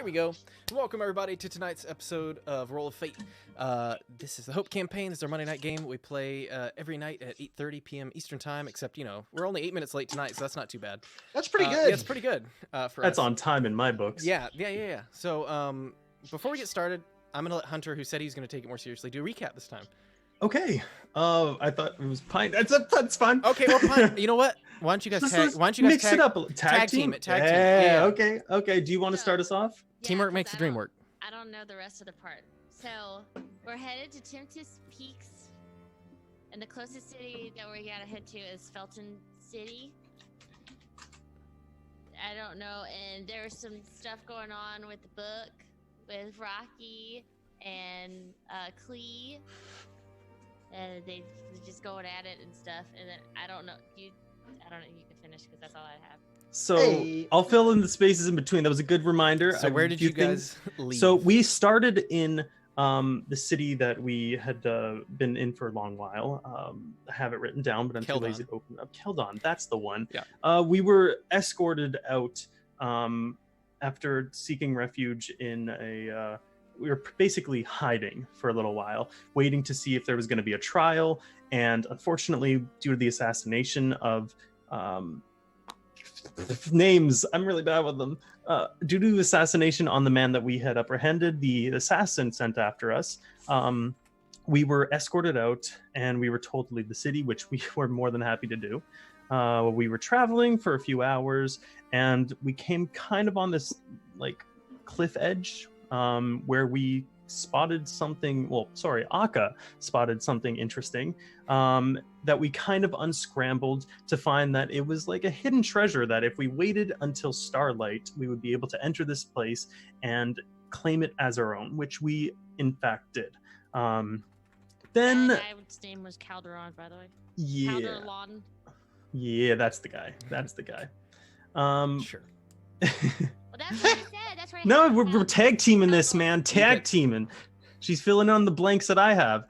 There we go. Welcome everybody to tonight's episode of Roll of Fate. This is the Hope campaign. This is our Monday night game. We play every night at 8:30 p.m. Eastern time, except, you know, we're only 8 minutes late tonight, so that's not too bad. That's pretty good. Yeah, it's pretty good for us. That's on time in my books. Yeah. So, before we get started, I'm going to let Hunter, who said he's going to take it more seriously, do a recap this time. Okay. I thought it was Pine. That's fine. Okay, well, Pine, you know what? Why don't you guys mix it up? Tag team. Tag team. Yeah. Okay. Do you want to start us off? Yeah, Teamwork makes the dream work. I don't know the rest of the part. So we're headed to Tempest Peaks, and the closest city that we gotta head to is Felton City. I don't know, and there's some stuff going on with the book, with Rocky and Clee, and they just going at it and stuff. And then I don't know. You can finish because that's all I have. So I'll fill in the spaces in between. That was a good reminder. So where did you guys leave? So we started in the city that we had been in for a long while. I have it written down, but I'm too lazy to open it up. Keldon, that's the one. Yeah. We were escorted out after seeking refuge in a... we were basically hiding for a little while, waiting to see if there was going to be a trial. And unfortunately, due to the assassination of... names, I'm really bad with them. Due to assassination on the man that we had apprehended, the assassin sent after us, we were escorted out and we were told to leave the city, which we were more than happy to do. We were traveling for a few hours and we came kind of on this like cliff edge where we spotted something. Akka spotted something interesting that we kind of unscrambled to find that it was like a hidden treasure that if we waited until starlight, we would be able to enter this place and claim it as our own, which we in fact did. Then that guy's name was Calderon, by the way. Yeah. Calderon. Yeah, that's the guy. Sure. Well, that's what I said. That's right. No, we're tag teaming this, man. Tag teaming. She's filling in the blanks that I have.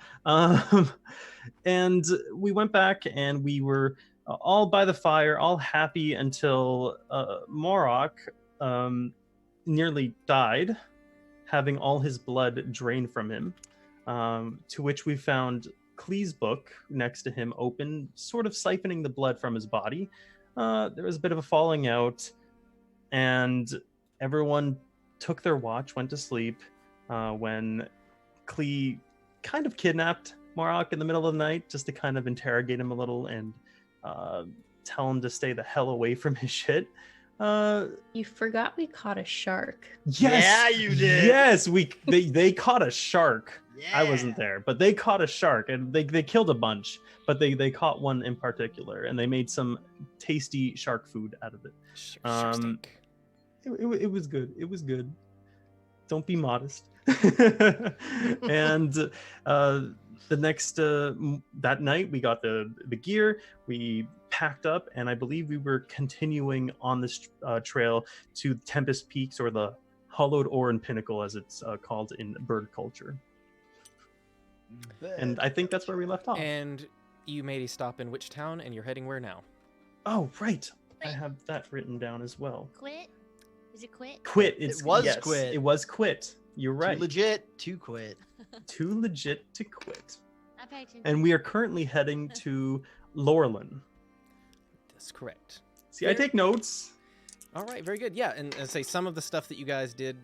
And we went back and we were all by the fire, all happy until Morok nearly died, having all his blood drained from him. To which we found Klee's book next to him open, sort of siphoning the blood from his body. There was a bit of a falling out, and everyone took their watch, went to sleep, when Klee kind of kidnapped Morok in the middle of the night just to kind of interrogate him a little and tell him to stay the hell away from his shit. You forgot we caught a shark. Yes, yeah, you did. Yes, they caught a shark. Yeah. I wasn't there, but they caught a shark, and they killed a bunch, but they caught one in particular, and they made some tasty shark food out of it. Shark steak. It was good. It was good. Don't be modest. And the next that night we got the gear, we packed up, and I believe we were continuing on this trail to Tempest Peaks, or the Hollowed Orin Pinnacle as it's called in bird culture. And I think that's where we left off. And you made a stop in which town, and you're heading where now? Oh, right. I have that written down as well. Quit? Is it quit? Quit. It was yes, quit. It was quit. You're right. Too legit to quit. Too legit to quit. I paid attention. And we are currently heading to Laurelin. That's correct. See, I take notes. All right, very good. Yeah, and say some of the stuff that you guys did,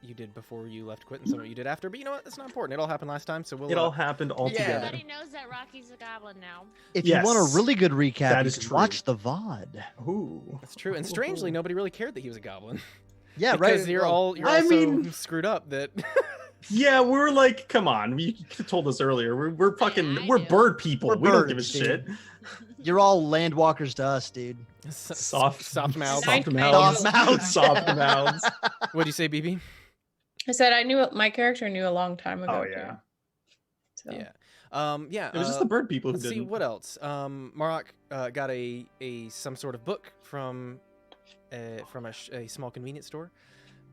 you did before you left Quit, and some of it you did after. But you know what? That's not important. It all happened last time, so we'll. It all happened all together. Everybody knows that Rocky's a goblin now. If Yes. you want a really good recap, That you is can true. watch the VOD. Ooh. That's true. And strangely, nobody really cared that he was a goblin. Yeah, because right. you're well, all I so mean- screwed up that. Yeah, we're like, come on. You told us earlier. We're fucking, I we're do. bird people. We're We don't give a birds, shit. dude. You're all landwalkers to us, dude. soft mouths. Soft mouths. Soft mouths. What'd you say, BB? I said my character knew a long time ago. Oh, yeah. Too. So. Yeah. It was just the bird people who Let's see didn't. what else. Marok got a some sort of book from a small convenience store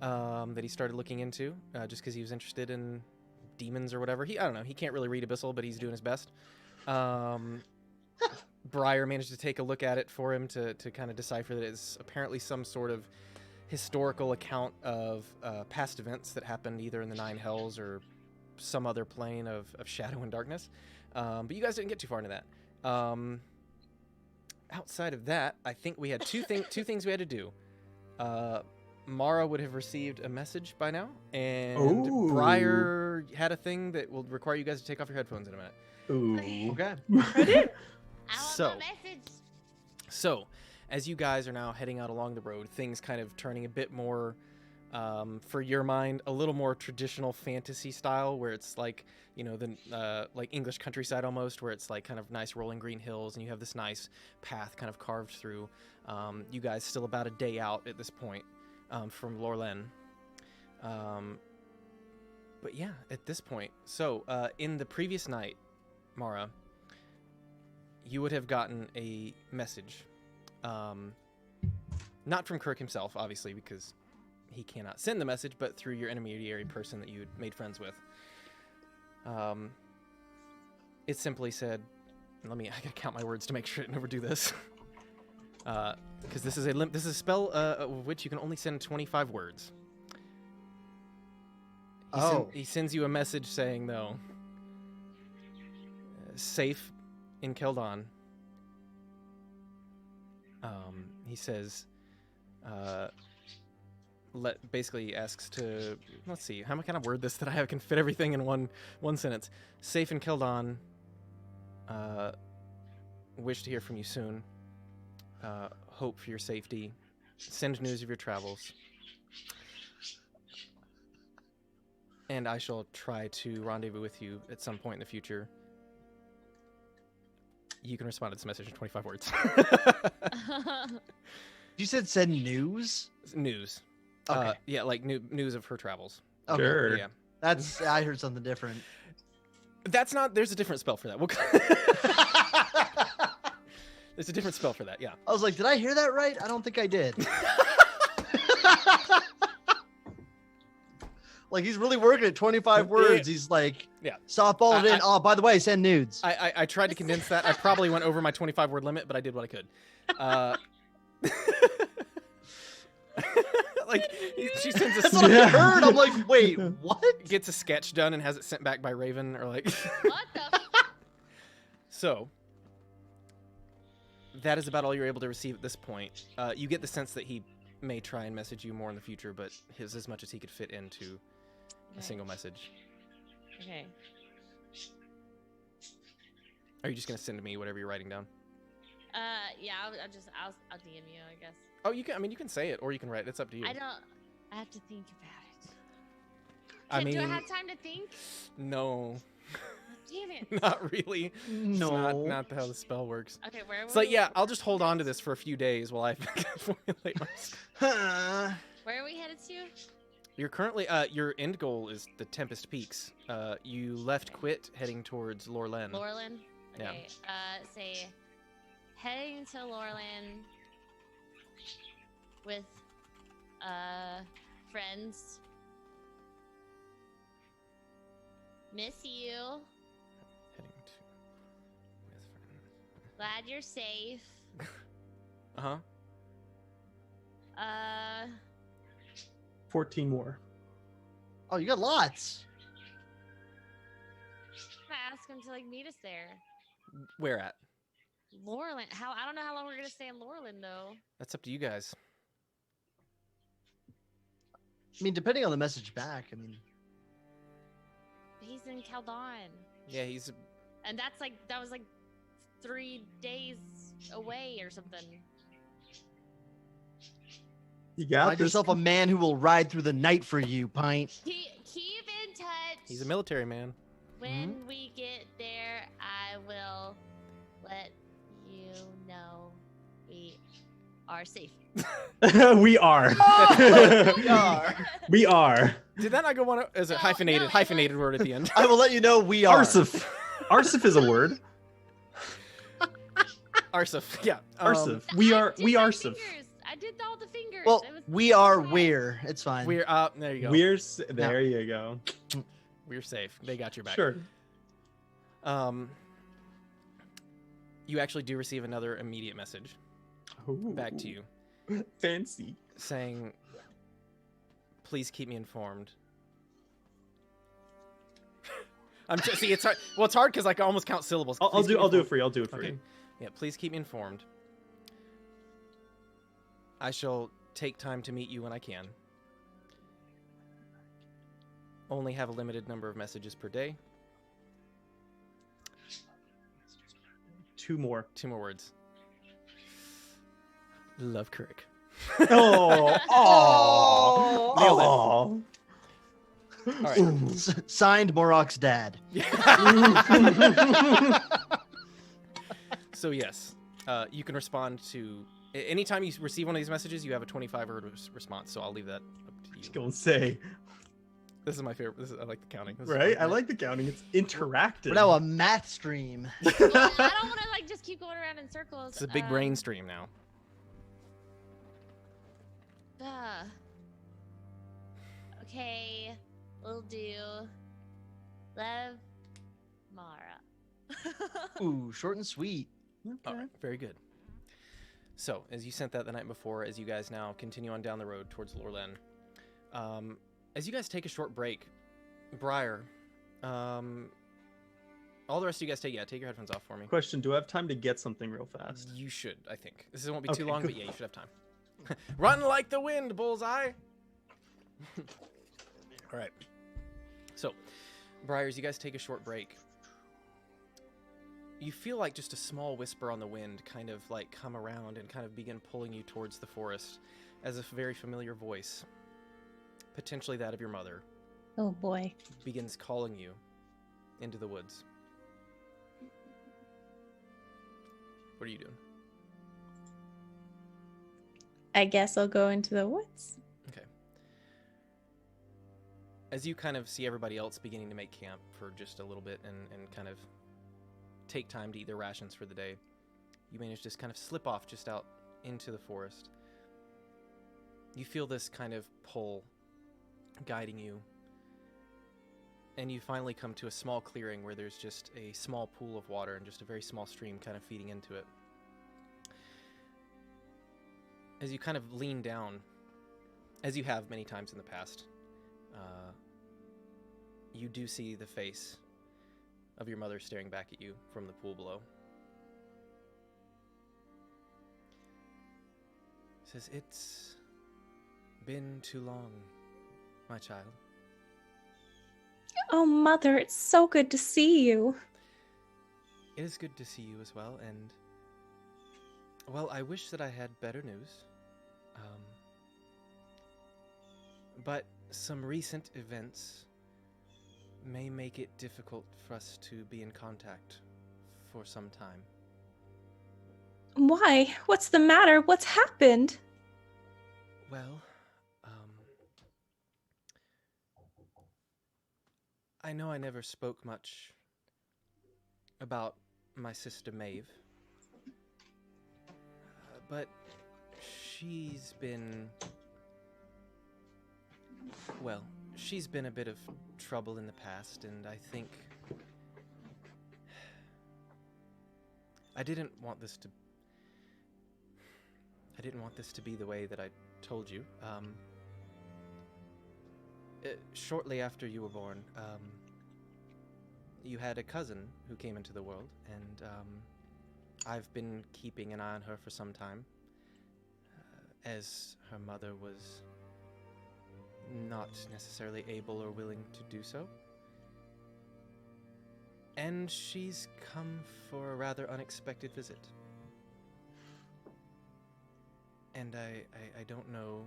that he started looking into just because he was interested in demons or whatever. I don't know. He can't really read Abyssal, but he's doing his best. Briar managed to take a look at it for him to kind of decipher that it's apparently some sort of historical account of past events that happened either in the Nine Hells or some other plane of shadow and darkness. But you guys didn't get too far into that. Outside of that, I think we had two things we had to do. Mara would have received a message by now, and Ooh. Briar had a thing that will require you guys to take off your headphones in a minute. Ooh. Okay. I want So- my message. So, as you guys are now heading out along the road, things kind of turning a bit more, for your mind, a little more traditional fantasy style, where it's like, you know, the like English countryside almost, where it's like kind of nice rolling green hills, and you have this nice path kind of carved through. You guys still about a day out at this point from Lorlen. But yeah, at this point, so in the previous night, Mara, you would have gotten a message. Not from Kirk himself, obviously, because he cannot send the message, but through your intermediary person that you had made friends with. It simply said, I gotta count my words to make sure I didn't overdo this. Because this is a spell of which you can only send 25 words. He sends you a message saying, though, safe in Keldon. He says, basically asks to, let's see, how can I word this that I can fit everything in one sentence? Safe in Keldon. Wish to hear from you soon. Hope for your safety. Send news of your travels. And I shall try to rendezvous with you at some point in the future. You can respond to this message in 25 words. You said send news? News. Okay. Yeah, like news of her travels. Okay. Sure. Yeah. I heard something different. That's not, there's a different spell for that. There's a different spell for that, yeah. I was like, did I hear that right? I don't think I did. Like, he's really working at 25 words. He's like, Yeah. softball it in. Oh, by the way, send nudes. I tried to condense that. I probably went over my 25 word limit, but I did what I could. Like, she sends That's what I a heard. I'm like, wait, what? gets a sketch done and has it sent back by Raven, or like. What the? So, that is about all you're able to receive at this point. You get the sense that he may try and message you more in the future, but his as much as he could fit into a single message. Okay. Are you just gonna send me whatever you're writing down? Yeah, I'll DM you, I guess. Oh, you can. I mean, you can say it or you can write it. It's up to you. I have to think about it. I mean, Do I have time to think? no, Damn it. not really. No. It's not how the spell works. Okay, where? It's like, yeah, I'll just hold on to this for a few days while I formulate my spell. Where are we headed to? You're currently, your end goal is the Tempest Peaks. You left Quit heading towards Lorlen. Lorlen. Yeah. Okay. Say, heading to Lorlen with friends. Miss you. Heading to with Glad you're safe. friends. 14 more. Oh, you got lots. I ask him to like meet us there. Where at? Lorlen. I don't know how long we're gonna stay in Lorlen though. That's up to you guys. I mean, depending on the message back, I mean, He's in Keldon. Yeah, he's. And that was like 3 days away or something. You got find this. yourself a man who will ride through the night for you, Pint. Keep in touch. He's a military man. When we get there, I will let you know we are safe. We are. We are. We are. Did that not go on as a No, hyphenated no, it hyphenated word at the end? I will let you know we are. Arsif. Arsif is a word. Arsif, yeah. Arsif. We I are. did We my Arsif. fingers. I did all the fingers. Well, It was we are okay. we're. It's fine. We're there you go. There you go. We're safe. They got your back. Sure. You actually do receive another immediate message back to you. Fancy. saying, "Please keep me informed." See, it's hard. Well, it's hard because I can almost count syllables. I'll do it for you. I'll do it for you. Yeah, please keep me informed. I shall take time to meet you when I can. Only have a limited number of messages per day. 2 more. 2 more words. Love, Kirk. Oh, oh, Nailed it. oh. All right. Signed, Morok's dad. So yes, you can respond to anytime you receive one of these messages. You have a 25-word response. So I'll leave that up to you. Just gonna say, This is my favorite. I like the counting. This is right? fun. I like the counting. It's interactive. We're now a math stream. Well, I don't want to like just keep going around in circles. It's a big brain stream now. Okay, we'll do Love Mara. Ooh, short and sweet. All right, very good. So, as you sent that the night before, as you guys now continue on down the road towards Lorlen, as you guys take a short break, Briar, all the rest of you guys take your headphones off for me. Question: do I have time to get something real fast? You should, I think. This won't be too Okay, long, good. but yeah, you should have time. Run like the wind, Bullseye! All right. So, Briar, as you guys take a short break, you feel like just a small whisper on the wind kind of like come around and kind of begin pulling you towards the forest as a very familiar voice, potentially that of your mother, Oh boy. begins calling you into the woods. What are you doing? I guess I'll go into the woods. Okay. As you kind of see everybody else beginning to make camp for just a little bit and kind of take time to eat their rations for the day, you manage to just kind of slip off just out into the forest. You feel this kind of pull guiding you, and you finally come to a small clearing where there's just a small pool of water and just a very small stream kind of feeding into it. As you kind of lean down, as you have many times in the past, you do see the face of your mother staring back at you from the pool below. Says, "It's been too long, my child." Oh, Mother, it's so good to see you. It is good to see you as well, and well, I wish that I had better news. But some recent events may make it difficult for us to be in contact for some time. Why? What's the matter? What's happened? Well, I know I never spoke much about my sister Maeve, but she's been a bit of trouble in the past, and I think I didn't want this to be the way that I told you. Shortly after you were born, you had a cousin who came into the world, and I've been keeping an eye on her for some time, as her mother was not necessarily able or willing to do so. And she's come for a rather unexpected visit. And I don't know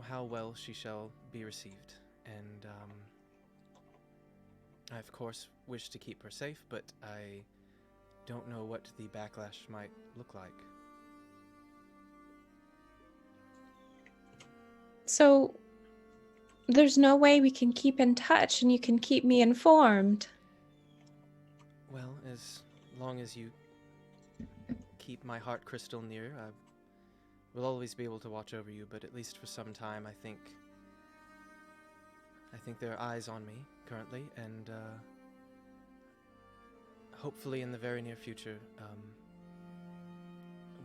how well she shall be received. And I of course wish to keep her safe, but I don't know what the backlash might look like. So, there's no way we can keep in touch and you can keep me informed. Well, as long as you keep my heart crystal near, I will always be able to watch over you, but at least for some time, I think there are eyes on me currently, and hopefully in the very near future,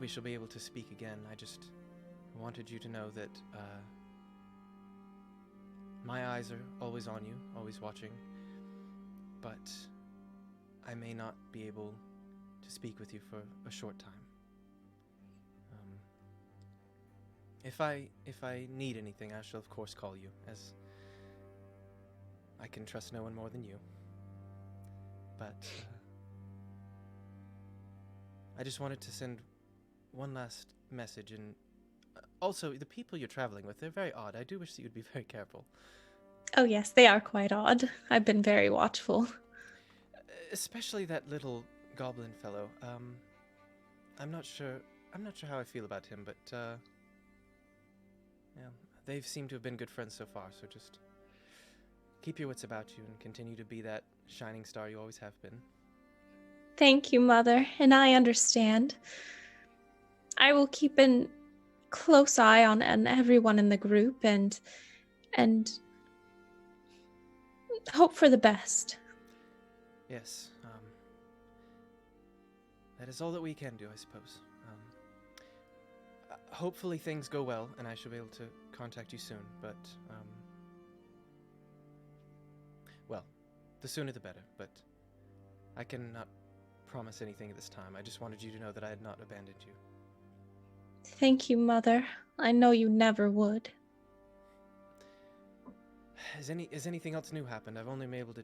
we shall be able to speak again. I just wanted you to know that my eyes are always on you, always watching, but I may not be able to speak with you for a short time. If I need anything, I shall of course call you, as I can trust no one more than you. But I just wanted to send one last message, and also the people you're traveling with, they're very odd. I do wish that you'd be very careful. Oh yes, they are quite odd. I've been very watchful. Especially that little goblin fellow. I'm not sure how I feel about him, but yeah, they've seemed to have been good friends so far, so just keep your wits about you and continue to be that shining star you always have been. Thank you, Mother, and I understand. I will keep a close eye on everyone in the group and hope for the best. Yes, that is all that we can do, I suppose. Hopefully things go well, and I shall be able to contact you soon, but, well, the sooner the better, but I cannot promise anything at this time. I just wanted you to know that I had not abandoned you. Thank you, Mother. I know you never would. Has anything else new happened? I've only been able to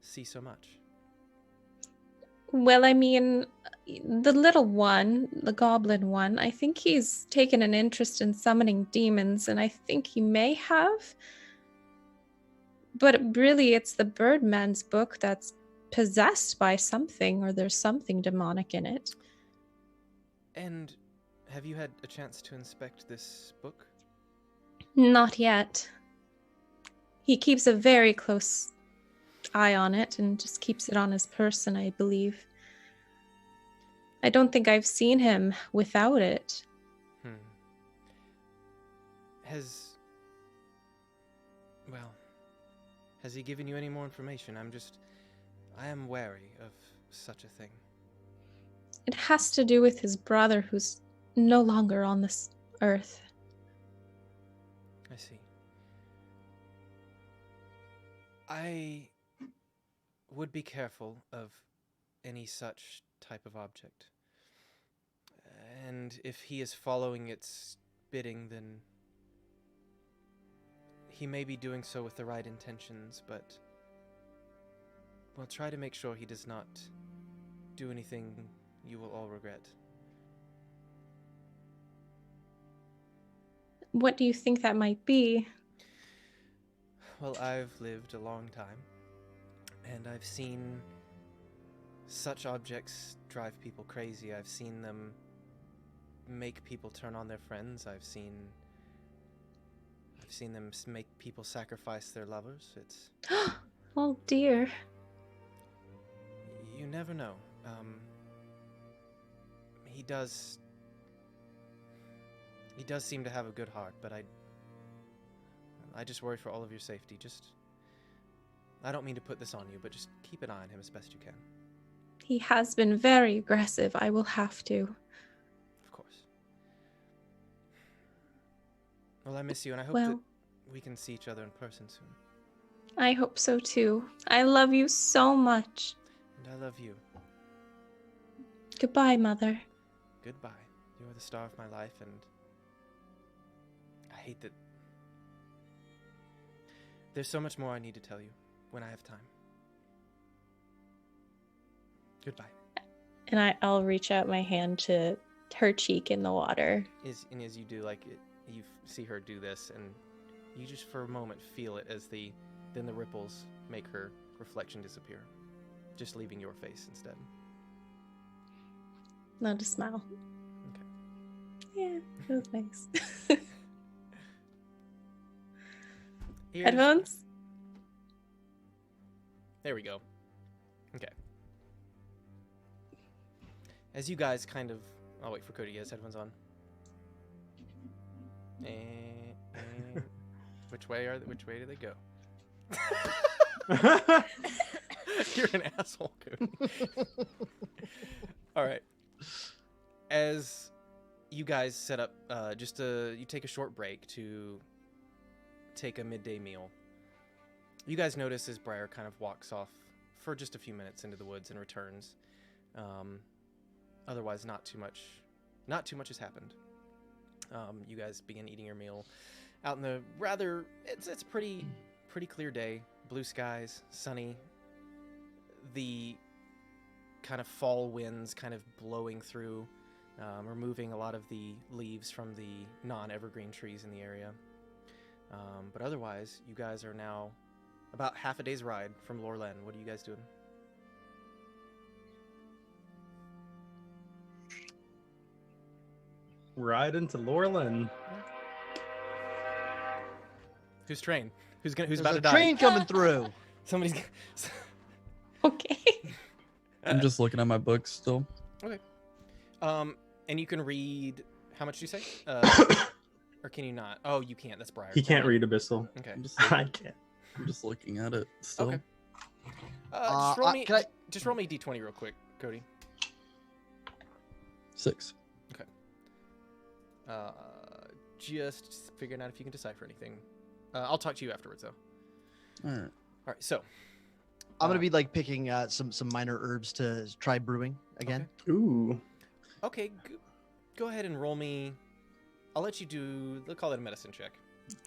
see so much. Well, I mean, the little one, the goblin one, I think he's taken an interest in summoning demons, and I think he may have. But really, it's the Birdman's book that's possessed by something, or there's something demonic in it. And have you had a chance to inspect this book? Not yet. He keeps a very close eye on it and just keeps it on his person, I believe. I don't think I've seen him without it. Has he given you any more information? I am wary of such a thing. It has to do with his brother who's no longer on this earth. I see. I would be careful of any such type of object. And if he is following its bidding, then he may be doing so with the right intentions, but we'll try to make sure he does not do anything you will all regret. What do you think that might be? Well, I've lived a long time, and I've seen such objects drive people crazy. I've seen them make people turn on their friends. I've seen them make people sacrifice their lovers. It's... Oh dear. You never know. He does seem to have a good heart, but I just worry for all of your safety. I don't mean to put this on you, but just keep an eye on him as best you can. He has been very aggressive. I will have to. Of course. Well, I miss you, and I hope Well, that we can see each other in person soon. I hope so too. I love you so much. And I love you. Goodbye, Mother. Goodbye. You are the star of my life, and I hate that... There's so much more I need to tell you when I have time. Goodbye. And I'll reach out my hand to her cheek in the water. As you do, you see her do this, and you just for a moment feel it as then the ripples make her reflection disappear, just leaving your face instead. Not a smile. Okay. Yeah, it was nice. Here's- Headphones? There we go. Okay. As you guys kind of... I'll wait for Cody. He has headphones on. And which way do they go? You're an asshole, Cody. All right. As you guys set up you take a short break to take a midday meal. You guys notice as Briar kind of walks off for just a few minutes into the woods and returns. Otherwise, not too much has happened. You guys begin eating your meal out in the it's pretty clear day, blue skies, sunny. The kind of fall winds kind of blowing through, removing a lot of the leaves from the non-evergreen trees in the area. But otherwise, you guys are now about half a day's ride from Lorlen. What are you guys doing? Ride into Lorlen. Who's train? Who's There's about a to die? train coming through. Somebody's. Okay. I'm just looking at my books still. Okay. And you can read. How much do you say? Or can you not? Oh, you can't. That's Briar. He can't read Abyssal. Okay. I can't. I'm just looking at it still. Okay. Just roll me. Can I- Just roll me d20 real quick, Cody. 6. Just figuring out if you can decipher anything. I'll talk to you afterwards, though. All right. All right. So. I'm gonna be like picking some minor herbs to try brewing again. Ooh. Okay. Go ahead and roll me. I'll let you do. They'll call it a medicine check.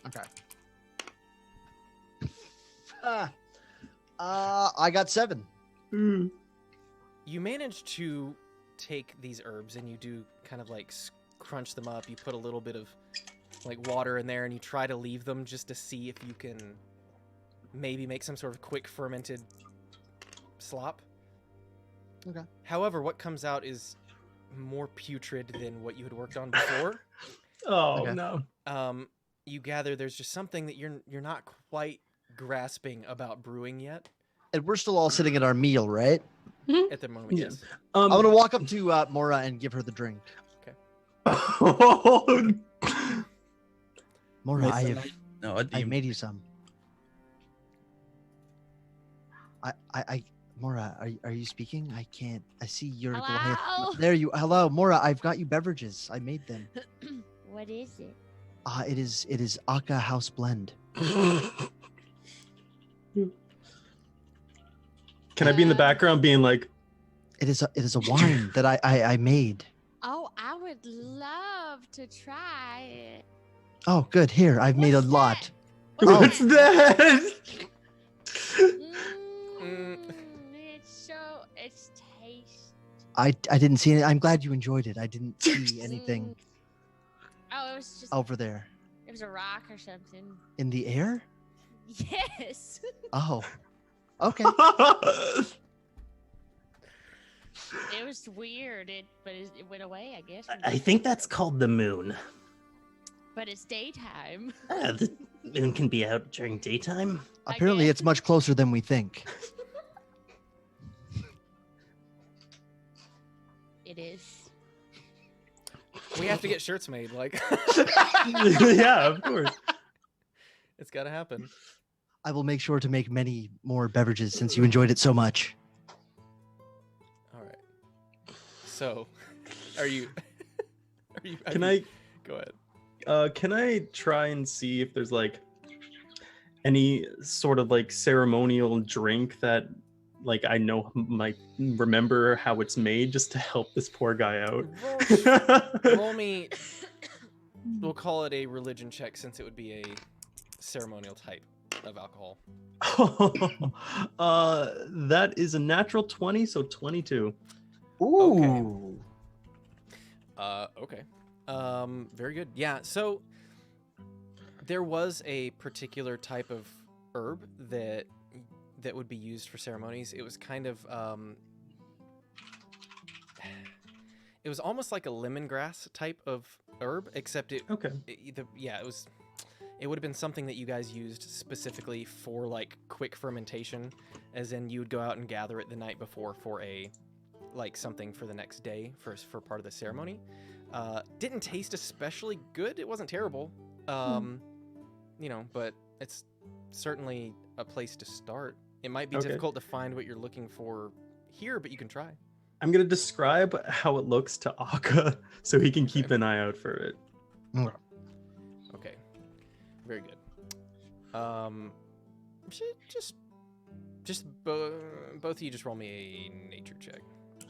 Okay. I got 7. Ooh. You manage to take these herbs and you do kind of like crunch them up. You put a little bit of like water in there and you try to leave them just to see if you can maybe make some sort of quick fermented slop. Okay. However, what comes out is more putrid than what you had worked on before. Oh Okay. no. You gather there's just something that you're not quite grasping about brewing yet And we're still all sitting at our meal, right? at the moment. Yeah. Yes. I'm gonna walk up to Mora and give her the drink. Mora, No, I made you some. Mora, are you speaking? I can't. I see your Hello? There you. Hello, Mora. I've got you beverages. I made them. What is it? It is Aka House Blend. Can I be in the background being like, It is a wine that I made. Oh, I would love to try it. Oh, good. Here, I've made a What's lot. that? Oh. what's that? It's taste. I didn't see it. I'm glad you enjoyed it. I didn't see anything Oh, it was just. over there It was a rock or something. in the air. Yes. Oh, okay. It was weird. But it went away, I guess. I think that's called the moon. But it's daytime. The moon can be out during daytime. Apparently, guess. it's much closer than we think. It is. We have to get shirts made. Like, Yeah, of course. it's got to happen. I will make sure to make many more beverages since you enjoyed it so much. All right. So, are you? Can I Go ahead. can I try and see if there's like any sort of like ceremonial drink that like I know might remember how it's made just to help this poor guy out? Roll me. We'll call it a religion check since it would be a ceremonial type of alcohol. That is a natural 20, so 22. Ooh. Okay. Very good. Yeah. So there was a particular type of herb that would be used for ceremonies. It was kind of it was almost like a lemongrass type of herb, except it would have been something that you guys used specifically for like quick fermentation, as in you would go out and gather it the night before for a like something for the next day for part of the ceremony. Didn't taste especially good. It wasn't terrible, but it's certainly a place to start. It might be difficult to find what you're looking for here, but you can try. I'm gonna describe how it looks to Akka so he can keep an eye out for it. Okay. Very good. Both of you just roll me a nature check.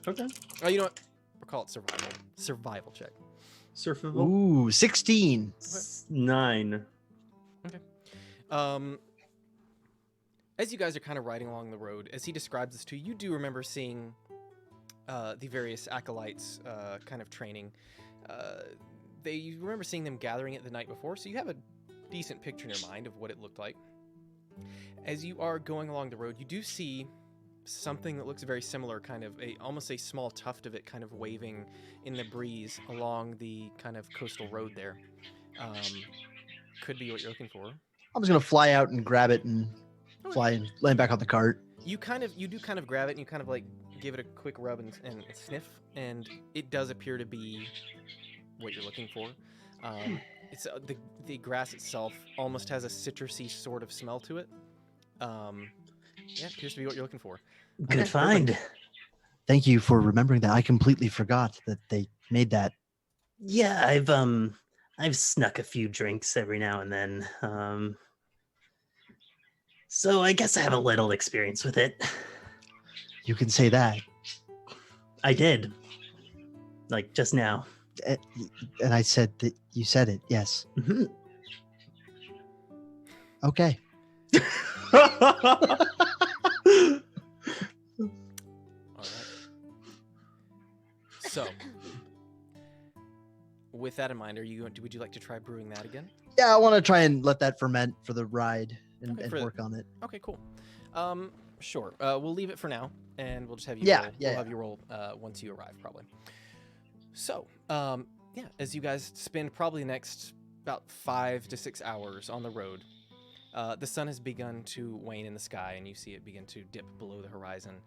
Okay. Oh, you know what? We'll call it survival. Survival check. Surfable. Ooh, 16. 9. As you guys are kind of riding along the road, as he describes this to you, you do remember seeing the various acolytes kind of training. You remember seeing them gathering it the night before, so you have a decent picture in your mind of what it looked like. As you are going along the road, you do see something that looks very similar, kind of almost a small tuft of it kind of waving in the breeze along the kind of coastal road there. Could be what you're looking for. I'm just gonna fly out and grab it and fly and land back on the cart. You do kind of grab it and you kind of like give it a quick rub and sniff, and it does appear to be what you're looking for. It's the grass itself almost has a citrusy sort of smell to it. Yeah, appears to be what you're looking for. Good find. Thank you for remembering that. I completely forgot that they made that. Yeah, I've snuck a few drinks every now and then. So I guess I have a little experience with it. You can say that. I did. Like just now. And I said that you said it. Yes. Mhm. Okay. All right. So, with that in mind, would you like to try brewing that again? Yeah, I want to try and let that ferment for the ride and, Okay, and for the- work on it. Okay, cool. Sure. We'll leave it for now, and we'll just have you. Yeah, roll. yeah, We'll have you roll once you arrive, probably. So, yeah, as you guys spend probably the next about 5 to 6 hours on the road, the sun has begun to wane in the sky, and you see it begin to dip below the horizon.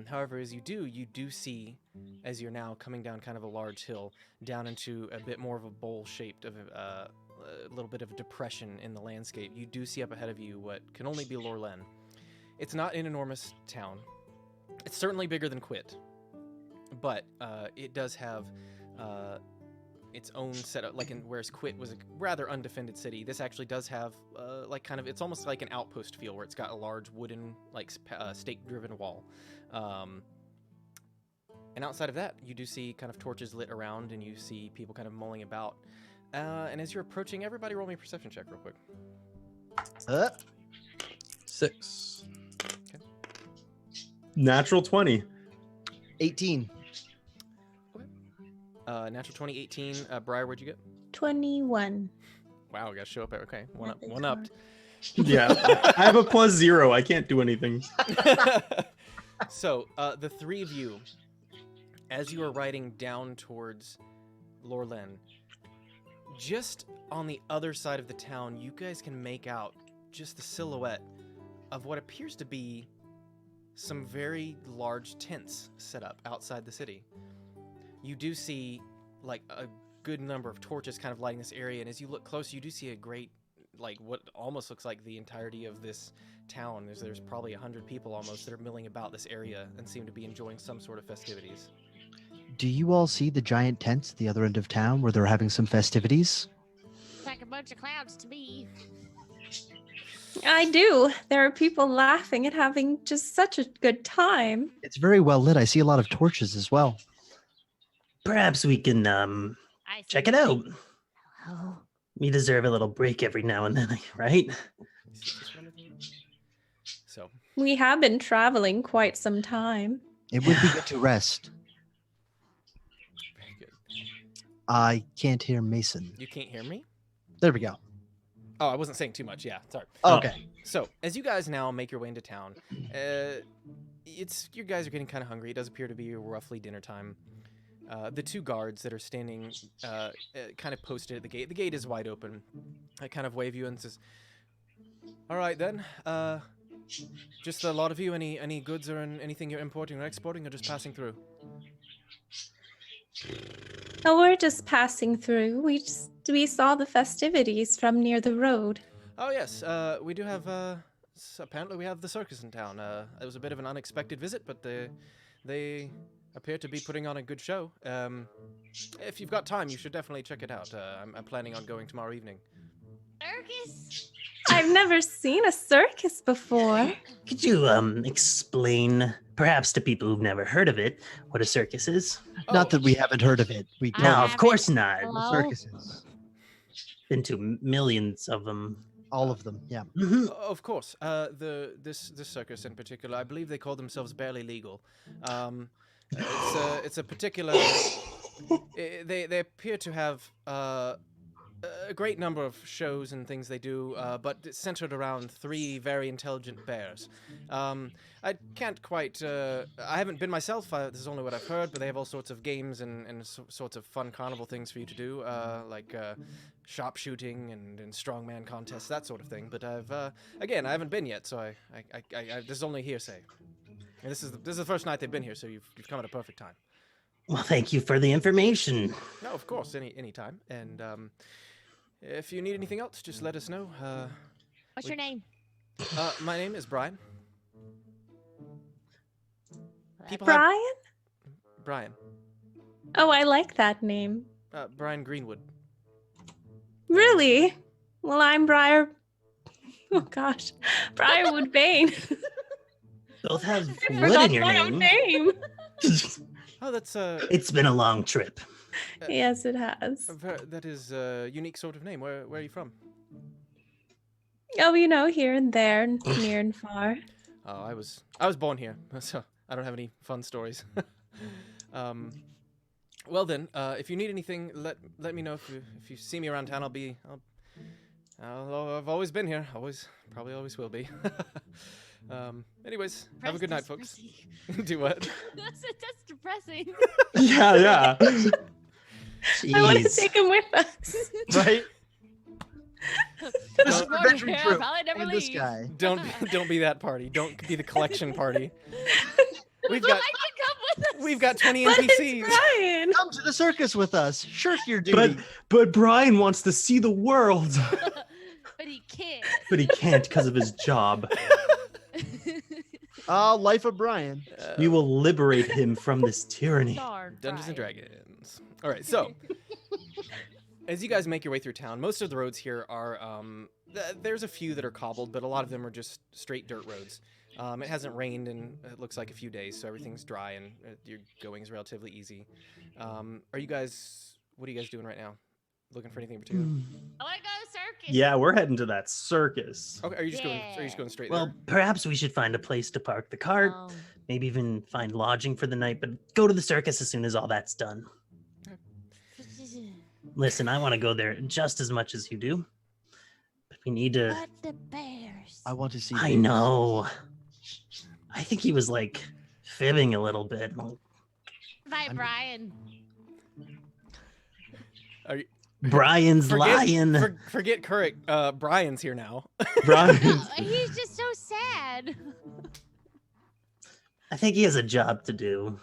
However, as you do see, as you're now coming down kind of a large hill, down into a bit more of a bowl-shaped of a little bit of a depression in the landscape, you do see up ahead of you what can only be Lorlen. It's not an enormous town. It's certainly bigger than Quit, but it does have its own setup. Whereas Quit was a rather undefended city, this actually does have it's almost like an outpost feel, where it's got a large wooden stake-driven wall. And outside of that, you do see kind of torches lit around, and you see people kind of mulling about. And as you're approaching, everybody roll me a perception check real quick. 6. Natural 20. 18. Natural 20, 18. Briar, what'd you get? 21. Wow, gotta show up. Okay, one up, Nothing's one up. Yeah, I have a +0. I can't do anything. So, the three of you, as you are riding down towards Lorlen, just on the other side of the town, you guys can make out just the silhouette of what appears to be some very large tents set up outside the city. You do see like a good number of torches kind of lighting this area, and as you look close, you do see a great, like what almost looks like the entirety of this town. There's probably 100 people almost that are milling about this area and seem to be enjoying some sort of festivities. Do you all see the giant tents at the other end of town where they're having some festivities? Like a bunch of clouds to me. I do. There are people laughing and having just such a good time. It's very well lit. I see a lot of torches as well. Perhaps we can I check see it out. Oh, We deserve a little break every now and then, right? So, We have been traveling quite some time. It would be good to rest. very good. I can't hear Mason. You can't hear me? There we go. Oh, I wasn't saying too much. Yeah, sorry. Okay. So, as you guys now make your way into town, you guys are getting kind of hungry. It does appear to be roughly dinner time. The two guards that are standing kind of posted at the gate. The gate is wide open. I kind of wave you and says, "All right then. Just a lot of you. Any goods or anything you're importing or exporting, or just passing through?" Oh, we're just passing through. We saw the festivities from near the road. Oh yes, we do have. Apparently, we have the circus in town. It was a bit of an unexpected visit, but they appear to be putting on a good show. If you've got time, you should definitely check it out. I'm planning on going tomorrow evening. Circus. I've never seen a circus before. Could you explain, perhaps to people who've never heard of it, what a circus is? Not that we haven't heard of it. We I No, know of haven't. course not. Hello? circuses. Been to millions of them. All of them. Yeah. Of course. This circus in particular, I believe they call themselves Barely Legal. It's a particular. They appear to have a great number of shows and things they do, but it's centered around 3 very intelligent bears. I can't quite. I haven't been myself. This is only what I've heard, but they have all sorts of games and sorts of fun carnival things for you to do, like sharpshooting and strongman contests, that sort of thing. But I haven't been yet, so I this is only hearsay. And this is the first night they've been here, so you've come at a perfect time. Well, thank you for the information. No, of course, any time. And if you need anything else, just let us know. What's your name? My name is Brian. People Brian? Brian. Oh, I like that name. Brian Greenwood. Really? Well, I'm Briar. Oh gosh, Briarwood Bane. Both have I wood forgot in your my own name. name. Oh, that's It's been a long trip. Yes, it has. that is a unique sort of name. Where are you from? Oh, you know, here and there, near and far. Oh, I was born here, so I don't have any fun stories. Well then, if you need anything, let me know. If you see me around town, I've always been here. Probably always will be. Anyways, have a good night, folks. Do what? That's depressing. Yeah. I want to Jeez. take him with us. Right? This is Don't- an adventuring I'll trip. probably never And this leave. guy. Don't be that party. Don't be the collection party. We've I got can come with us. we've got 20 But NPCs. it's Brian. Come to the circus with us. Shirk your duty. But Brian wants to see the world, But he can't. but he can't because of his job. Life of Brian. We will liberate him from this tyranny. Darn. Dungeons and Brian. Dragons. All right, so as you guys make your way through town, most of the roads here are there's a few that are cobbled, but a lot of them are just straight dirt roads. It hasn't rained in it looks like a few days, so everything's dry and your going is relatively easy. What are you guys doing right now? Looking for anything in particular? I want to go to the circus. Yeah, we're heading to that circus. Okay, are you just going straight Well, there? perhaps we should find a place to park the cart. Um, Maybe even find lodging for the night, but go to the circus as soon as all that's done. Listen, I want to go there just as much as you do. But we need to... But the bears. I want to see. I bears. know. I think he was, like, fibbing a little bit. Bye, Brian. Are you, Brian's lying. forget Currick. Brian's here now. Brian. No, he's just so sad. I think he has a job to do.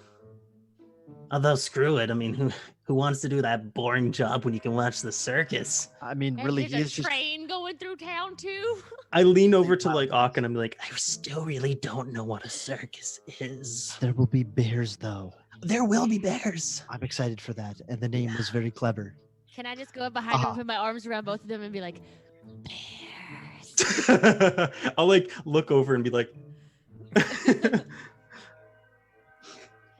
Although, screw it. I mean, who wants to do that boring job when you can watch the circus? I mean, And really, there's he a is just. train going through town too. I lean over to like Ak and I'm like, I still really don't know what a circus is. There will be bears, though. There will be bears. I'm excited for that, and the name was very clever. Can I just go up behind him Uh-huh. and put my arms around both of them and be like, bears? I'll like look over and be like,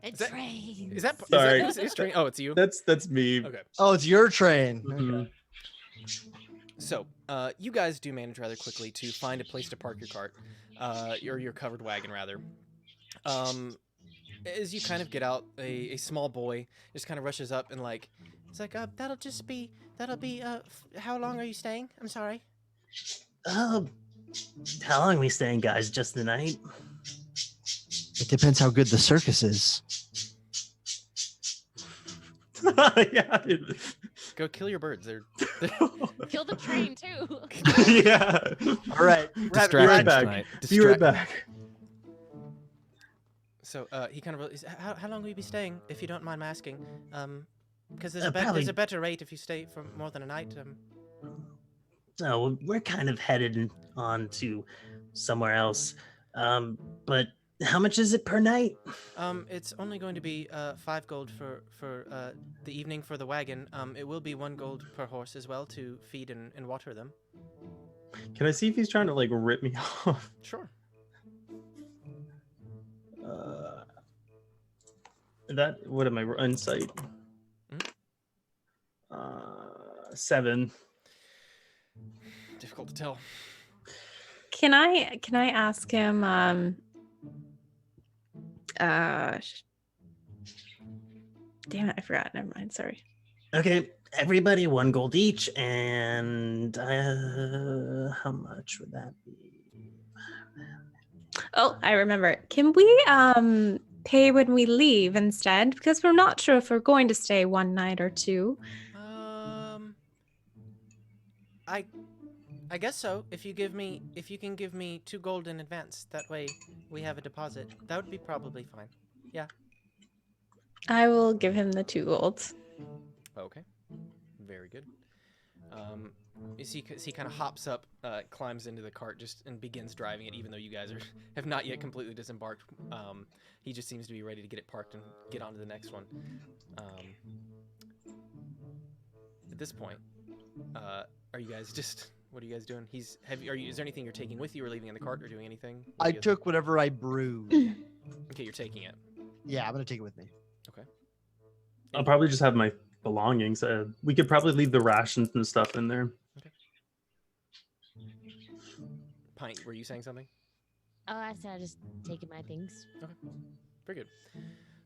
And that- trains. Is that Sorry. is train? Oh, it's you. that's me. Okay. Oh, it's your train. Mhm. So, you guys do manage rather quickly to find a place to park your cart, or your covered wagon, rather. As you kind of get out, a small boy just kind of rushes up and like, it's like, that'll be, how long are you staying? I'm sorry. How long are we staying, guys? Just the night? It depends how good the circus is. Yeah. Go kill your birds. They're Kill the train too. Yeah. All right. Be right distractions back. tonight. Be right back. So, he kind of, how long will you be staying, if you don't mind my asking? Because Probably- there's a better rate if you stay for more than a night. So we're kind of headed on to somewhere else. But How much is it per night? It's only going to be 5 gold for the evening for the wagon. It will be 1 gold per horse as well to feed and water them. Can I see if he's trying to like rip me off? Sure. That what am I insight? 7. Difficult to tell. Can I ask him? Damn it, I forgot. Never mind. Sorry. Okay, everybody 1 gold each, and how much would that be? Oh, I remember. Can we pay when we leave instead? Because we're not sure if we're going to stay 1 night or 2. I guess so. If you can give me 2 gold in advance, that way we have a deposit. That would be probably fine. Yeah. I will give him the 2 golds. Okay. Very good. You see, he kind of hops up, climbs into the cart, and begins driving it, even though you guys have not yet completely disembarked. He just seems to be ready to get it parked and get on to the next one. At this point, are you guys just? What are you guys doing? Is there anything you're taking with you, or leaving in the cart, or doing anything? I took whatever I brewed. Okay, you're taking it. Yeah, I'm gonna take it with me. Okay. I'll probably just have my belongings. We could probably leave the rations and stuff in there. Okay. Pint, were you saying something? Oh, I said I just taking my things. Okay. Very good.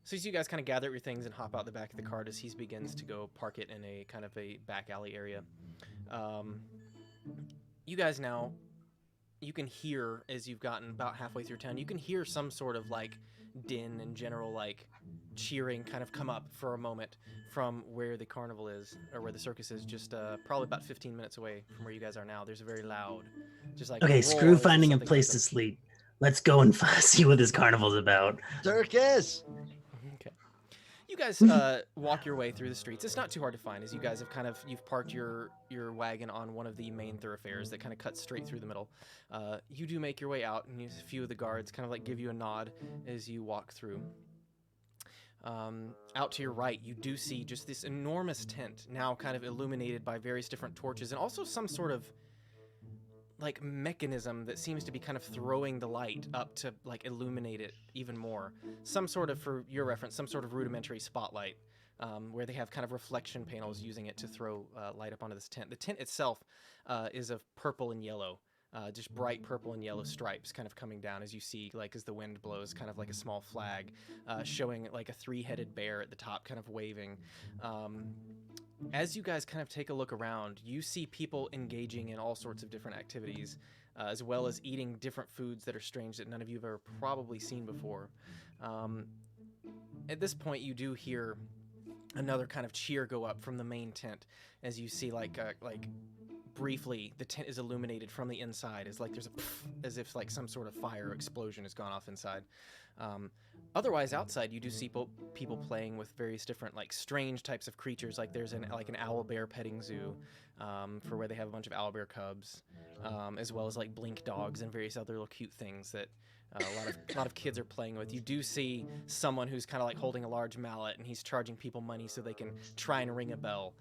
So as you guys kind of gather your things and hop out the back of the cart as he begins to go park it in a kind of a back alley area. You guys now, you can hear, as you've gotten about halfway through town, you can hear some sort of like din and general like cheering kind of come up for a moment from where the carnival is, or where the circus is, just probably about 15 minutes away from where you guys are now. There's a very loud, just like Okay, screw finding a place to happen. sleep. Let's go and see what this carnival's about. Circus. Okay. You guys walk your way through the streets. It's not too hard to find, as you guys have you've parked your wagon on one of the main thoroughfares that kind of cuts straight through the middle. You do make your way out, and a few of the guards kind of like give you a nod as you walk through. Out to your right, you do see just this enormous tent, now kind of illuminated by various different torches, and also some sort of like mechanism that seems to be kind of throwing the light up to like illuminate it even more. Some sort of, for your reference, some sort of rudimentary spotlight, where they have kind of reflection panels using it to throw light up onto this tent. The tent itself is of purple and yellow, just bright purple and yellow stripes kind of coming down as you see, like as the wind blows, kind of like a small flag, showing like a 3-headed bear at the top kind of waving. As you guys kind of take a look around, you see people engaging in all sorts of different activities, as well as eating different foods that are strange that none of you have ever probably seen before. At this point, you do hear another kind of cheer go up from the main tent as you see like briefly the tent is illuminated from the inside, as like there's a pff, as if like some sort of fire explosion has gone off inside. Otherwise, outside you do see people playing with various different like strange types of creatures. Like there's an owl bear petting zoo, for where they have a bunch of owl bear cubs, as well as like blink dogs and various other little cute things that a lot of kids are playing with. You do see someone who's kind of like holding a large mallet, and he's charging people money so they can try and ring a bell.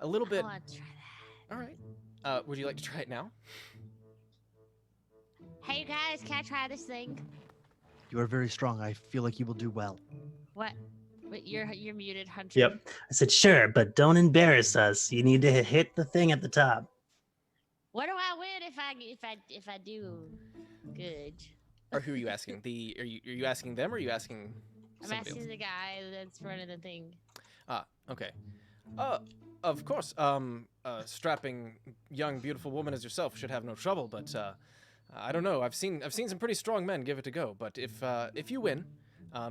A little bit. I want to try that. All right. Would you like to try it now? Hey, you guys, can I try this thing? You are very strong. I feel like you will do well. What? Wait, you're muted, Hunter. Yep. I said, sure, but don't embarrass us. You need to hit the thing at the top. What do I win if I do good? Or who are you asking? Are you asking them, or are you asking I'm somebody asking else? the guy that's running the thing. Ah, okay. Of course, a strapping young beautiful woman as yourself should have no trouble, but I don't know. I've seen some pretty strong men give it a go, but if you win,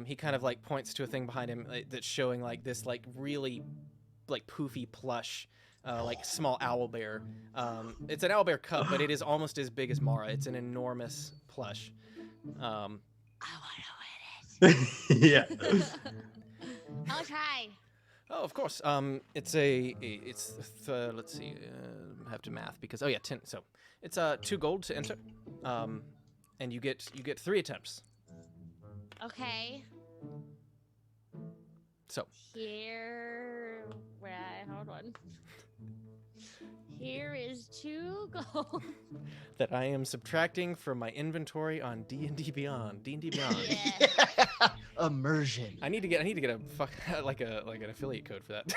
he kind of like points to a thing behind him that's showing like this like really like poofy plush like small owl bear. It's an owl bear cub, but it is almost as big as Mara. It's an enormous plush. I want to win it. Yeah. I'll try. Oh, of course. It's let's see. I have to math because 10. So it's 2 gold to enter. and you get 3 attempts. Okay. So Here, hold on. Here is 2 gold. that I am subtracting from my inventory on D&D Beyond. D&D Beyond. Yeah. Immersion, I need to get a like an affiliate code for that.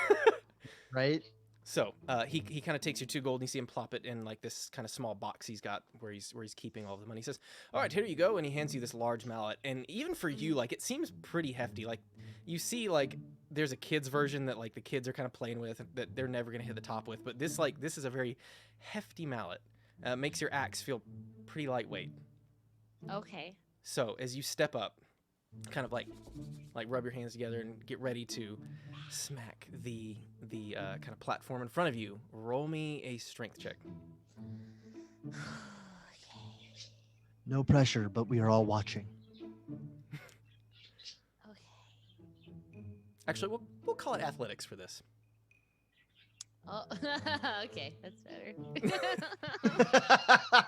right? So he kind of takes your 2 gold, and you see him plop it in like this kind of small box he's got where he's keeping all the money. He says, "All right, here you go," and he hands you this large mallet. And even for you, like, it seems pretty hefty. Like, you see, like, there's a kid's version that like the kids are kind of playing with that they're never gonna hit the top with, but this is a very hefty mallet. Makes your axe feel pretty lightweight. Okay. So as you step up, kind of like rub your hands together and get ready to smack the kind of platform in front of you, roll me a strength check. No pressure, but we are all watching. Okay. Actually, we'll call it athletics for this. Oh, okay, that's better.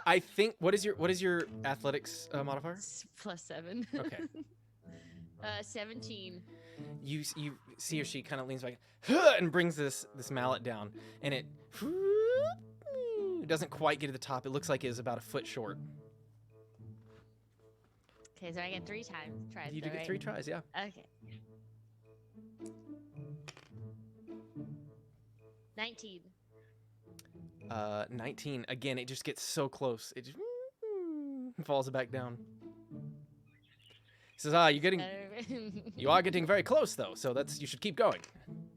I think what is your athletics modifier? +7. Okay. 17. You see, or she kind of leans back and brings this mallet down, and it doesn't quite get to the top. It looks like it's about a foot short. Okay, so I get 3 times. Tries. You do get 3 tries, yeah. Okay. 19. 19. Again, it just gets so close. It just falls back down. He says, you are getting very close, though, so you should keep going.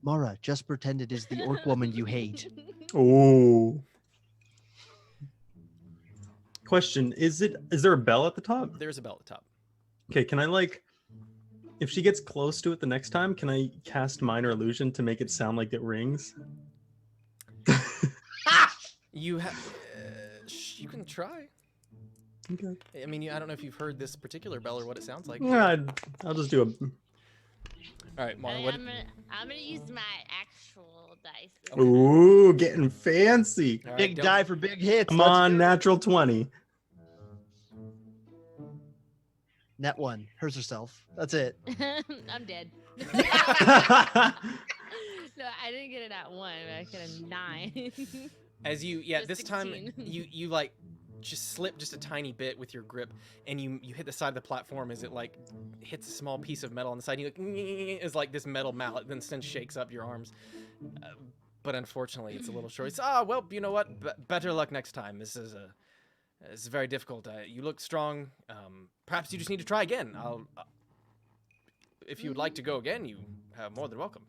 Mara, just pretend it is the orc woman you hate. Oh. Question, is there a bell at the top? There's a bell at the top. Okay, can I, like, if she gets close to it the next time, can I cast Minor Illusion to make it sound like it rings? You can try. Okay. I mean, I don't know if you've heard this particular bell or what it sounds like. Yeah, I'll just do a... All right, Mara, I'm gonna use my actual dice. Okay. Ooh, getting fancy. All right, Big don't- die for big hits. Come Let's on, do it. natural 20. Net 1. Hers herself. That's it. I'm dead. No, I didn't get it at 1, but I got a 9. As you, So this time 16. you like just slip just a tiny bit with your grip, and you hit the side of the platform as it like hits a small piece of metal on the side. And you like, is like this metal mallet then shakes up your arms. But unfortunately, it's a little short. It's well, you know what? Better luck next time. This is very difficult. You look strong. Perhaps you just need to try again. If you would like to go again, you are more than welcome.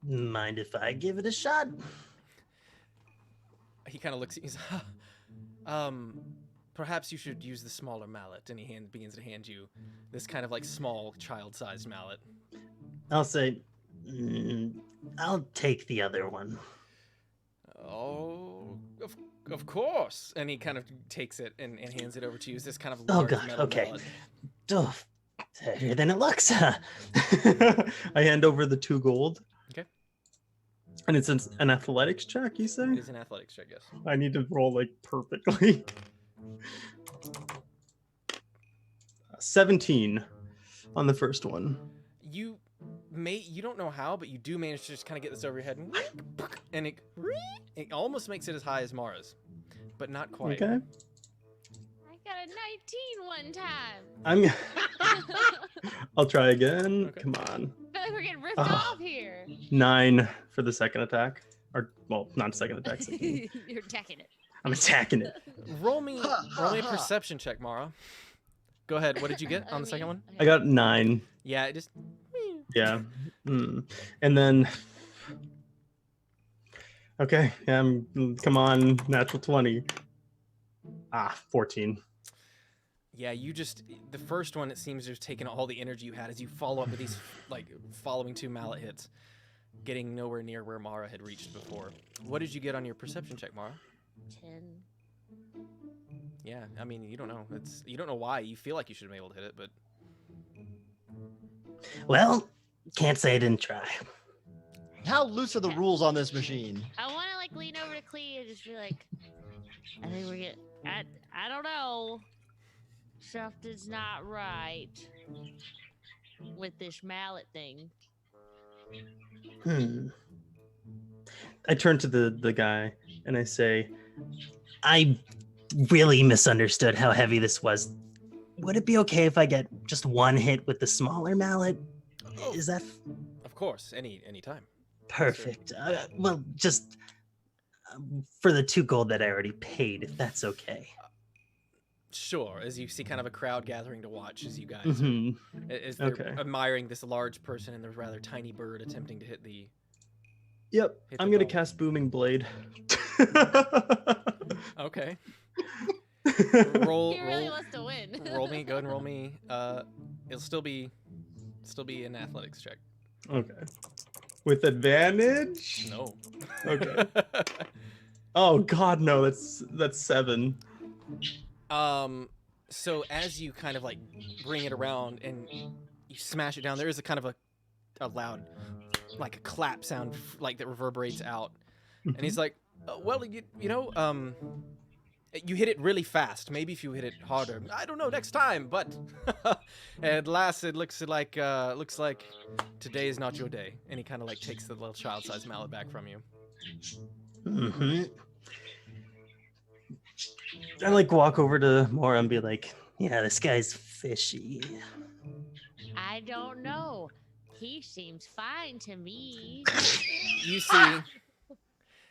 Mind if I give it a shot? He kind of looks at you. He's, perhaps you should use the smaller mallet. And he begins to hand you this kind of like small child-sized mallet. I'll say, I'll take the other one. Oh, of course. And he kind of takes it and hands it over to you. It's this kind of Oh large god, metal okay. mallet. Oh, better than it looks. I hand over the 2 gold. Okay. And it's an athletics check, you say? It is an athletics check, yes. I need to roll like perfectly. 17 on the first one. You don't know how, but you do manage to just kind of get this over your head, and it almost makes it as high as Mara's, but not quite. Okay. I got a 19 one time. I'll try again. Okay. Come on. I feel like we're getting ripped Oh. off here. 9 for the second attack. Or, well, not second attack. Second. You're attacking it. I'm attacking it. Roll me a perception check, Mara. Go ahead. What did you get on the second one? I got 9. Yeah, it just. Yeah. And then... Okay. Yeah, come on. Natural 20. 14. Yeah, the first one, it seems to have taken all the energy you had as you follow up with these, like, following 2 mallet hits, getting nowhere near where Mara had reached before. What did you get on your perception check, Mara? 10. Yeah, I mean, you don't know. You don't know why. You feel like you should have been able to hit it, but... Well, can't say I didn't try. How loose are the rules on this machine? I want to like lean over to Clee and just be like, I think we're getting. I don't know. Something's not right with this mallet thing. I turn to the guy and I say, I really misunderstood how heavy this was. Would it be okay if I get just one hit with the smaller mallet? Oh. Is that Of course, any time. perfect? Well, just for the 2 gold that I already paid, if that's okay. Sure, as you see kind of a crowd gathering to watch as you guys Mhm. as they're Okay. admiring this large person and the rather tiny bird attempting to hit the yep, Hit I'm the gonna ball. cast Booming Blade. Okay. He roll really wants to win. roll me, go ahead and roll me. It'll still be an athletics check. Okay. With advantage? No. Okay. Oh god, no, that's 7. So as you kind of like bring it around and you smash it down, there is a kind of a loud, like a clap sound, like that reverberates out. And he's like, well, you know, you hit it really fast. Maybe if you hit it harder, I don't know, next time. But at last, it looks like today is not your day. And he kind of like takes the little child-sized mallet back from you. I like walk over to Mora and be like, yeah, this guy's fishy. I don't know. He seems fine to me.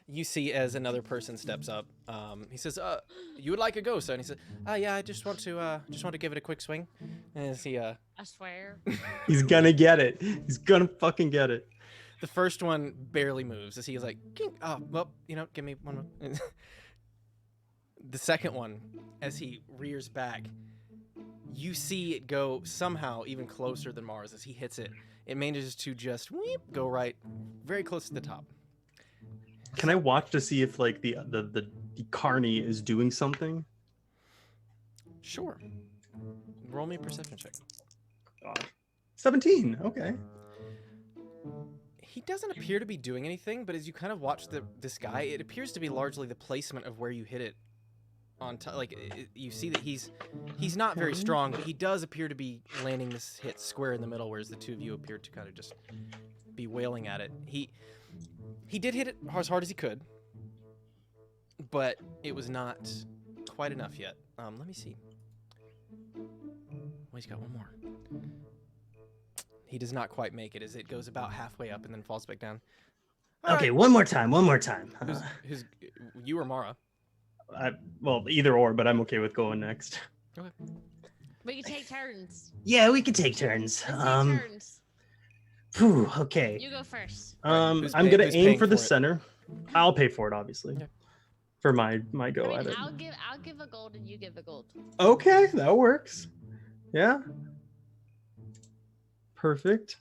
You see as another person steps up. He says, you would like a go, sir? And he says, yeah, I just want to give it a quick swing. And as he, I swear. He's gonna get it. He's gonna fucking get it. the first one barely moves as he is like, Kink. Oh, well, you know, give me one more. The second one, as he rears back, you see it go somehow even closer than Mars as he hits it. It manages to just go right, very close to the top. Can I watch to see if like the carny is doing something? Sure. Roll me a perception check. 17. Okay. He doesn't appear to be doing anything, but as you kind of watch this guy, it appears to be largely the placement of where you hit it. On top, like you see that he's not very strong, but he does appear to be landing this hit square in the middle, whereas the two of you appear to kind of just be wailing at it. He did hit it as hard as he could, but it was not quite enough yet. Let me see. Oh, he's got one more. He does not quite make it as it goes about halfway up and then falls back down. All Okay, right. one more time. Who's you or Mara? Well, either or, but I'm okay with going next. We can take turns. Yeah, we could take turns. Let's take turns. Phew, okay. You go first. Who's I'm gonna who's aim paying for the for it? center. I'll pay for it, obviously. Okay. For my go I at mean, it. I'll give a gold and you give a gold. Okay, that works. Yeah. Perfect.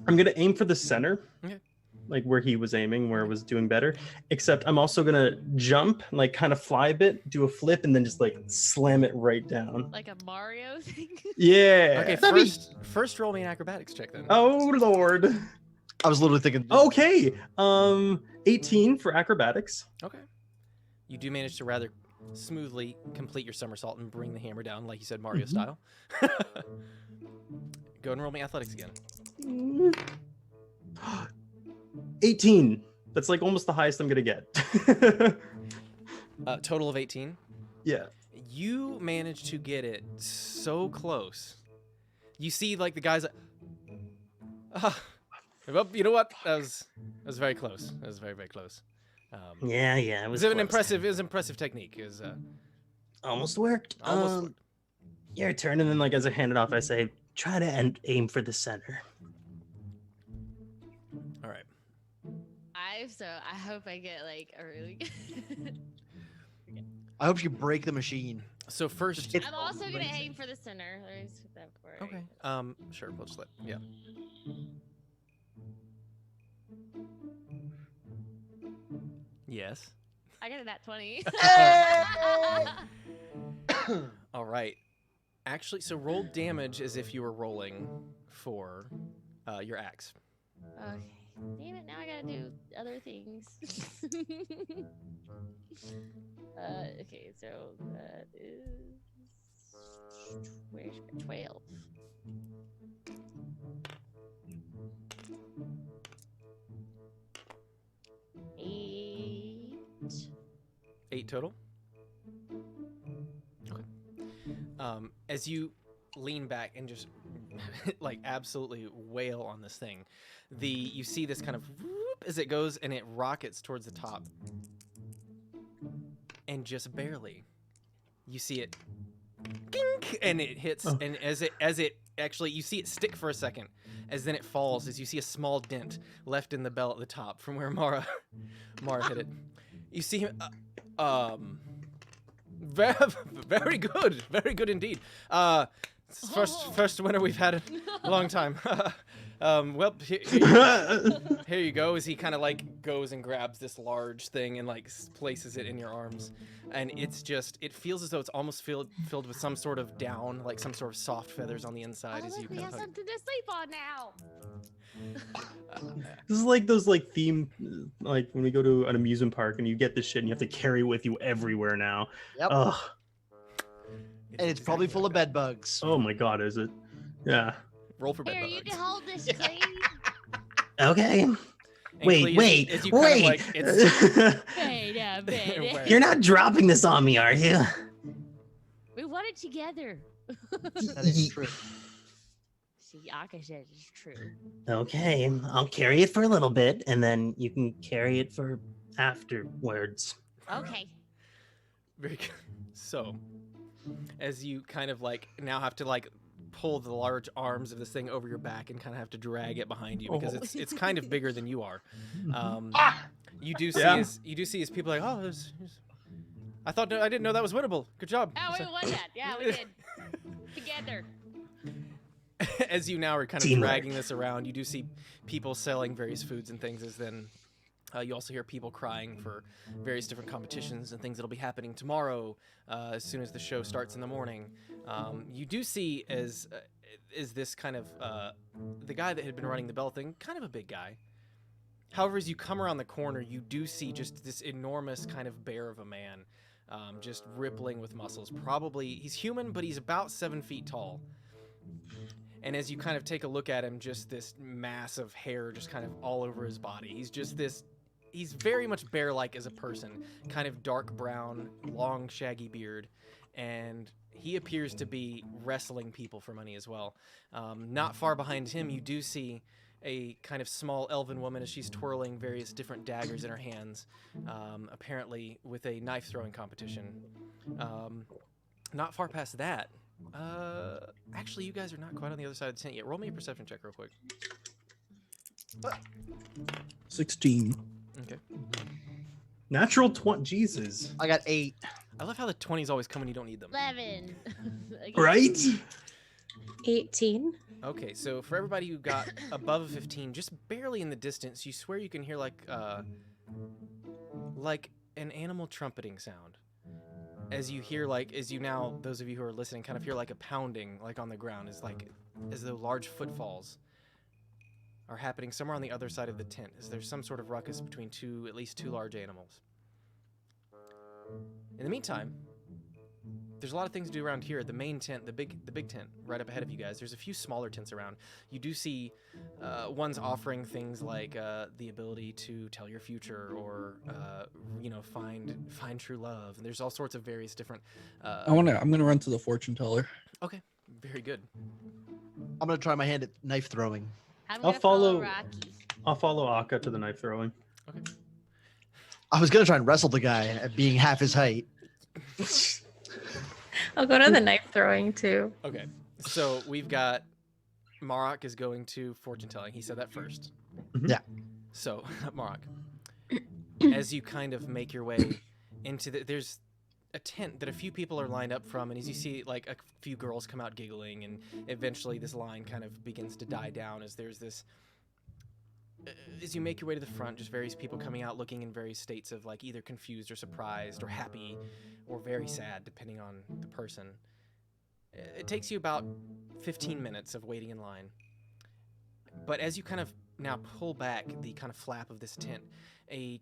I'm gonna aim for the center. Okay. Like where he was aiming, where it was doing better. Except I'm also gonna jump, like kind of fly a bit, do a flip, and then just like slam it right down. Like a Mario thing. Yeah. Okay, first roll me an acrobatics check then. Oh Lord. I was literally thinking. Okay. 18 for acrobatics. Okay. You do manage to rather smoothly complete your somersault and bring the hammer down, like you said, Mario style. Go and roll me athletics again. 18. That's like almost the highest I'm gonna get. Total of 18. Yeah. You manage to get it so close. You see, like the guys. Well, you know what? That was very close. That was very, very close. Yeah, it It was was an close. impressive. It was impressive technique. It was Almost worked. almost. worked. Your turn. And then like as I hand it off, I say, Try to aim for the center. All right. I hope I get like a really good. I hope you break the machine. So first. It's I'm also gonna aim for the center. Let me just put that for Okay. Sure. We'll just let. Yeah. Yes. I got a nat 20. All right. Actually, so roll damage as if you were rolling for your axe. Okay. Damn it! Now I gotta do other things. Okay, so that is where's my 12? Eight total. Okay. As you lean back and just like absolutely wail on this thing, you see this kind of whoop as it goes and it rockets towards the top, and just barely, you see it, gink, and it hits, and as it actually, you see it stick for a second, as then it falls, as you see a small dent left in the bell at the top from where Mara hit it. You see him. Very good indeed. First winner we've had in a long time. Well, here you go. As he kind of like goes and grabs this large thing and like places it in your arms, and it feels as though it's almost filled with some sort of down, like some sort of soft feathers on the inside. As you we have something to sleep on now. This is like those like theme, like when we go to an amusement park and you get this shit and you have to carry it with you everywhere now. Yep. Ugh. And it's probably full of bed bugs. Oh my god, is it? Yeah. Roll for Here, bed you bugs. can hold this, Clee. Okay. And Wait. Clee, as you kind of, like, it's Wait a minute. You're not dropping this on me, are you? We want it together. That is true. See, Aka says it's true. Okay, I'll carry it for a little bit, and then you can carry it for afterwards. Okay. very good. So, as you kind of like now have to like pull the large arms of this thing over your back and kind of have to drag it behind you because it's kind of bigger than you are. You do see as people are like, oh, I didn't know that was winnable. Good job. Oh, we won that. Yeah, we did. Together. As you now are kind of Teamwork. dragging this around, you do see people selling various foods and things. As then you also hear people crying for various different competitions and things that'll be happening tomorrow as soon as the show starts in the morning. You do see as this kind of the guy that had been running the bell thing, kind of a big guy. However, as you come around the corner, you do see just this enormous kind of bear of a man, just rippling with muscles. Probably he's human, but he's about 7 feet tall. And as you kind of take a look at him, just this mass of hair just kind of all over his body. He's very much bear-like as a person, kind of dark brown, long, shaggy beard, and he appears to be wrestling people for money as well. Not far behind him, you do see a kind of small elven woman as she's twirling various different daggers in her hands, apparently with a knife-throwing competition. Not far past that, actually, you guys are not quite on the other side of the tent yet. Roll me a perception check real quick. 16. Okay. Natural 20. Jesus. I got 8. I love how the 20s always come when you don't need them. 11. Right? 18. Okay, so for everybody who got above a 15, just barely in the distance, you swear you can hear like an animal trumpeting sound. As you hear those of you who are listening kind of hear like a pounding like on the ground, as though large footfalls are happening somewhere on the other side of the tent, as there's some sort of ruckus between at least two large animals. In the meantime, there's a lot of things to do around here. The main tent, the big tent right up ahead of you guys. There's a few smaller tents around. You do see ones offering things like the ability to tell your future, or find true love. And there's all sorts of various different. I'm gonna run to the fortune teller. Okay, very good. I'm gonna try my hand at knife throwing. I'm I'll gonna follow follow- Rocky. I'll follow Akka to the knife throwing. Okay. I was gonna try and wrestle the guy at being half his height. I'll go to the knife throwing too. Okay, so we've got Marok is going to fortune telling. He said that first. Mhm. Yeah. So Marok, as you kind of make your way into there's a tent that a few people are lined up from, and as you see like a few girls come out giggling, and eventually this line kind of begins to die down as there's this. As you make your way to the front, just various people coming out looking in various states of like either confused or surprised or happy or very sad, depending on the person. It takes you about 15 minutes of waiting in line. But as you kind of now pull back the kind of flap of this tent, a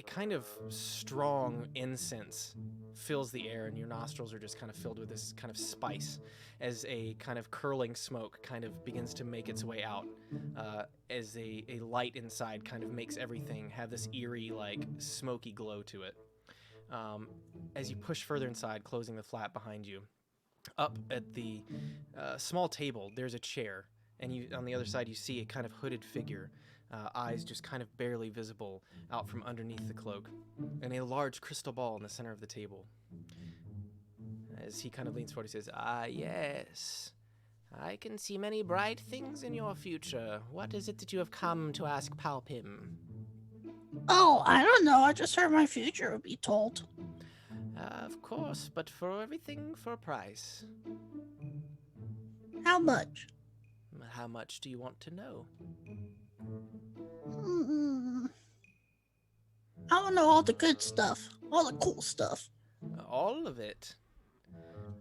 kind of strong incense fills the air, and your nostrils are just kind of filled with this kind of spice as a kind of curling smoke kind of begins to make its way out, as a light inside kind of makes everything have this eerie, like, smoky glow to it. As you push further inside, closing the flap behind you, up at the small table, there's a chair, and you on the other side you see a kind of hooded figure, eyes just kind of barely visible out from underneath the cloak, and a large crystal ball in the center of the table. As he kind of leans forward, he says, "Ah, yes. I can see many bright things in your future. What is it that you have come to ask Palpim?" Oh, I don't know. I just heard my future would be told. Of course, but for everything for a price. How much? How much do you want to know? I want to know all the good stuff, all the cool stuff. All of it.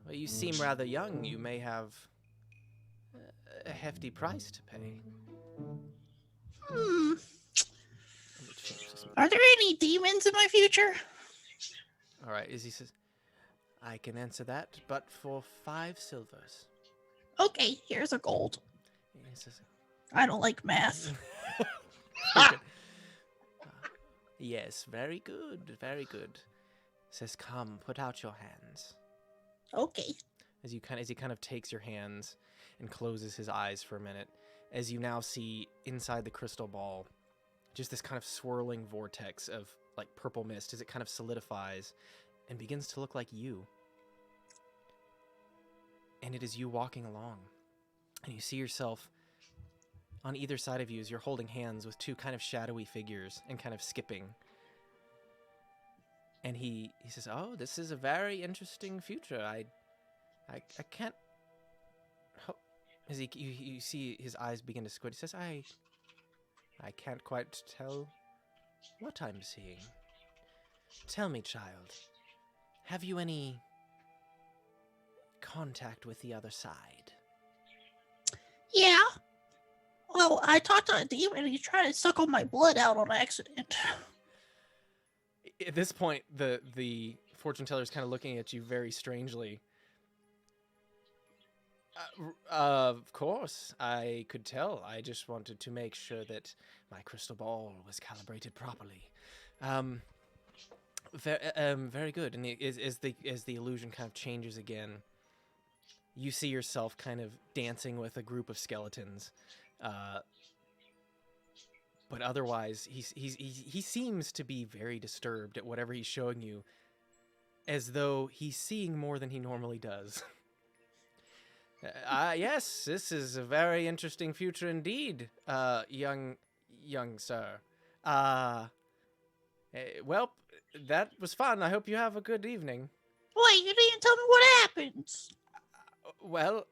Well, you seem rather young. You may have a hefty price to pay. Are there any demons in my future? All right, Izzy says, "I can answer that, but for 5 silvers." Okay, here's a gold. He says, I don't like math. "Yes, very good, very good." Says, "Come, put out your hands." Okay. As he kind of takes your hands and closes his eyes for a minute, as you now see inside the crystal ball, just this kind of swirling vortex of like purple mist as it kind of solidifies and begins to look like you. And it is you walking along, and you see yourself on either side of you as you're holding hands with 2 kind of shadowy figures and kind of skipping. And he says, "Oh, this is a very interesting future. I can't." As you see his eyes begin to squint, he says, I can't quite tell what I'm seeing. Tell me, child, have you any contact with the other side?" Yeah. Well, I talked to a demon and he tried to suck all my blood out on accident. At this point, the fortune teller is kind of looking at you very strangely. Of course, I could tell. I just wanted to make sure that my crystal ball was calibrated properly. Very good. And as the illusion kind of changes again, you see yourself kind of dancing with a group of skeletons. But otherwise, he seems to be very disturbed at whatever he's showing you, as though he's seeing more than he normally does. Yes, this is a very interesting future indeed, young sir. Well, that was fun. I hope you have a good evening. Wait, you didn't tell me what happens. Well,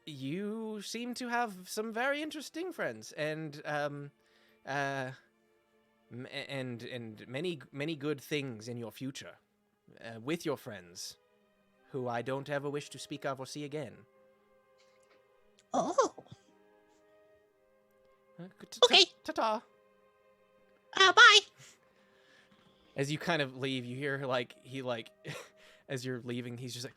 you seem to have some very interesting friends, and many good things in your future, with your friends, who I don't ever wish to speak of or see again. Oh. Okay. Ta-ta. Bye. As you kind of leave, you hear as you're leaving, he's just like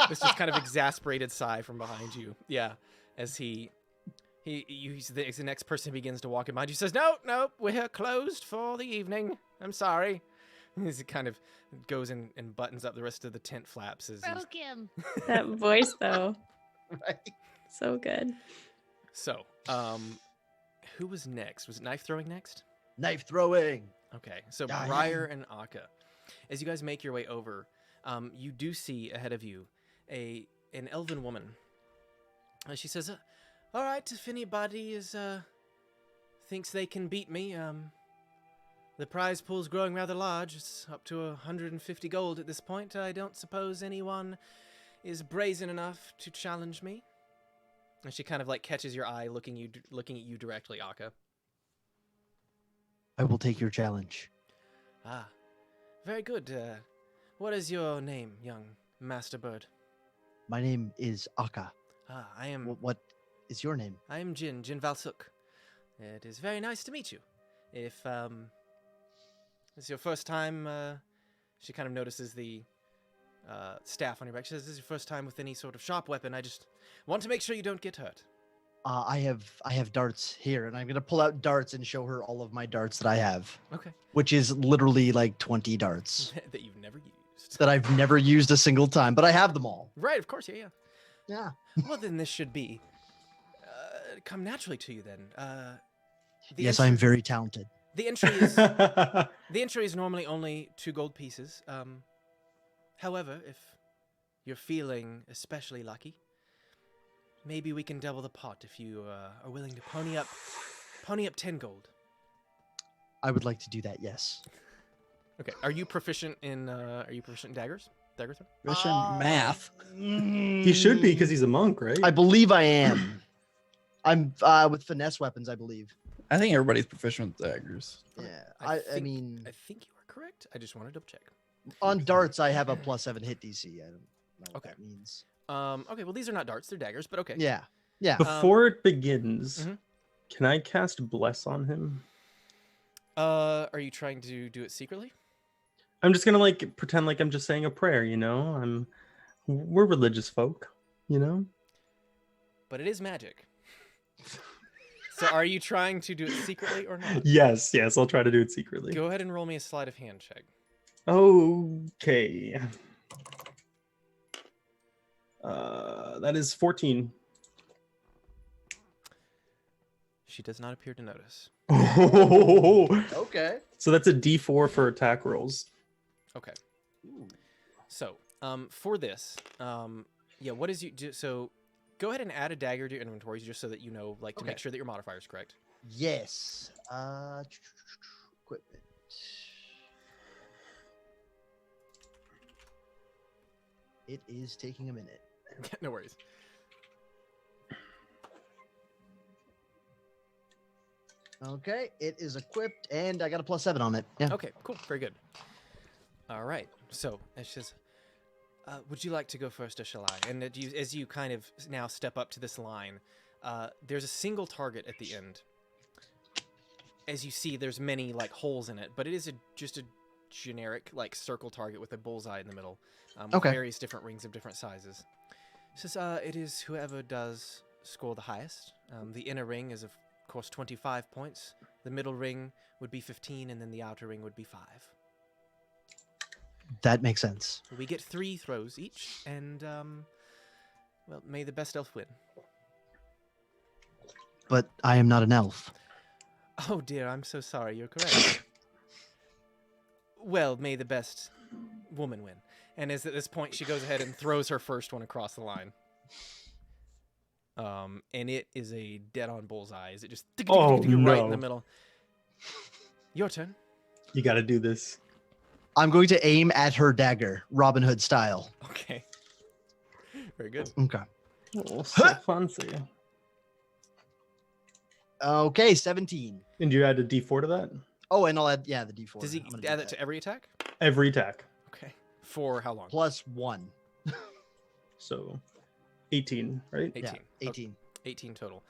this just kind of exasperated sigh from behind you. Yeah, as the next person begins to walk in behind you, says, "No, we're closed for the evening. I'm sorry." As he kind of goes and buttons up the rest of the tent flaps. Broke him. That voice, though. Right. So good. So, who was next? Was it knife throwing next? Knife throwing. Okay, so Yeah, Briar and Akka, as you guys make your way over, you do see ahead of you an elven woman. She says, "All right, if anybody thinks they can beat me, the prize pool's growing rather large. It's up to 150 gold at this point. I don't suppose anyone is brazen enough to challenge me." And she kind of like catches your eye, looking at you directly, Akka. I will take your challenge. Ah, very good. What is your name, young Master Bird? My name is Akka. I am. What is your name? I am Jin Valsuk. It is very nice to meet you. If it's your first time, she kind of notices the staff on your back. She says, "This is your first time with any sort of sharp weapon. I just want to make sure you don't get hurt." I have darts here, and I'm gonna pull out darts and show her all of my darts that I have. Okay. Which is literally like 20 darts That you've never used. that I've never used a single time, but I have them all. Right, of course, yeah. Yeah. Well, then this should be come naturally to you then. Yes, I'm very talented. The entry is normally only 2 gold pieces. However, if you're feeling especially lucky, maybe we can double the pot if you are willing to pony up 10 gold. I would like to do that. Yes. Okay. Are you proficient in daggers? Dagger throw? Russian math. He should be because he's a monk, right? I believe I am. I'm with finesse weapons, I believe. I think everybody's proficient with daggers. Yeah. I I mean, think you are correct. I just wanted to check. on darts, I have a +7 hit DC. I don't know what Okay. that means. Okay. Well, these are not darts; they're daggers. But okay. Yeah. Yeah. Before it begins, Mhm. can I cast Bless on him? Are you trying to do it secretly? I'm just gonna pretend like I'm just saying a prayer, we're religious folk, But it is magic. So are you trying to do it secretly or not? Yes, I'll try to do it secretly. Go ahead and roll me a sleight of hand check. Okay. That is 14. She does not appear to notice. Okay. So that's a D4 for attack rolls. Okay. So, for this, what does you do? So, go ahead and add a dagger to your inventories just so that you know, to make sure that your modifier is correct. Yes. Equipment. It is taking a minute. No worries. Okay, it is equipped, and I got a +7 on it. Yeah. Okay, cool. Very good. All right. So, it's just, would you like to go first, or shall I? And as you kind of now step up to this line, there's a single target at the end. As you see, there's many holes in it, but it is just a generic circle target with a bullseye in the middle. With various different rings of different sizes. It says it is whoever does score the highest. The inner ring is of course 25 points. The middle ring would be 15, and then the outer ring would be 5. That makes sense. We get 3 throws each, and may the best elf win. But I am not an elf. Oh dear, I'm so sorry. You're correct. Well, may the best woman win. And at this point, she goes ahead and throws her first one across the line. And it is a dead-on bullseye. Is it just right in the middle? Your turn. You got to do this. I'm going to aim at her dagger, Robin Hood style. Okay. Very good. Okay. Oh, so fancy. Okay, 17. And you add a D4 to that? Oh, and I'll add, the D4. Does he add that to every attack? Every attack. Okay. For how long? +1. So 18, right? 18. Yeah, 18. Okay. 18 total.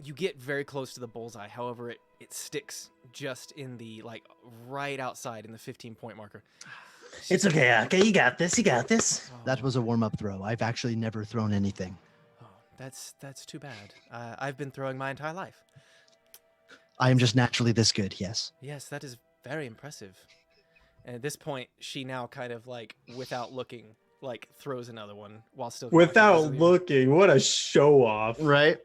You get very close to the bullseye. However, it sticks just in the, right outside in the 15-point marker. It's okay, okay. You got this. You got this. That was a warm-up throw. I've actually never thrown anything. Oh, that's too bad. I've been throwing my entire life. I am just naturally this good, yes. Yes, that is very impressive. And at this point, she now kind of without looking, throws another one while still Without looking. What a show off. Right?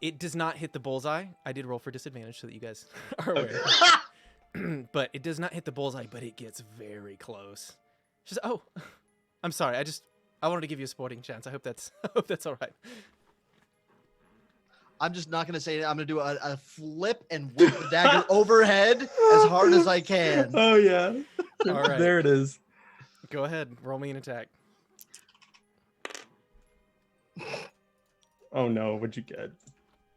It does not hit the bullseye. I did roll for disadvantage so that you guys are aware. But it does not hit the bullseye, but it gets very close. She says, "Oh, I'm sorry. I wanted to give you a sporting chance. I hope that's all right." I'm just not going to say it. I'm going to do a flip and whip the dagger overhead as hard as I can. Oh, yeah. All right. There it is. Go ahead. Roll me an attack. Oh, no. What'd you get?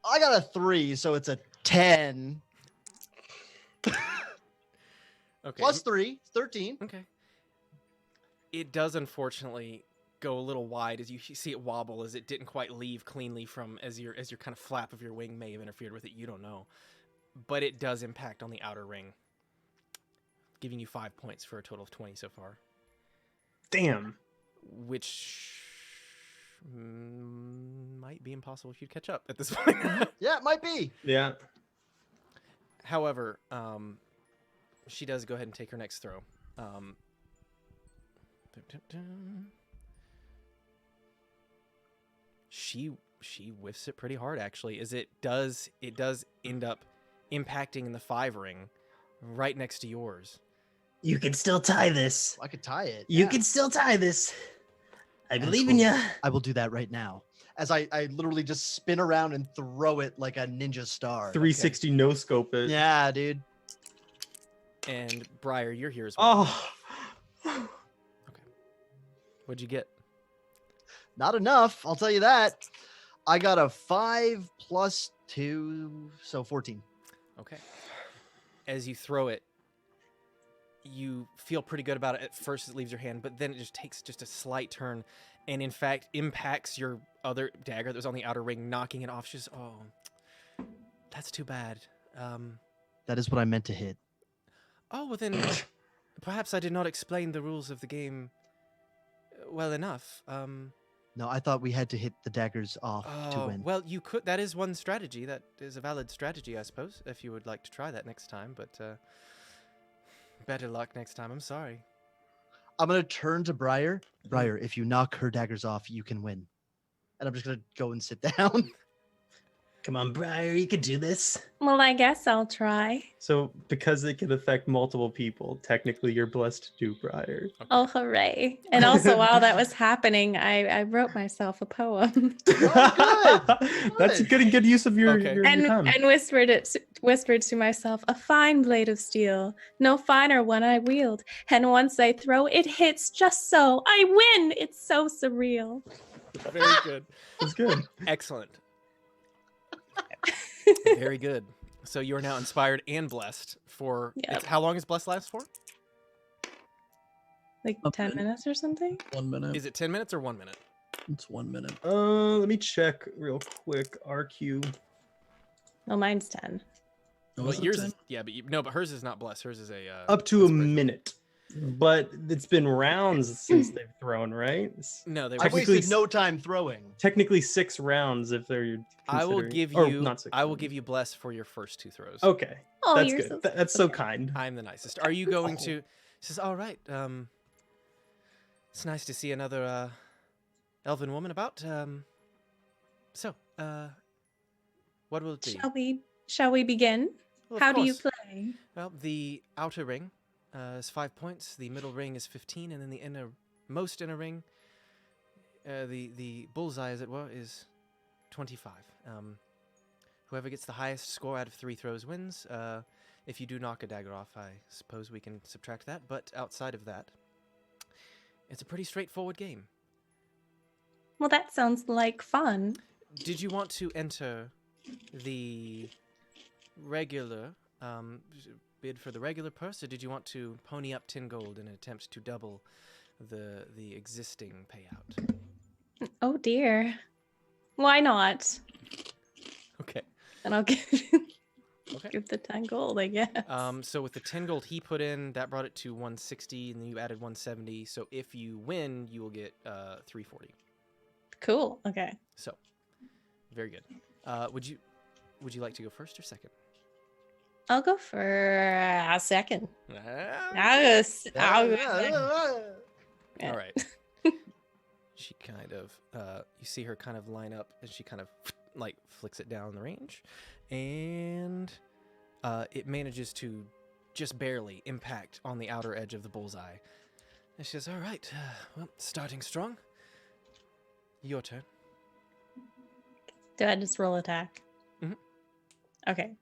I got a 3, so it's a 10. Okay. Plus 3, 13. Okay. It does unfortunately go a little wide as you see it wobble, as it didn't quite leave cleanly from as your kind of flap of your wing may have interfered with it. You don't know, but it does impact on the outer ring, giving you 5 points for a total of 20 so far. Damn. Which might be impossible if you'd catch up at this point. Yeah, it might be. Yeah. However, she does go ahead and take her next throw. She whiffs it pretty hard, actually, as it does end up impacting in the 5 ring right next to yours. You can still tie this. I could tie it. You yeah. can still tie this. I That's believe in cool. you. I will do that right now. As I literally just spin around and throw it like a ninja star. 360 no scope it. Yeah, dude. And Briar, you're here as well. Oh. What'd you get? Not enough, I'll tell you that. I got a 5 plus 2, so 14. Okay. As you throw it, you feel pretty good about it. At first it leaves your hand, but then it just takes just a slight turn and in fact impacts your other dagger that was on the outer ring, knocking it off. She's, oh, that's too bad. That is what I meant to hit. Oh, well then, perhaps I did not explain the rules of the game well enough. No, I thought we had to hit the daggers off to Oh, win. well, you could. That is one strategy. That is a valid strategy, I suppose, if you would like to try that next time. But better luck next time. I'm sorry. I'm going to turn to Briar. Briar, if you knock her daggers off, you can win. And I'm just going to go and sit down. Come on, Briar, you can do this. Well, I guess I'll try. So because it can affect multiple people, technically you're blessed to do Briar. Oh, hooray. And also, while that was happening, I wrote myself a poem. That's getting good use of your, Okay. your time. and whispered to myself, a fine blade of steel, no finer one I wield. And once I throw, it hits just so. I win! It's so surreal. Very good. That's good. Excellent. Very good. So you are now inspired and blessed for. Yep. How long is blessed last for? Like Up 10 in- minutes or something? 1 minute. Is it 10 minutes or 1 minute? It's 1 minute. Let me check real quick. RQ. Well, mine's 10. Oh, Well, is it yours 10? is, yeah, but no, but hers is not blessed. Hers is a Up to a inspiration. minute. But it's been rounds since they've thrown, right? No, they I were. Technically- wasted no time throwing. Technically 6 rounds if they're I will considering- give or you. not 6 I will rounds. give you bless for your first 2 throws. Okay. Oh, That's you're good. so That's so okay. kind. I'm the nicest. Are you going to? She says, "All right. It's nice to see another elven woman about. So, what will it be? Shall we begin? Well, of How do you course. play? Well, the outer ring is 5 points. The middle ring is 15, and then the inner ring, the bullseye, as it were, is 25. Whoever gets the highest score out of 3 throws wins. If you do knock a dagger off, I suppose we can subtract that. But outside of that, it's a pretty straightforward game. Well, that sounds like fun. Did you want to enter the regular bid for the regular purse, or did you want to pony up 10 gold in an attempt to double the existing payout? Oh dear. Why not? Okay. And I'll give Okay. give the 10 gold, I guess. So with the 10 gold he put in, that brought it to 160, and then you added 170. So if you win, you will get 340. Cool. Okay. So, very good. Would you like to go first or second? I'll go for a second. Ah, I'll go Yeah. All right. She kind of, you see her kind of line up, and she kind of like flicks it down the range, and it manages to just barely impact on the outer edge of the bullseye. And she says, "All right, well, starting strong. Your turn." Do I just roll attack? Mhm. Okay.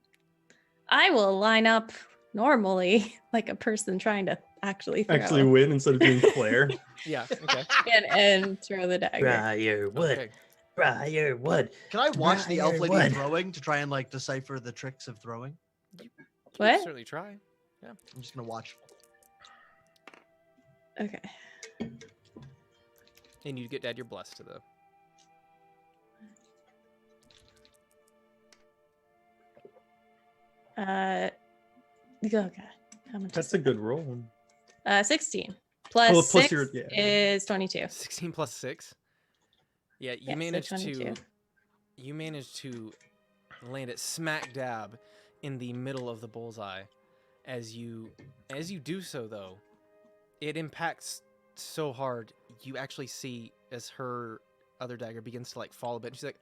I will line up normally, like a person trying to actually throw. Actually win instead of doing Claire. Yeah. Okay. and throw the dagger. Briar wood. Okay. Briar wood. Can I watch the elf Briar lady wood. throwing to try and like decipher the tricks of throwing? You What? can certainly try. I'm just gonna watch. Okay. And you get to add your bless to the. God. How much That's is a good roll. 16 plus, Plus 6 is 22. 16 plus 6. Yeah, you Yeah, so managed 22. to land it smack dab in the middle of the bullseye. As you do so, though, it impacts so hard. You actually see as her other dagger begins to like fall a bit. And she's like,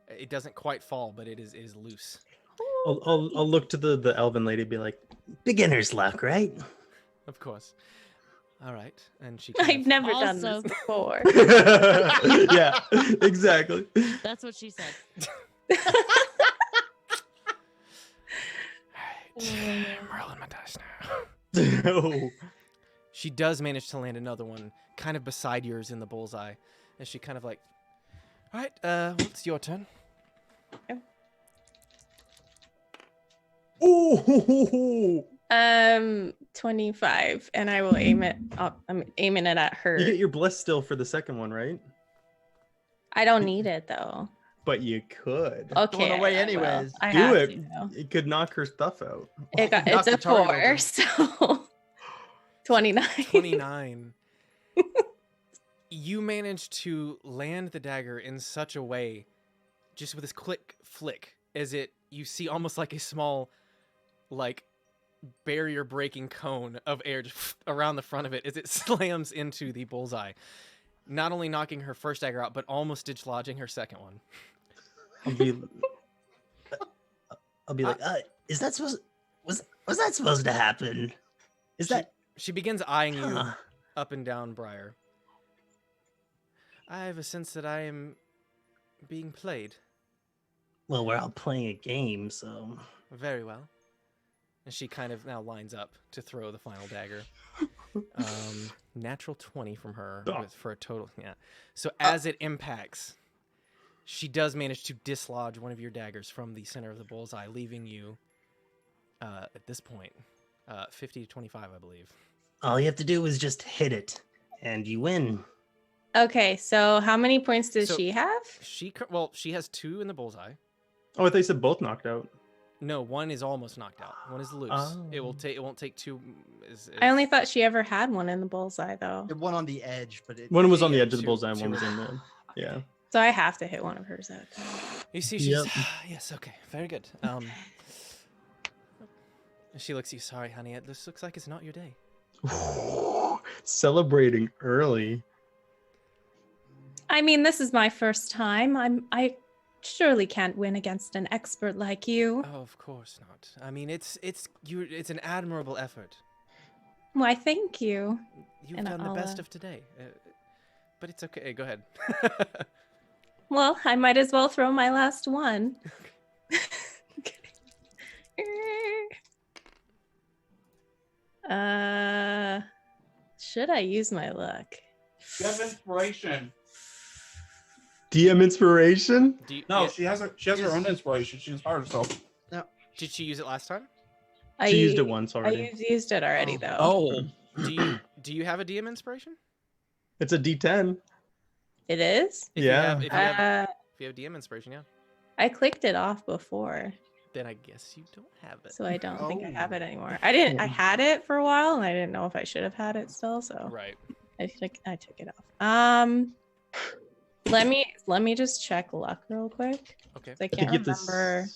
it doesn't quite fall, but it is loose. I'll look to the elven lady and be like, Beginner's luck, right? Of course. All right, and she. I've never done Also- this before. yeah, exactly. That's what she said. I'm rolling my dice now. No. She does manage to land another one, kind of beside yours in the bullseye, as she kind of like, all right, well, it's your turn. Ooh. 25, and I will aim it up. I'm aiming it at her. You get your bliss still for the second one, right? I don't need it though. But you could. Okay, away I will. anyways. I Do have it. to, though. It could knock her stuff out. Knock It's the a target 4, over. so 29. 29. You manage to land the dagger in such a way, just with this quick flick, as you see almost like a small, like, barrier breaking cone of air just around the front of it as it slams into the bullseye, not only knocking her first dagger out, but almost dislodging her second one. I'll be like, is that supposed? Was that supposed to happen? Is that? She begins eyeing you Huh. up and down, Briar. I have a sense that I am being played. Well, we're all playing a game, so. Very well. And she kind of now lines up to throw the final dagger. Natural 20 from her for a total. Yeah. So as it impacts, she does manage to dislodge one of your daggers from the center of the bullseye, leaving you, at this point, 50 to 25, I believe. All you have to do is just hit it, and you win. Okay, so how many points does So- she have? She has 2 in the bullseye. Oh, I thought you said both knocked out. No, one is almost knocked out. One is loose. It Oh. won't take 2. I only thought she ever had one in the bullseye, though. It one on the edge, but it. One was on the Yeah, edge of the two- bullseye, and two one was were- in the. Yeah. So I have to hit one of hers out. You see, she's Yep. yes, okay, very good. She looks at you. Sorry, honey. This looks like it's not your day. Celebrating early. I mean, this is my first time. I surely can't win against an expert like you. Oh, of course not. I mean, it's an admirable effort. Why, thank you. You've And done the I'll, best of today. But it's okay. Go ahead. Well, I might as well throw my last one. Should I use my luck? You have inspiration. DM inspiration. No, yeah, she has her own inspiration. She inspired herself. did she use it last time? She used it once I already. used it already, though. Oh, Do you have a DM inspiration? It's a D10. It is? If Yeah. if you have DM inspiration, yeah. I clicked it off before, Then I guess you don't have it. so I don't think I have Oh. it anymore. I didn't. I had it for a while, and I didn't know if I should have had it still. So Right. I took it off. Let me just check luck real quick. Okay. 'Cause I I can't think you have to remember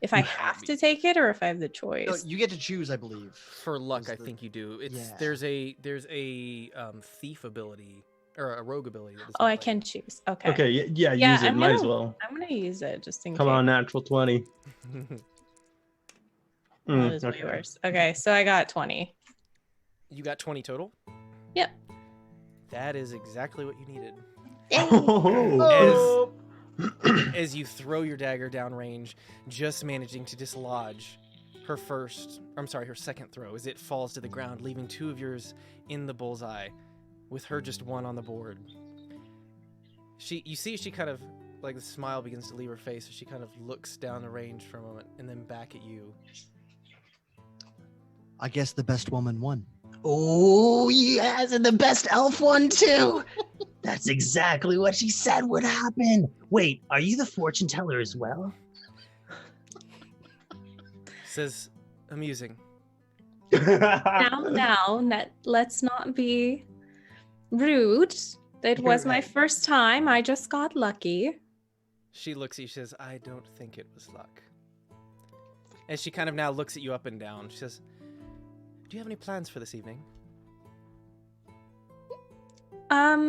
if I you have have to take it or if I have the No, choice. you get to choose, I believe. For luck, is I the- think you do. It's Yeah. there's a thief ability or a rogue ability. That does Oh, not I let can you- choose. Okay. Okay, yeah, Yeah, use it. I'm Might as gonna- well. I'm gonna use it just in Come case. on, natural 20. That is way worse. Okay, so I got 20. You got 20 total? Yep. That is exactly what you needed. Oh. As you throw your dagger downrange, just managing to dislodge her second throw as it falls to the ground, leaving 2 of yours in the bullseye, with her just 1 on the board. You see she kind of, like, the smile begins to leave her face as she kind of looks down the range for a moment and then back at you. I guess the best woman won. Oh, yes, and the best elf one too. That's exactly what she said would happen. Wait, are you the fortune teller as well? Says, amusing. Let's not be rude. It was my Right. first time. I just got lucky. She looks at you, she says, I don't think it was luck. And she kind of now looks at you up and down. She says, do you have any plans for this evening?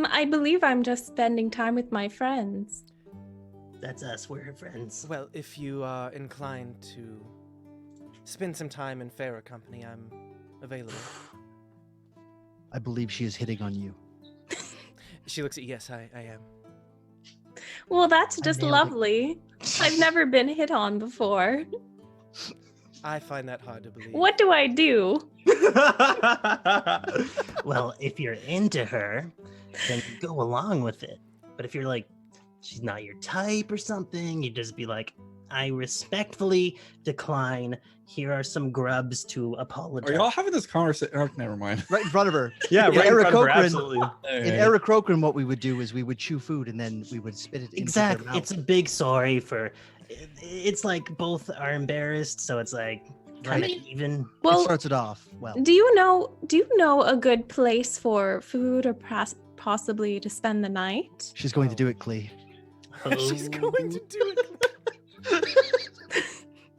I believe I'm just spending time with my friends. That's us. We're her friends. Well, if you are inclined to spend some time in fairer company, I'm available. I believe she is hitting on you. She looks at you, yes, I am. Well, that's I just nailed it. lovely. I've never been hit on before. I find that hard to believe. What do I do? Well, if you're into her, then you go along with it. But if you're like, she's not your type or something, you just be like, I respectfully decline. Here are some grubs to apologize. Are y'all having this conversation? Oh, never mind. Right in front of her. Yeah, In right in Eric front of her, Cochran- absolutely. In Eric Croker, what we would do is we would chew food and then we would spit it into Exactly. their mouth. It's a big sorry for. It's like both are embarrassed, so it's like kind of even. It Well, starts it off well. do you know a good place for food or possibly to spend the night? She's going to do it, Clee. She's going to do it.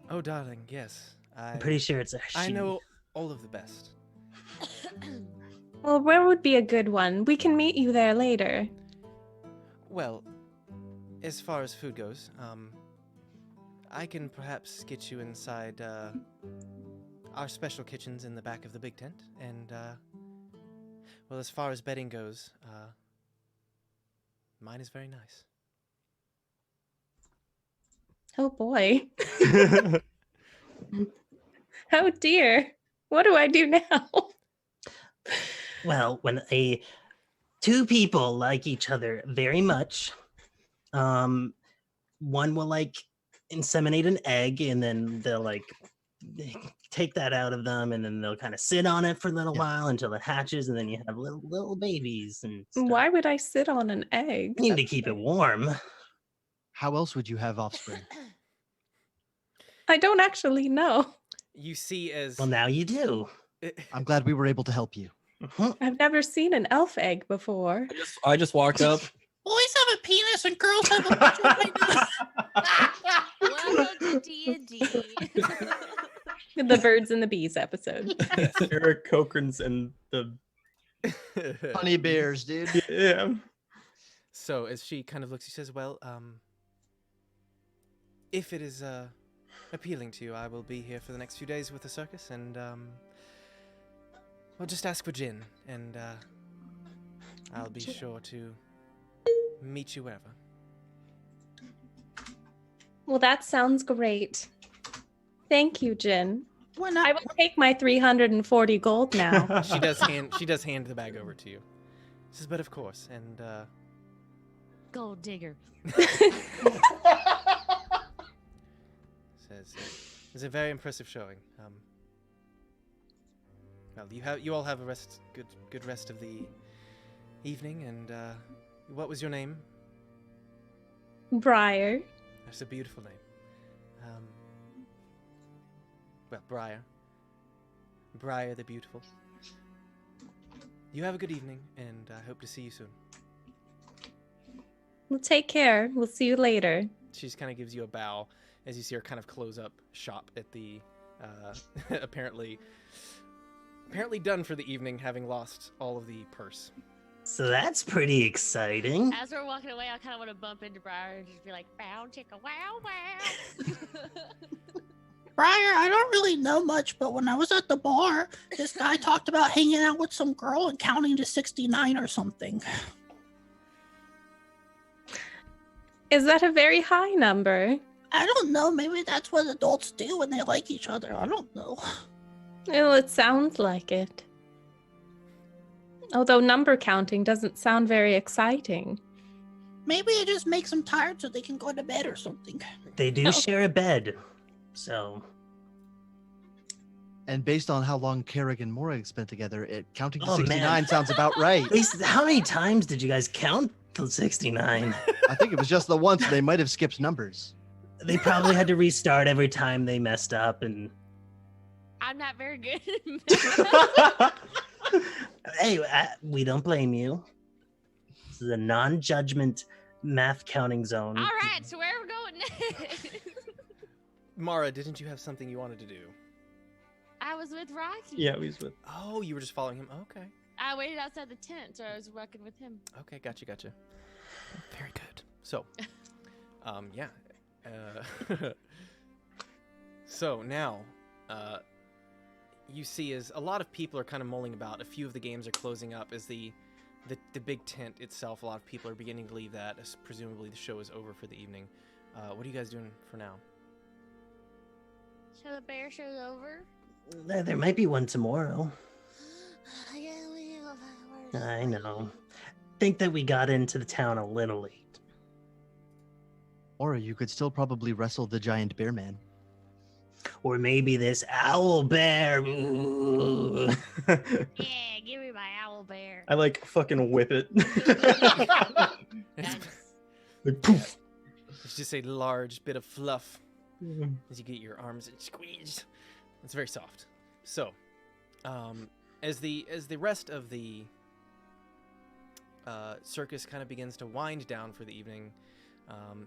Oh, darling, yes. I'm pretty sure it's a I she. know all of the best. Well, where would be a good one? We can meet you there later. Well, as far as food goes, I can perhaps get you inside our special kitchens in the back of the big tent. And, well, as far as bedding goes, mine is very nice. Oh boy. Oh dear. What do I do now? Well, when two people like each other very much, one will like inseminate an egg, and then they'll like take that out of them, and then they'll kind of sit on it for a little while until it hatches, and then you have little babies. And stuff. Why would I sit on an egg? You need to keep it warm. How else would you have offspring? I don't actually know. You see as... Well, now you do. I'm glad we were able to help you. I've never seen an elf egg before. I just walked up. Boys have a penis and girls have a vagina. Welcome to D&D. The birds and the bees episode. Eric Cochran's and the Honey bears, dude. yeah. So as she kind of looks, she says, well, if it is appealing to you, I will be here for the next few days with the circus, and well, just ask for Jin, and I'll be sure to meet you wherever. Well, that sounds great. Thank you, Jin. When I will take my 340 gold now. She does hand the bag over to you. She says, but of course, and Gold digger. says it's a very impressive showing. Well, you all have a good rest of the evening, and what was your name? Briar. That's a beautiful name. Well, Briar. Briar the Beautiful. You have a good evening, and I hope to see you soon. Well, take care. We'll see you later. She just kind of gives you a bow as you see her kind of close up shop at the apparently done for the evening, having lost all of the purse. So that's pretty exciting. As we're walking away, I kind of want to bump into Briar and just be like, bow, chicka, wow, wow. Briar, I don't really know much, but when I was at the bar, this guy talked about hanging out with some girl and counting to 69 or something. Is that a very high number? I don't know. Maybe that's what adults do when they like each other. I don't know. Well, it sounds like it. Although number counting doesn't sound very exciting. Maybe it just makes them tired so they can go to bed or something. They do share a bed, so And based on how long Carrick and Morag spent together, counting to Oh, 69 man. sounds about right. How many times did you guys count till 69? I think it was just the once. They might have skipped numbers. They probably had to restart every time they messed up, and I'm not very good at math. hey, we don't blame you. This is a non-judgment math counting zone. All right, so where are we going next? Mara, didn't you have something you wanted to do? I was with Rocky. Yeah, we was with. Oh, you were just following him. Okay. I waited outside the tent, so I was working with him. Okay, gotcha. Very good. So, yeah. So now, you see as a lot of people are kind of mulling about. A few of the games are closing up as the big tent itself. A lot of people are beginning to leave that, as presumably the show is over for the evening. What are you guys doing for now? So the bear show's over? There might be one tomorrow. I gotta leave. I know. Think that we got into the town a little late. Or you could still probably wrestle the giant bear man. Or maybe this owl bear. Ooh. Yeah, give me my owl bear. I like fucking whip it. Nice. Like, poof. It's just a large bit of fluff as you get your arms squeezed. It's very soft. So, as the rest of the circus kind of begins to wind down for the evening,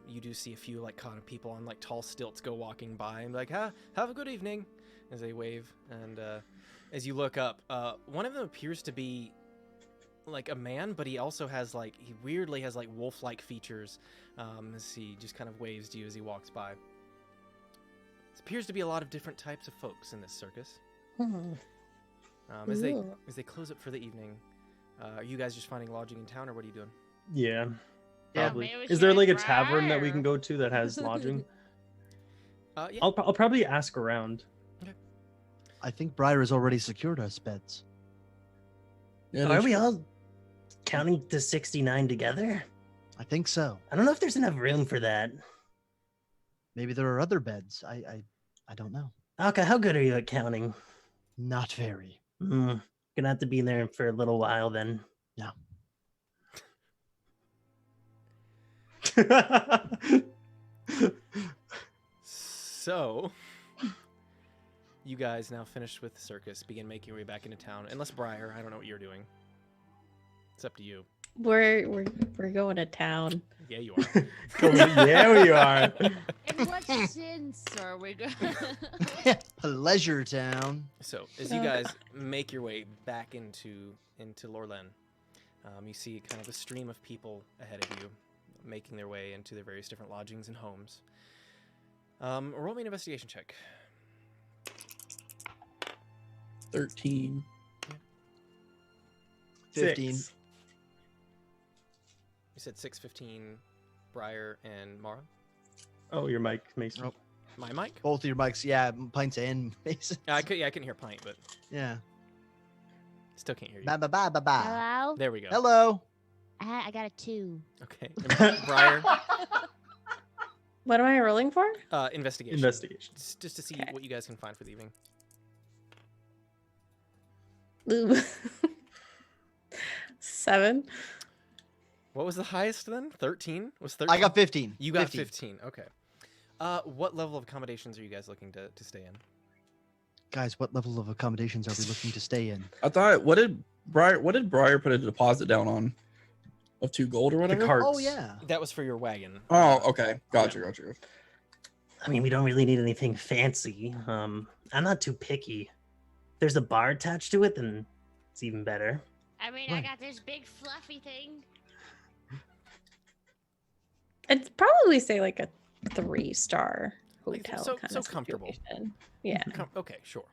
you do see a few like kind of people on like tall stilts go walking by and be like, have a good evening, as they wave. And as you look up, one of them appears to be like a man, but he also has like, he weirdly has like wolf-like features, as he just kind of waves to you as he walks by. There appears to be a lot of different types of folks in this circus. As they close up for the evening, are you guys just finding lodging in town, or what are you doing? Yeah, Yeah. probably. Maybe we Is there should like a try tavern that we her. can go to that has lodging? Yeah. I'll probably ask around. I think Briar has already secured us beds. Yeah, Are we all counting to 69 together? I think so. I don't know if there's enough room for that. Maybe there are other beds. I don't know. Okay, how good are you at counting? Not very. Gonna have to be in there for a little while then. No. So, you guys now finished with the circus, begin making your way back into town. Unless Briar, I don't know what you're doing. It's up to you. We're going to town. Yeah, you are. Yeah, we are. In what sense are we going? Pleasure Town. So, as you guys make your way back into Lorlen, you see kind of a stream of people ahead of you, making their way into their various different lodgings and homes. Roll me an investigation check. 13. 15. Six. You said 6, 15, Briar, and Mara. Oh, your mic, Mason. Oh. My mic? Both of your mics, yeah, Pints and Mason. I couldn't hear Pint, but Yeah. still can't hear you. Ba ba ba ba ba. Hello? There we go. Hello. I got a 2. Okay. And Briar, What am I rolling for? investigation. Investigation. Just to see Okay. what you guys can find for the evening. Ooh. 7. What was the highest then? 13? Was 13? I got 15. You got 15. Okay. What level of accommodations are you guys looking to stay in? Guys, what level of accommodations are we looking to stay in? I thought, what did Briar put a deposit down on? Of 2 gold or The whatever? carts. Oh, yeah. That was for your wagon. Oh, okay. Gotcha. I mean, we don't really need anything fancy. I'm not too picky. There's a bar attached to it, then it's even better. I mean, I Right. got this big fluffy thing. I'd probably say like a 3-star Like, hotel so- kind so of comfortable. situation. Yeah. Okay, sure.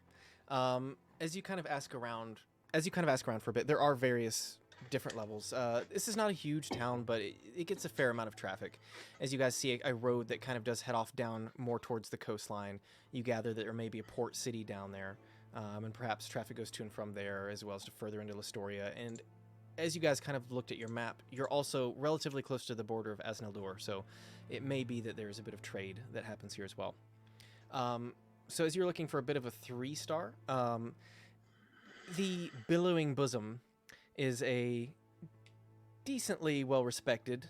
As you kind of ask around for a bit, there are various different levels. This is not a huge town, but it gets a fair amount of traffic. As you guys see a road that kind of does head off down more towards the coastline, you gather that there may be a port city down there, and perhaps traffic goes to and from there, as well as to further into Listoria. And as you guys kind of looked at your map, you're also relatively close to the border of Asneldur, so it may be that there's a bit of trade that happens here as well. So as you're looking for a bit of a 3-star, the Billowing Bosom is a decently well-respected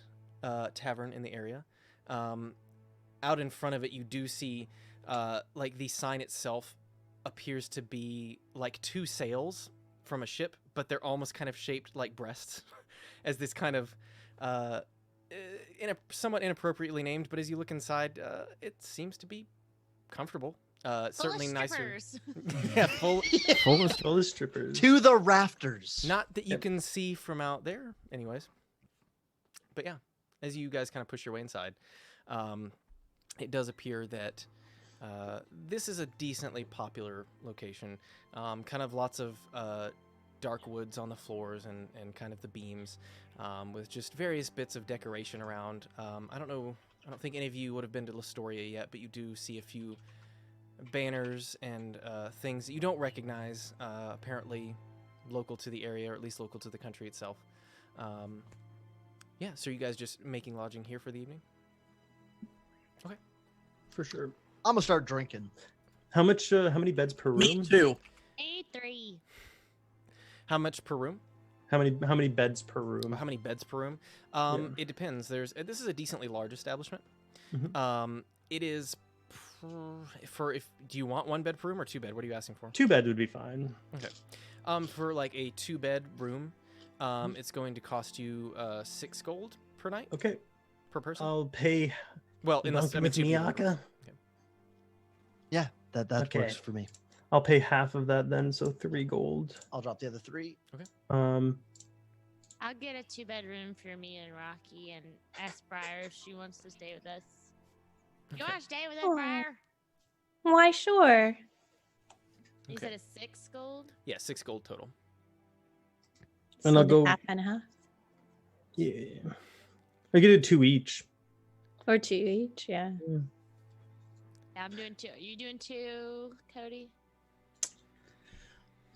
tavern in the area. Out in front of it, you do see, like, the sign itself appears to be like 2 sails from a ship, but they're almost kind of shaped like breasts, as this kind of somewhat inappropriately named. But as you look inside, it seems to be comfortable. Certainly nicer. Yeah, full Full of strippers. To the rafters. Not that you can see from out there, anyways. But yeah, as you guys kind of push your way inside, it does appear that this is a decently popular location. Kind of lots of dark woods on the floors and kind of the beams, with just various bits of decoration around. I don't think any of you would have been to Lastoria yet, but you do see a few banners and things that you don't recognize, apparently local to the area, or at least local to the country itself. Yeah, so are you guys just making lodging here for the evening? Okay. For sure. I'm gonna start drinking. How many beds per room? Me too. 83. How much per room? How many beds per room? How many beds per room? It depends. This is a decently large establishment. Mhm. It is do you want 1 bed per room or 2 bed? What are you asking for? 2 bed would be fine. Okay. For like a 2-bed room, it's going to cost you 6 gold per night. Okay. Per person. I'll pay. Well, unless Welcome with 2 people. Miyaka. Yeah, that Okay. works for me. I'll pay half of that then, so 3 gold. I'll drop the other 3. I'll get a 2-bedroom for me and Rocky, and ask Briar if she wants to stay with us. You want to stay with us, Aw. Briar? Why, sure. You Okay. said a 6 gold? Yeah, 6 gold total. And I'll Split it go- half and half. Yeah. I get 2 each. Or 2 each, yeah. Yeah, I'm doing 2. Are you doing 2, Cody?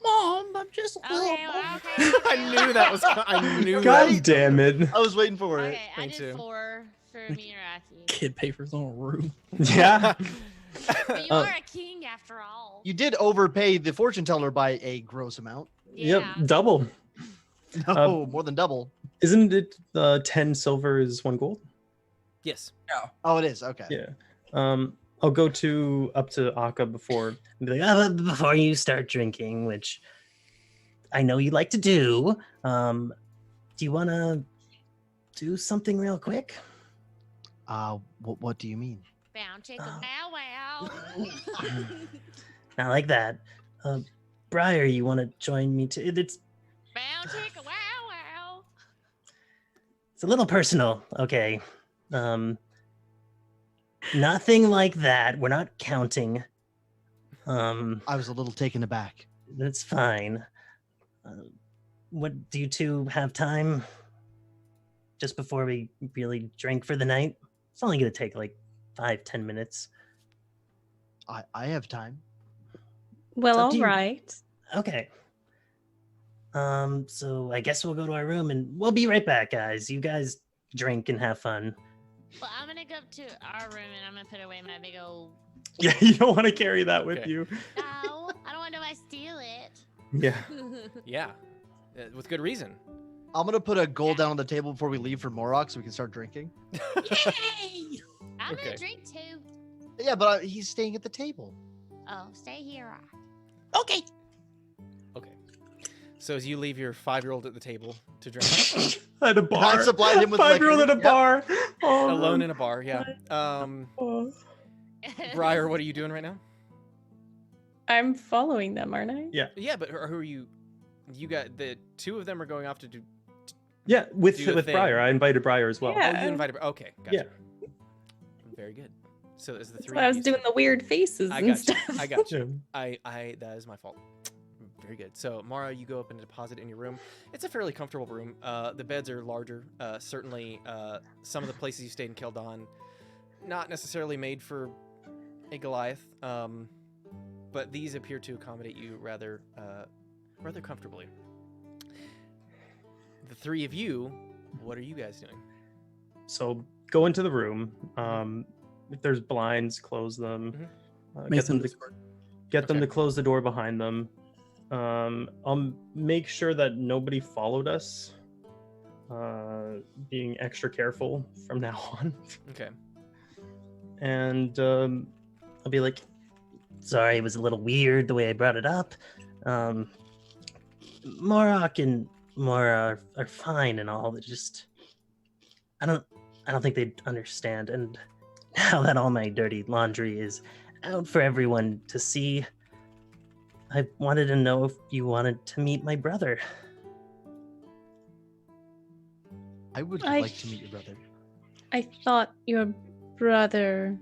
Mom, I'm just a little. Okay, well, okay. I knew that was. I knew. God that. damn it. I was waiting for it. Okay, I Me did too. 4 for me and Rocky. Kid pay for his own room. Yeah. But you are a king after all. You did overpay the fortune teller by a gross amount. Yeah. Yep. Double. No, more than double. Isn't it 10 silver is 1 gold? Yes. Oh, it is. Okay. Yeah. I'll go up to Akka before. And be like, but before you start drinking, which I know you like to do, do you want to do something real quick? What do you mean? Bow chicka bow wow. Not like that. Briar, you want to join me too? It's Bow chicka wow wow. a little personal, okay? Nothing like that. We're not counting. I was a little taken aback. That's fine. What do you two have time? Just before we really drink for the night? It's only gonna take like 5-10 minutes. I have time. Well, up all to you. right. Okay. So I guess we'll go to our room and we'll be right back, guys. You guys drink and have fun. Well, I'm gonna go up to our room and I'm gonna put away my big old. Yeah, you don't want to carry that with Okay. you. No, I don't want nobody to steal it. Yeah. Yeah. With good reason. I'm gonna put a gold down on the table before we leave for Morok so we can start drinking. Yay! I'm Okay. gonna drink too. Yeah, but he's staying at the table. Oh, stay here. Okay. Okay. So as you leave your 5-year-old at the table to drink, At a I bar. supplied him with 5-year-old liquor. at a Yep. bar. Oh, alone in a bar. Yeah. Briar, what are you doing right now? I'm following them, aren't I? Yeah. Yeah, but who are you? You got the 2 of them are going off to do. Yeah, with Do a with thing. Briar. I invited Briar as well. Yeah. Oh, you invited. Okay, gotcha. Yeah. Very good. So is the That's 3. why I of was you. doing the weird faces I and got you. stuff. I got you. Yeah. I that is my fault. Very good. So Mara, you go up and deposit in your room. It's a fairly comfortable room. The beds are larger. Certainly, some of the places you stayed in Keldon, not necessarily made for a Goliath, but these appear to accommodate you rather comfortably. The 3 of you, what are you guys doing? So go into the room. If there's blinds, close them. Get them to Okay. close the door behind them. I'll make sure that nobody followed us. Being extra careful from now on. Okay. And I'll be like, sorry, it was a little weird the way I brought it up. Morok and Mora are fine and all, but just I don't think they'd understand. And now that all my dirty laundry is out for everyone to see, I wanted to know if you wanted to meet my brother. I would I- like to meet your brother. I thought your brother.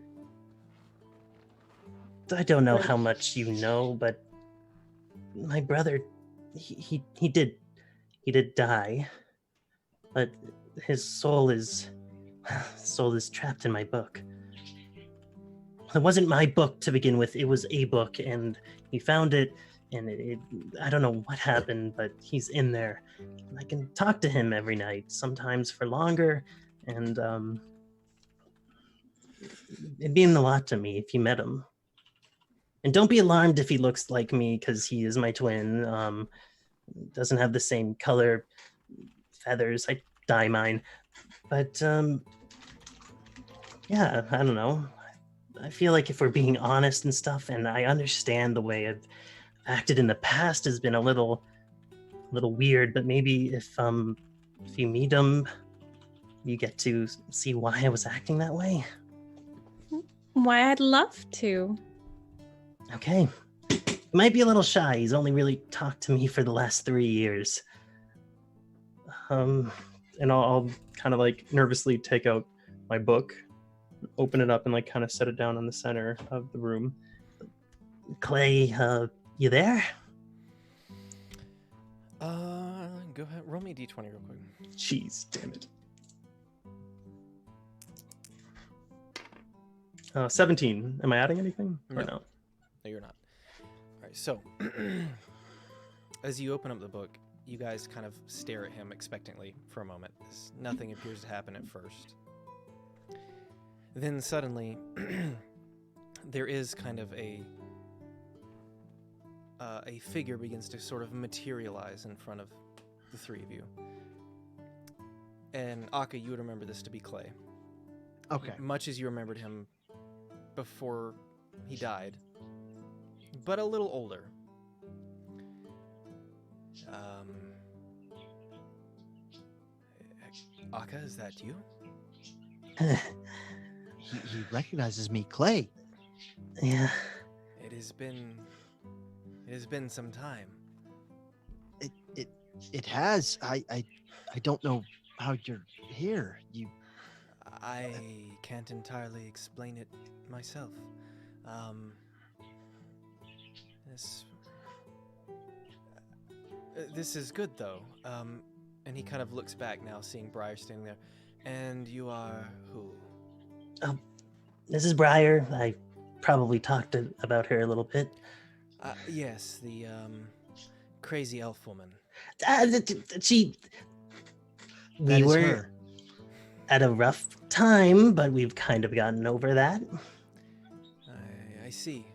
I don't know how much you know, but my brother, he did die, but his soul is trapped in my book. It wasn't my book to begin with; it was a book, and he found it, and I don't know what happened, but he's in there. I can talk to him every night, sometimes for longer, and it'd mean a lot to me if you met him. And don't be alarmed if he looks like me, because he is my twin. Doesn't have the same color feathers. I dye mine. But, yeah, I don't know. I feel like if we're being honest and stuff, and I understand the way I've acted in the past has been a little weird, but maybe if you meet him, you get to see why I was acting that way. Why, I'd love to. Okay. He might be a little shy. He's only really talked to me for the last 3 years. and I'll kind of like nervously take out my book, open it up, and like kind of set it down in the center of the room. Clay, you there? Go ahead. Roll me a d20 real quick. Jeez, damn it. 17. Am I adding anything? Or no? No, you're not. All right, so as you open up the book, you guys kind of stare at him expectantly for a moment. Nothing appears to happen at first. Then suddenly, there is kind of a figure begins to sort of materialize in front of the three of you. And Akka, you would remember this to be Clay. Okay. Much as you remembered him before he died, but a little older. Akka, is that you? He recognizes me, Clay. Yeah. It has been some time. It has. I don't know how you're here. I can't entirely explain it myself. This is good though. And he kind of looks back now, seeing Briar standing there. And you are who? This is Briar. I probably talked about her a little bit. Yes, the crazy elf woman. We were at a rough time, but we've kind of gotten over that. I see.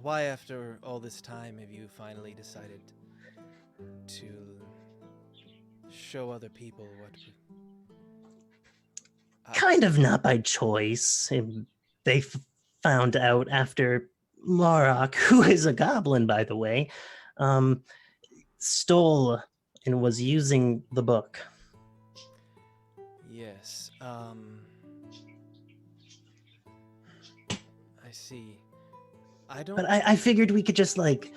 Why, after all this time, have you finally decided to show other people what? Kind of not by choice. They found out after Morok, who is a goblin, by the way, stole and was using the book. Yes. I see. But I figured we could just like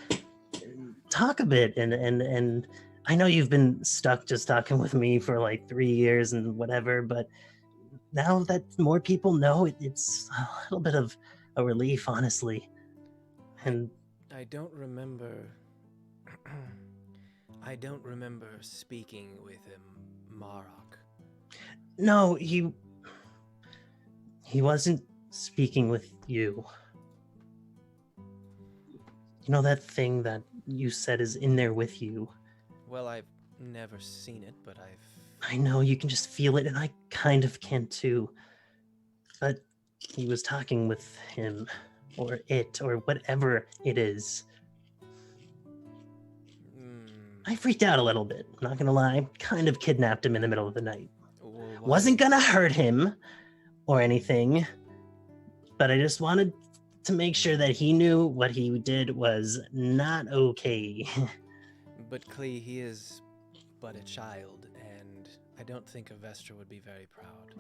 talk a bit, and I know you've been stuck just talking with me for like 3 years and whatever, but now that more people know, it's a little bit of a relief, honestly. And I don't remember. I don't remember speaking with him, Marok. no, he wasn't speaking with you. You know that thing that you said is in there with you? Well, I've never seen it, but I know, you can just feel it, and I kind of can too. But he was talking with him. or it or whatever it is. I freaked out a little bit, not gonna lie. Kind of kidnapped him in the middle of the night. Wasn't gonna hurt him or anything, but I just wanted to make sure that he knew what he did was not okay. But Klee, he is but a child, and I don't think a Vestra would be very proud.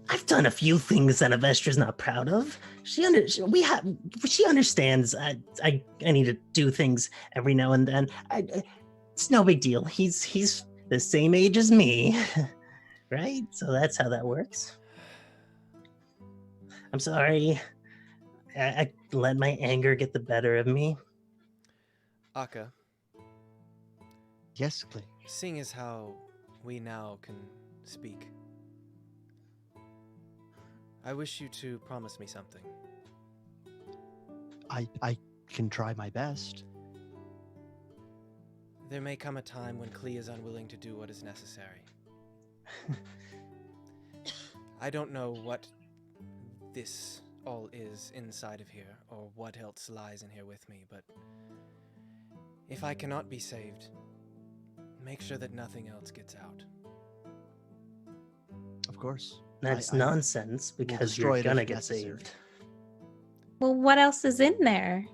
I've done a few things that Avestra's not proud of. She understands. I need to do things every now and then. It's no big deal. He's the same age as me, right? So that's how that works. I'm sorry. I let my anger get the better of me. Akka. Yes, Clay. Seeing as how we now can speak, I wish you to promise me something. I can try my best. There may come a time when Klee is unwilling to do what is necessary. I don't know what this all is inside of here, or what else lies in here with me, but if I cannot be saved, make sure that nothing else gets out. Of course. That's nonsense, because you're gonna get saved. Well, what else is in there?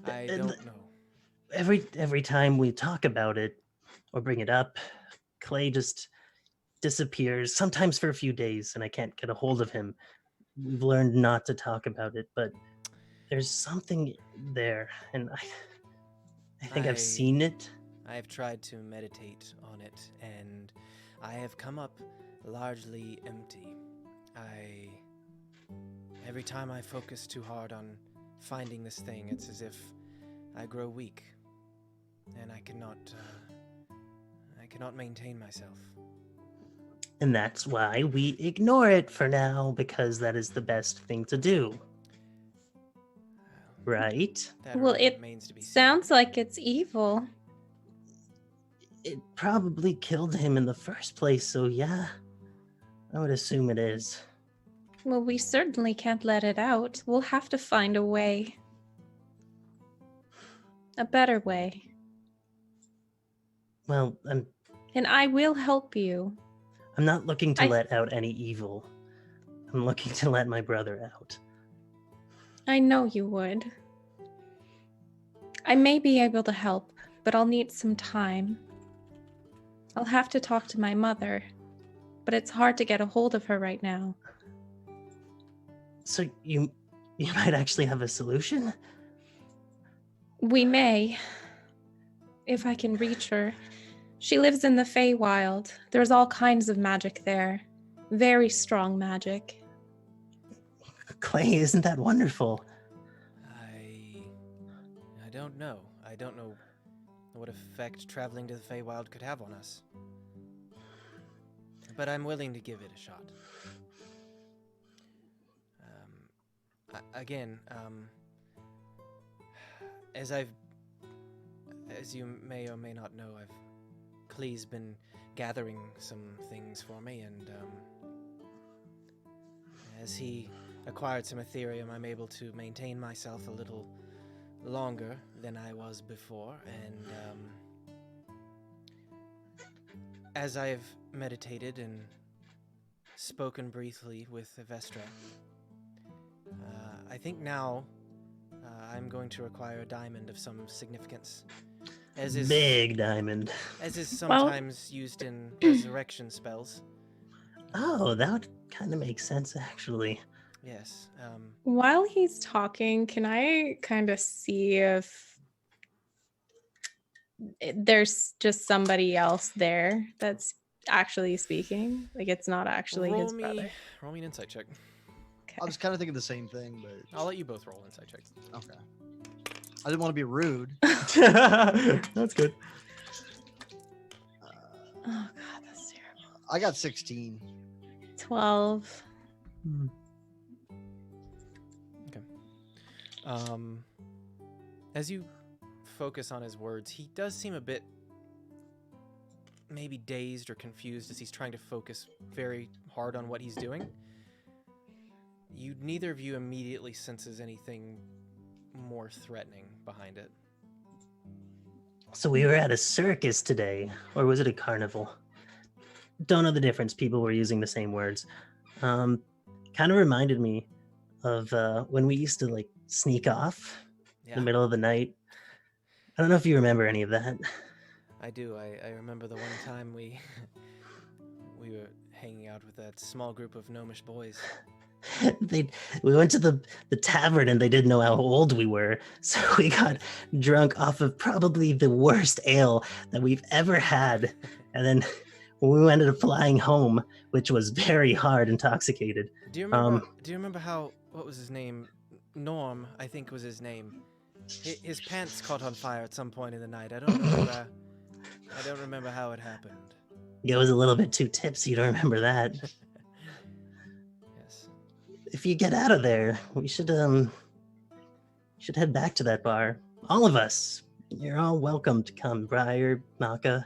I don't know. Every time we talk about it or bring it up, Clay just disappears, sometimes for a few days, and I can't get a hold of him. We've learned not to talk about it, but there's something there, and I think I've seen it. I have tried to meditate on it, and I have come up largely empty. Every time I focus too hard on finding this thing, it's as if I grow weak, and I cannot maintain myself. And that's why we ignore it for now, because that is the best thing to do. Right? Well, it sounds like it's evil. It probably killed him in the first place, so yeah, I would assume it is. Well, we certainly can't let it out. We'll have to find a way. A better way. Well, And I will help you. I'm not looking to let out any evil. I'm looking to let my brother out. I know you would. I may be able to help, but I'll need some time. I'll have to talk to my mother, but it's hard to get a hold of her right now. So you might actually have a solution? We may, if I can reach her. She lives in the Feywild. There's all kinds of magic there. Very strong magic. Clay, isn't that wonderful? I don't know. I don't know what effect traveling to the Feywild could have on us. But I'm willing to give it a shot. As you may or may not know, Klee's been gathering some things for me, and as he acquired some Ethereum, I'm able to maintain myself a little longer than I was before, and as I've meditated and spoken briefly with Vestra, I think now I'm going to require a diamond of some significance. Big diamond. As is sometimes used in resurrection spells. Oh, that would kind of make sense, actually. Yes. While he's talking, can I kind of see if there's just somebody else there that's actually speaking? Like, it's not actually his brother. Roll me an insight check. I was kind of thinking the same thing, but I'll let you both roll insight checks. Okay. I didn't want to be rude. That's good. Oh god, that's terrible. I got 16. 12. Okay. As you focus on his words, he does seem a bit maybe dazed or confused as he's trying to focus very hard on what he's doing. neither of you immediately senses anything more threatening behind it. So we were at a circus today, or was it a carnival? Don't know the difference. People were using the same words. Kind of reminded me of when we used to like sneak off in the middle of the night. I don't know if you remember any of that. I do. I remember the one time we were hanging out with that small group of gnomish boys. We went to the tavern and they didn't know how old we were, so we got drunk off of probably the worst ale that we've ever had. And then when we ended up flying home, which was very hard intoxicated. Do you remember how, what was his name? Norm, I think was his name. His pants caught on fire at some point in the night. I don't remember how it happened. It was a little bit too tipsy to remember that. Yes. If you get out of there, we should head back to that bar. All of us. You're all welcome to come, Briar, Maka.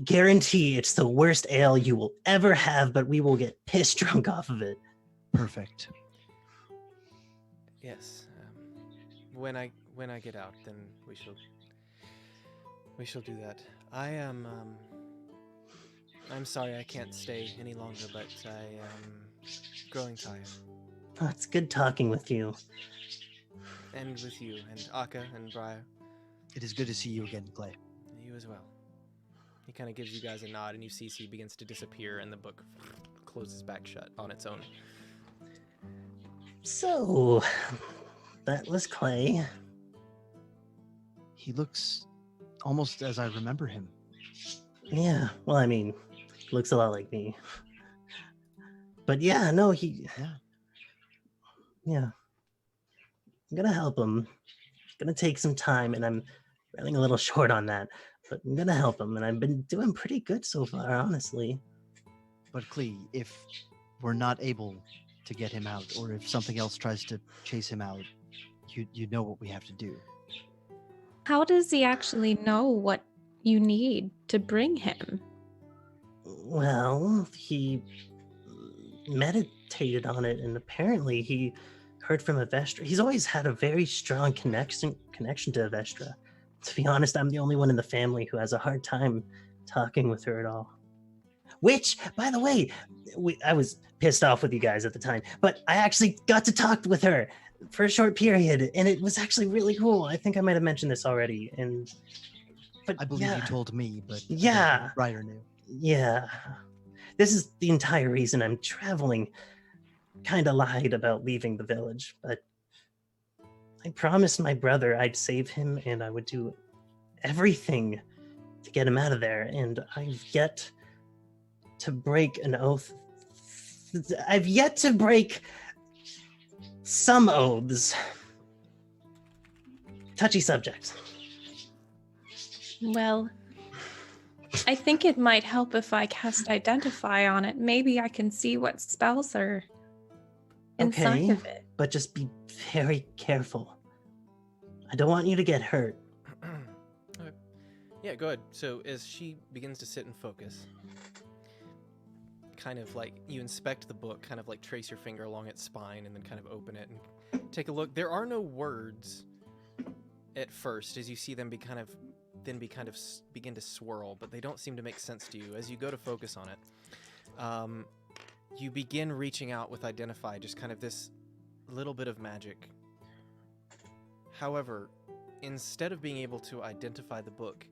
Guarantee it's the worst ale you will ever have, but we will get pissed drunk off of it. Perfect. Yes. When I get out, then we shall do that. I'm sorry I can't stay any longer, but I am growing tired. Oh, it's good talking with you. And with you, and Akka, and Briar. It is good to see you again, Clay. You as well. He kind of gives you guys a nod, and you see he begins to disappear, and the book closes back shut on its own. So, that was Clay. He looks almost as I remember him. Yeah, well, I mean, looks a lot like me. But yeah, no, Yeah. I'm gonna help him. It's gonna take some time, and I'm running a little short on that. But I'm gonna help him, and I've been doing pretty good so far, honestly. But Clee, if we're not able to get him out, or if something else tries to chase him out, you know what we have to do. How does he actually know what you need to bring him? Well, he meditated on it, and apparently he heard from Avestra. He's always had a very strong connection to Avestra. To be honest, I'm the only one in the family who has a hard time talking with her at all. Which, by the way, I was pissed off with you guys at the time, but I actually got to talk with her for a short period, and it was actually really cool. I think I might have mentioned this already, but I believe you told me, but yeah, Briar knew. Yeah, this is the entire reason I'm traveling. Kind of lied about leaving the village, but I promised my brother I'd save him and I would do everything to get him out of there, and I've yet to break an oath. I've yet to break some oaths. Touchy subject. Well, I think it might help if I cast Identify on it. Maybe I can see what spells are inside of it. But just be very careful. I don't want you to get hurt. Okay. Yeah, go ahead. So as she begins to sit and focus, kind of like you inspect the book, kind of like trace your finger along its spine and then kind of open it and take a look. There are no words at first as you see them begin to swirl, but they don't seem to make sense to you. As you go to focus on it, you begin reaching out with Identify, just kind of this little bit of magic. However, instead of being able to identify the book,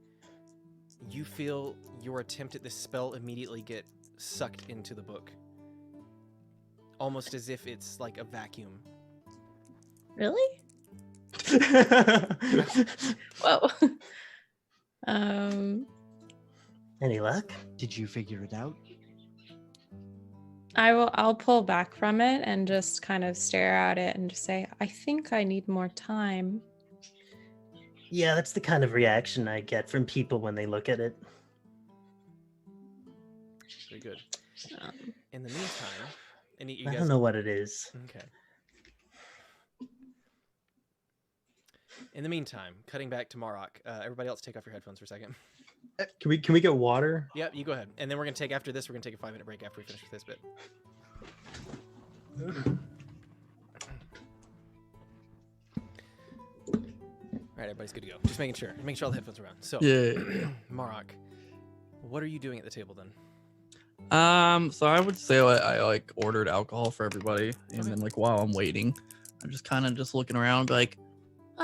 you feel your attempt at this spell immediately get sucked into the book. Almost as if it's like a vacuum. Really? Whoa. Any luck? Did you figure it out? I'll pull back from it and just kind of stare at it and just say, I think I need more time. Yeah, that's the kind of reaction I get from people when they look at it. Very good. In the meantime, I don't know what it is. Okay. In the meantime, cutting back to Marok, everybody else take off your headphones for a second. Can we get water? Yep, you go ahead. And then we're going to take, after this, we're going to take a 5-minute break after we finish with this bit. right, everybody's good to go. Just making sure all the headphones are on. So, Yeah. Marok, what are you doing at the table then? So I would say I like ordered alcohol for everybody, and then like while I'm waiting, I'm just kind of just looking around, like,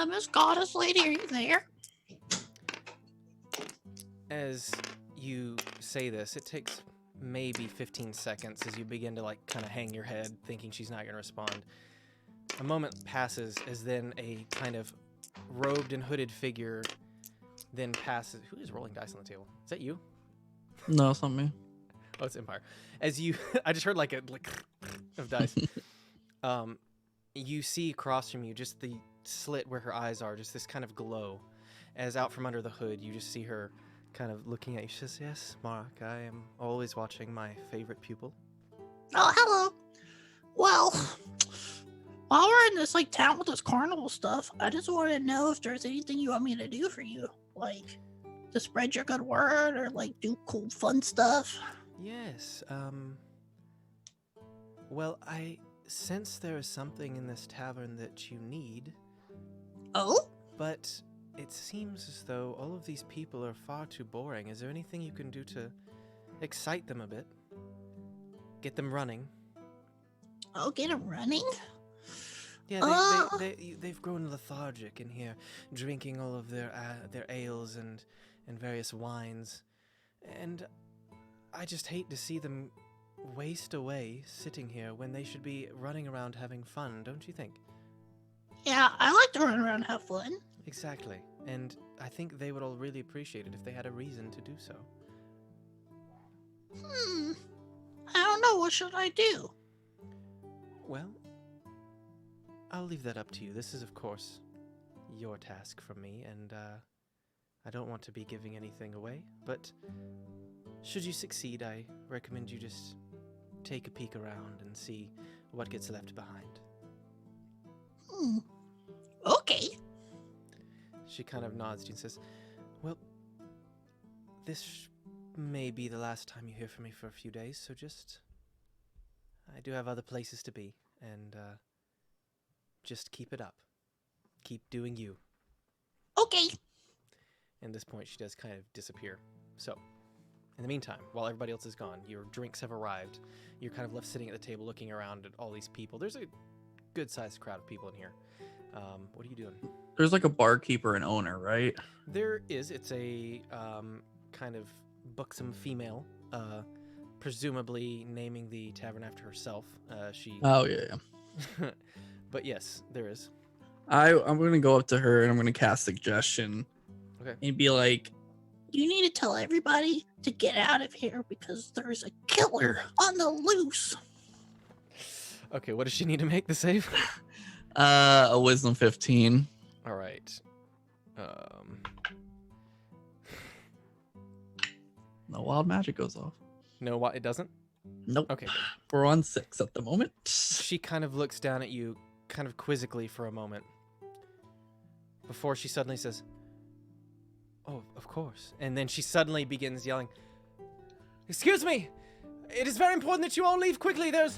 Miss Goddess Lady, are you there? As you say this, it takes maybe 15 seconds as you begin to like kind of hang your head, thinking she's not going to respond. A moment passes as then a kind of robed and hooded figure then passes. Who is rolling dice on the table? Is that you? no, it's not me. Oh, it's Empire. As you, I just heard like a of dice. You see across from you just the slit where her eyes are, just this kind of glow. As out from under the hood, you just see her kind of looking at you. She says, "Yes, Mark, I am always watching my favorite pupil." Oh, hello. Well, while we're in this like town with this carnival stuff, I just want to know if there's anything you want me to do for you, like to spread your good word or like do cool fun stuff. Yes, well, I sense there is something in this tavern that you need, Oh? but it seems as though all of these people are far too boring. Is there anything you can do to excite them a bit? Get them running? Oh, get him running? Yeah, they've grown lethargic in here, drinking all of their ales and various wines, and I just hate to see them waste away sitting here when they should be running around having fun, don't you think? Yeah, I like to run around and have fun. Exactly, and I think they would all really appreciate it if they had a reason to do so. I don't know. What should I do? Well, I'll leave that up to you. This is, of course, your task from me, and I don't want to be giving anything away, but should you succeed, I recommend you just take a peek around and see what gets left behind. Okay. She kind of nods to you and says, "Well, this may be the last time you hear from me for a few days, so I do have other places to be, and just keep it up. Keep doing you." Okay. At this point, she does kind of disappear. So, in the meantime, while everybody else is gone, your drinks have arrived. You're kind of left sitting at the table looking around at all these people. There's a good-sized crowd of people in here. What are you doing? There's like a barkeeper and owner, right? There is. It's a kind of buxom female, presumably naming the tavern after herself. Oh yeah. But yes, there is. I'm gonna go up to her and I'm gonna cast suggestion. Okay. And be like, You need to tell everybody to get out of here because there's a killer on the loose. Okay, what does she need to make the save? a wisdom 15. All right. No wild magic goes off. No, what? It doesn't? Nope. Okay, good. We're on 6 at the moment. She kind of looks down at you, kind of quizzically for a moment, before she suddenly says, "Oh, of course." And then she suddenly begins yelling, "Excuse me! It is very important that you all leave quickly. There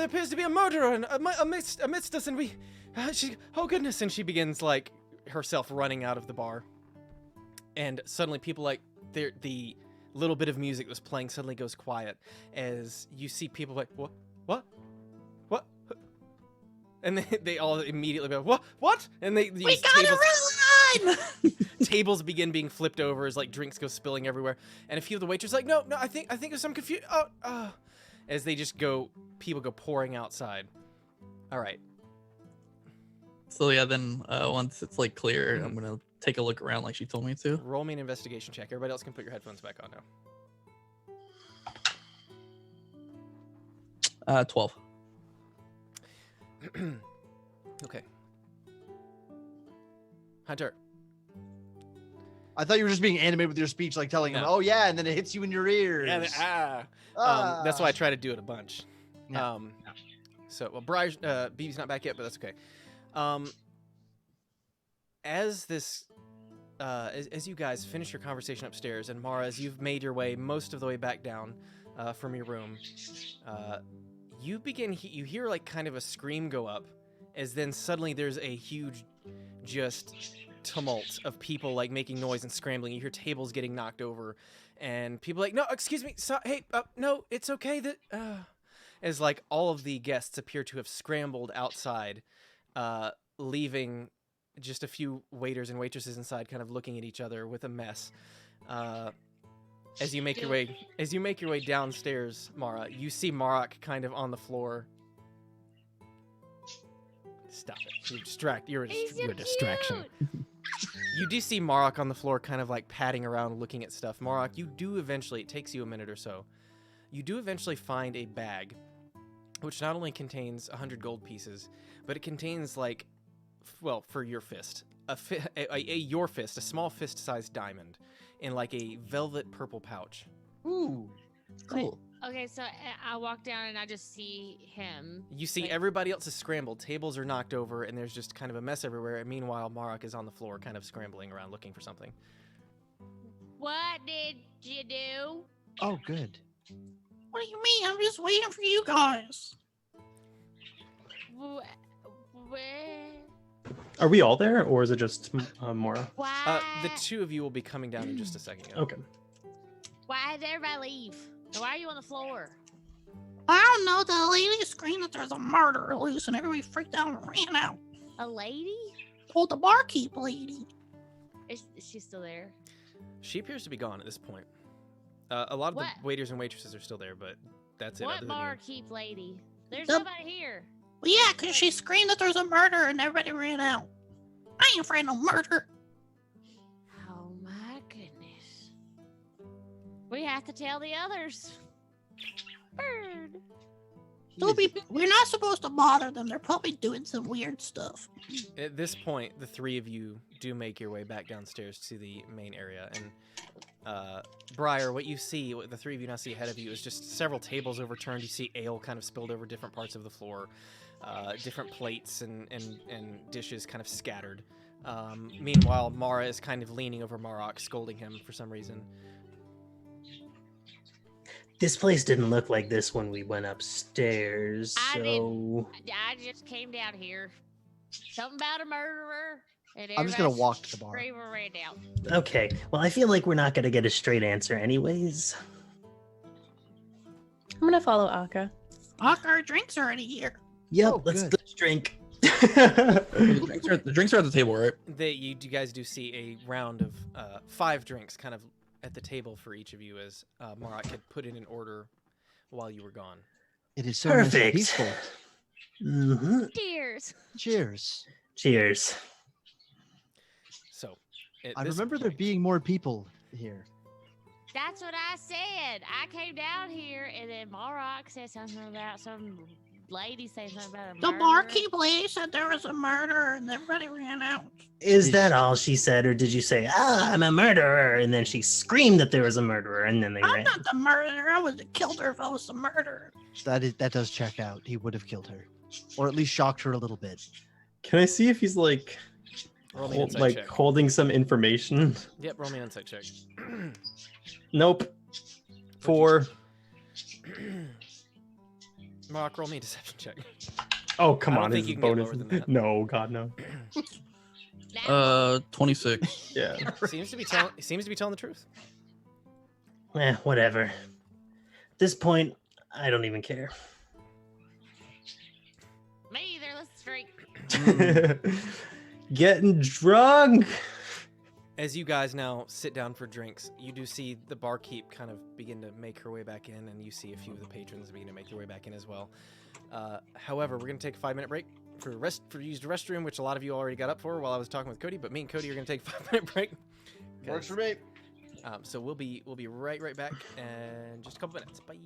appears to be a murderer amidst us, and we... oh, goodness." And she begins, like, herself running out of the bar. And suddenly people, like, the little bit of music that was playing suddenly goes quiet as you see people like, What? And they all immediately go, What? And we gotta run! Tables begin being flipped over as like drinks go spilling everywhere, and a few of the waiters like, no, I think there's some confusion. As they just go, people go pouring outside. All right. So yeah, then once it's like clear, I'm gonna take a look around like she told me to. Roll me an investigation check. Everybody else can put your headphones back on now. 12. Okay. Hunter. I thought you were just being animated with your speech, like telling him, No. "Oh yeah," and then it hits you in your ears. Yeah, that's why I try to do it a bunch. Yeah. So, well, BB's not back yet, but that's okay. As this, as you guys finish your conversation upstairs, and Mara, as you've made your way most of the way back down from your room, you hear like kind of a scream go up, as then suddenly there's a huge, just tumult of people like making noise and scrambling. You hear tables getting knocked over, and people like, no, excuse me, hey, no, it's okay. That as like all of the guests appear to have scrambled outside, leaving just a few waiters and waitresses inside, kind of looking at each other with a mess. As you make your way downstairs, Mara, you see Marok kind of on the floor. Stop it! You're a distraction. You do see Marok on the floor, kind of like padding around, looking at stuff. Marok, you do eventually. It takes you a minute or so. You do eventually find a bag, which not only contains 100 gold pieces, but it contains like, well, for your fist, your fist, a small fist-sized diamond, in like a velvet purple pouch. Ooh, cool. Okay, so I walk down and I just see him. You see everybody else is scrambled. Tables are knocked over, and there's just kind of a mess everywhere. And meanwhile, Marok is on the floor, kind of scrambling around looking for something. What did you do? Oh, good. What do you mean? I'm just waiting for you guys. Where? Are we all there, or is it just Mora? Why? The two of you will be coming down in just a second. Okay. Why did everybody leave? Why are you on the floor? I don't know. The lady screamed that there's a murderer loose, and everybody freaked out and ran out. A lady? Told the barkeep lady. Is she still there? She appears to be gone at this point. A lot of the waiters and waitresses are still there, but that's it. What barkeep lady? There's The- nobody here. Well, yeah, because she screamed that there's a murder, and everybody ran out. I ain't afraid of no murder. Oh my goodness. We have to tell the others. Bird. We're not supposed to bother them. They're probably doing some weird stuff. At this point, the three of you do make your way back downstairs to the main area, and Briar, what you see, what the three of you now see ahead of you, is just several tables overturned. You see ale kind of spilled over different parts of the floor, different plates and dishes kind of scattered. Meanwhile, Mara is kind of leaning over Marok, scolding him for some reason. This place didn't look like this when we went upstairs, so... I just came down here. Something about a murderer. And I'm just gonna walk to the bar. Ran down. Okay, well, I feel like we're not gonna get a straight answer anyways. I'm gonna follow Akka. Fuck, our drinks are already here. Yep, Oh, let's good. drink. The drinks are at the table, right? You guys do see a round of 5 drinks kind of at the table for each of you, as Marok had put in an order while you were gone. It is so nice and Perfect. peaceful. Mm-hmm. Cheers. Cheers. Cheers. So, I remember there being more people here. That's what I said. I came down here, and then Marok said something about some lady saying something about a The murderer. barkeep lady said there was a murder, and everybody ran out. Is that all she said, or did you say, I'm a murderer, and then she screamed that there was a murderer, and then they I'm ran? not the murderer. I would have killed her if I was the murderer. That does check out. He would have killed her, or at least shocked her a little bit. Can I see if he's like, Roll me an insight check. holding some information? Yep, roll me an insight check. Nope. 4. Marok, roll me a deception check. Oh, come I don't on. think Is you it can get bonus? lower than that. No, God, no. 26. Yeah. Seems to be telling the truth. Whatever. At this point, I don't even care. Me either. Let's drink. Getting drunk. As you guys now sit down for drinks, you do see the barkeep kind of begin to make her way back in, and you see a few of the patrons begin to make their way back in as well. However, we're going to take a 5-minute break for to use the restroom, which a lot of you already got up for while I was talking with Cody, but me and Cody are going to take a 5-minute break. Works for me. So we'll be right back in just a couple minutes. Bye.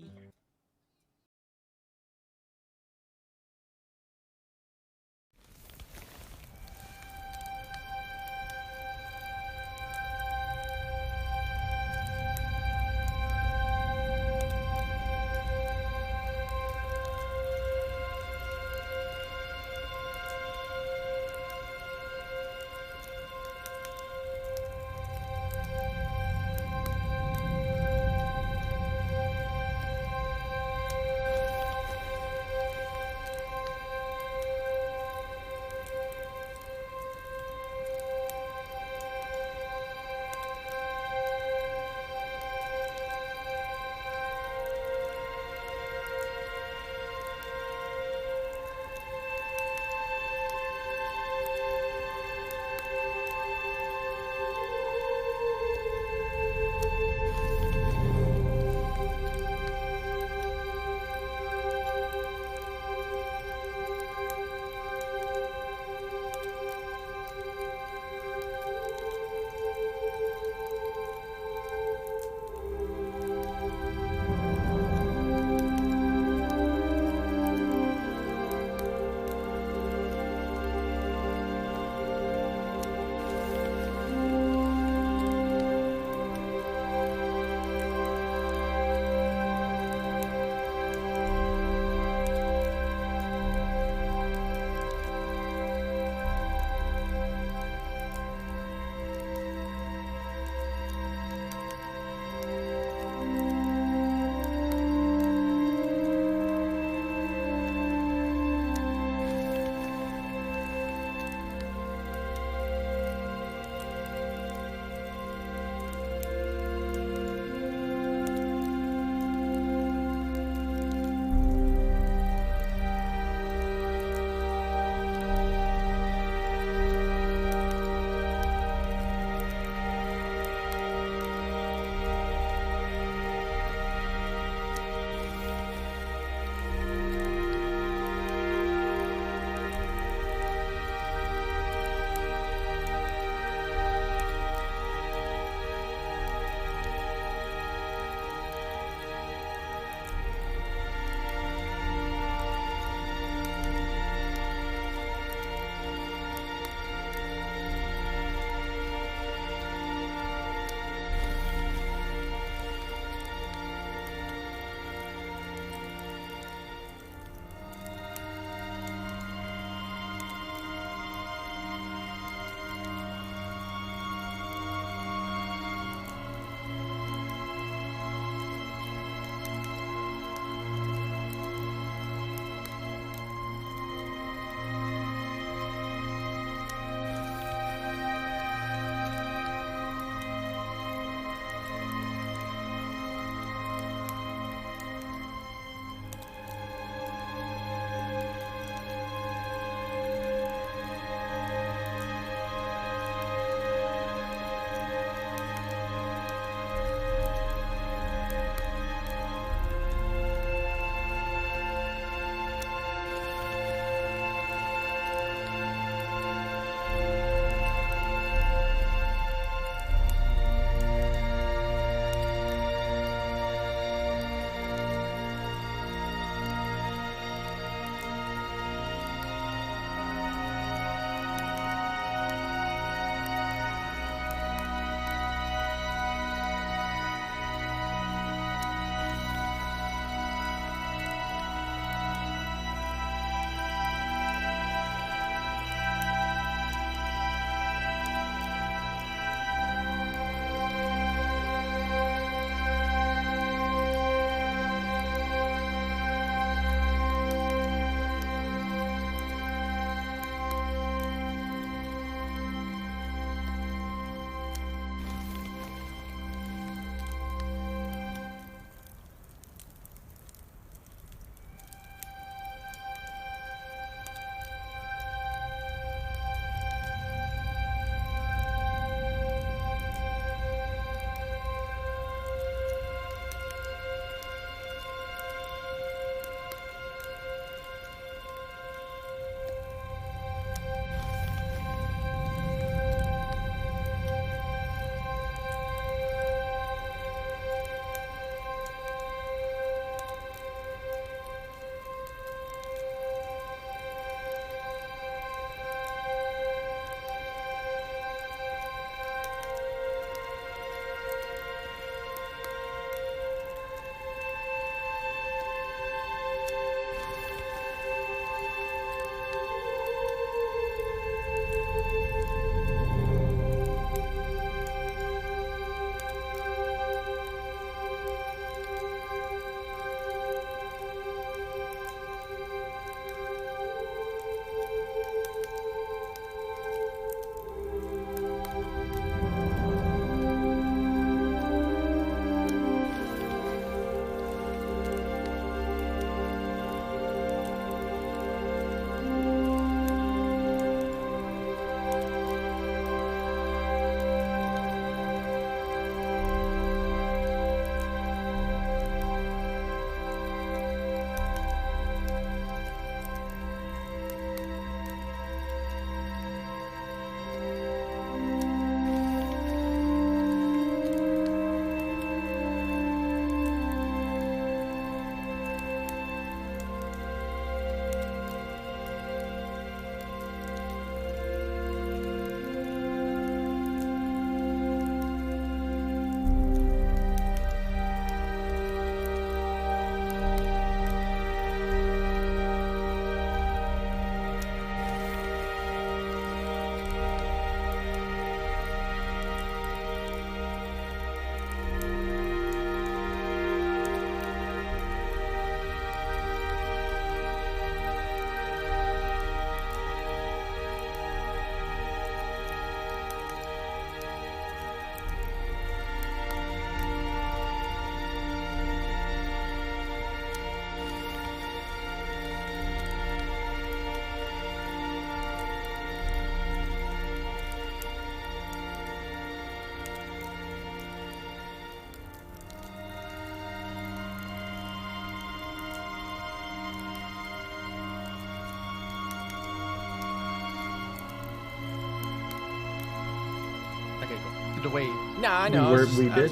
expected to wait. Nah, I know. We did.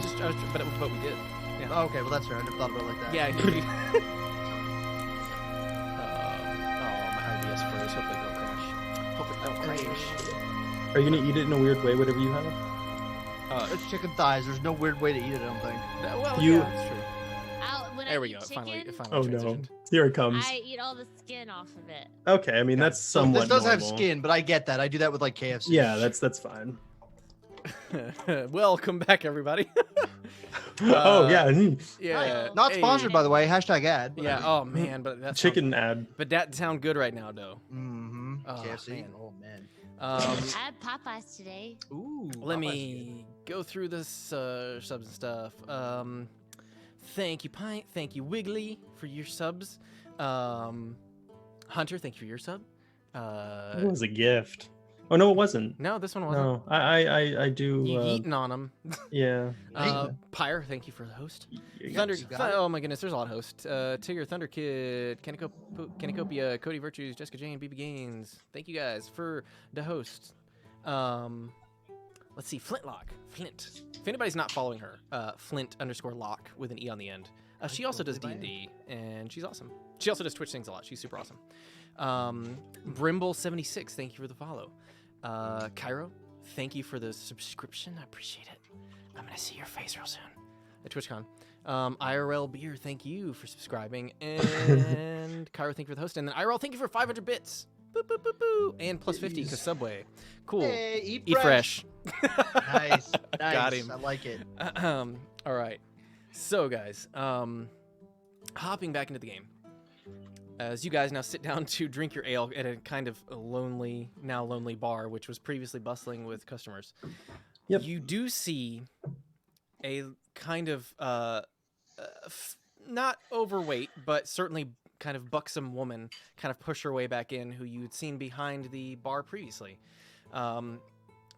But we did. Yeah. Oh, okay, well that's fair. I never thought about it like that. Yeah. My IBS froze. Hope it don't crash. Hope it don't crash. Are you gonna eat it in a weird way, whatever you have? It's chicken thighs. There's no weird way to eat it, I don't think. Well, You- yeah, that's true. When There I we eat go. chicken, It finally Oh no, transitioned. here it comes. I eat all the skin off of it. Okay, I mean that's somewhat. This does have normal. skin, but I get that. I do that with like KFC. Yeah, that's fine. Welcome back, everybody. Oh yeah, Yeah. Not hey. sponsored, by the way. Hashtag ad. Yeah. Oh man, but that chicken ad. But that sound good right now, though. Mm-hmm. Oh, KFC. man. Oh man. I had Popeyes today. Ooh. Let me go through this subs and stuff. Thank you, Pint. Thank you, Wiggly, for your subs. Hunter, thank you for your sub. It was a gift. Oh no, it wasn't. No, this one wasn't. No, I do. You eating on them. Yeah. Pyre, thank you for the host. You Thunder. got it. Oh my goodness, there's a lot of hosts. Tigger, Thunder Kid, Canicopia, Cody Virtues, Jessica Jane, BB Gaines. Thank you guys for the hosts. Let's see, Flintlock. Flint. If anybody's not following her, Flint_lock with an E on the end. She also does D&D, and she's awesome. She also does Twitch things a lot. She's super awesome. Brimble76, thank you for the follow. Cairo, thank you for the subscription. I appreciate it. I'm going to see your face real soon at TwitchCon. IRL Beer, thank you for subscribing. And Cairo, thank you for the host. And then IRL, thank you for 500 bits. Boop, boop, boop, boop. And plus 50 because Subway. Cool. Hey, Eat fresh. Nice. Got him. I like it. All right. So, guys, hopping back into the game. As you guys now sit down to drink your ale at a kind of lonely bar, which was previously bustling with customers. Yep. You do see a kind of not overweight, but certainly kind of buxom woman kind of push her way back in, who you'd seen behind the bar previously.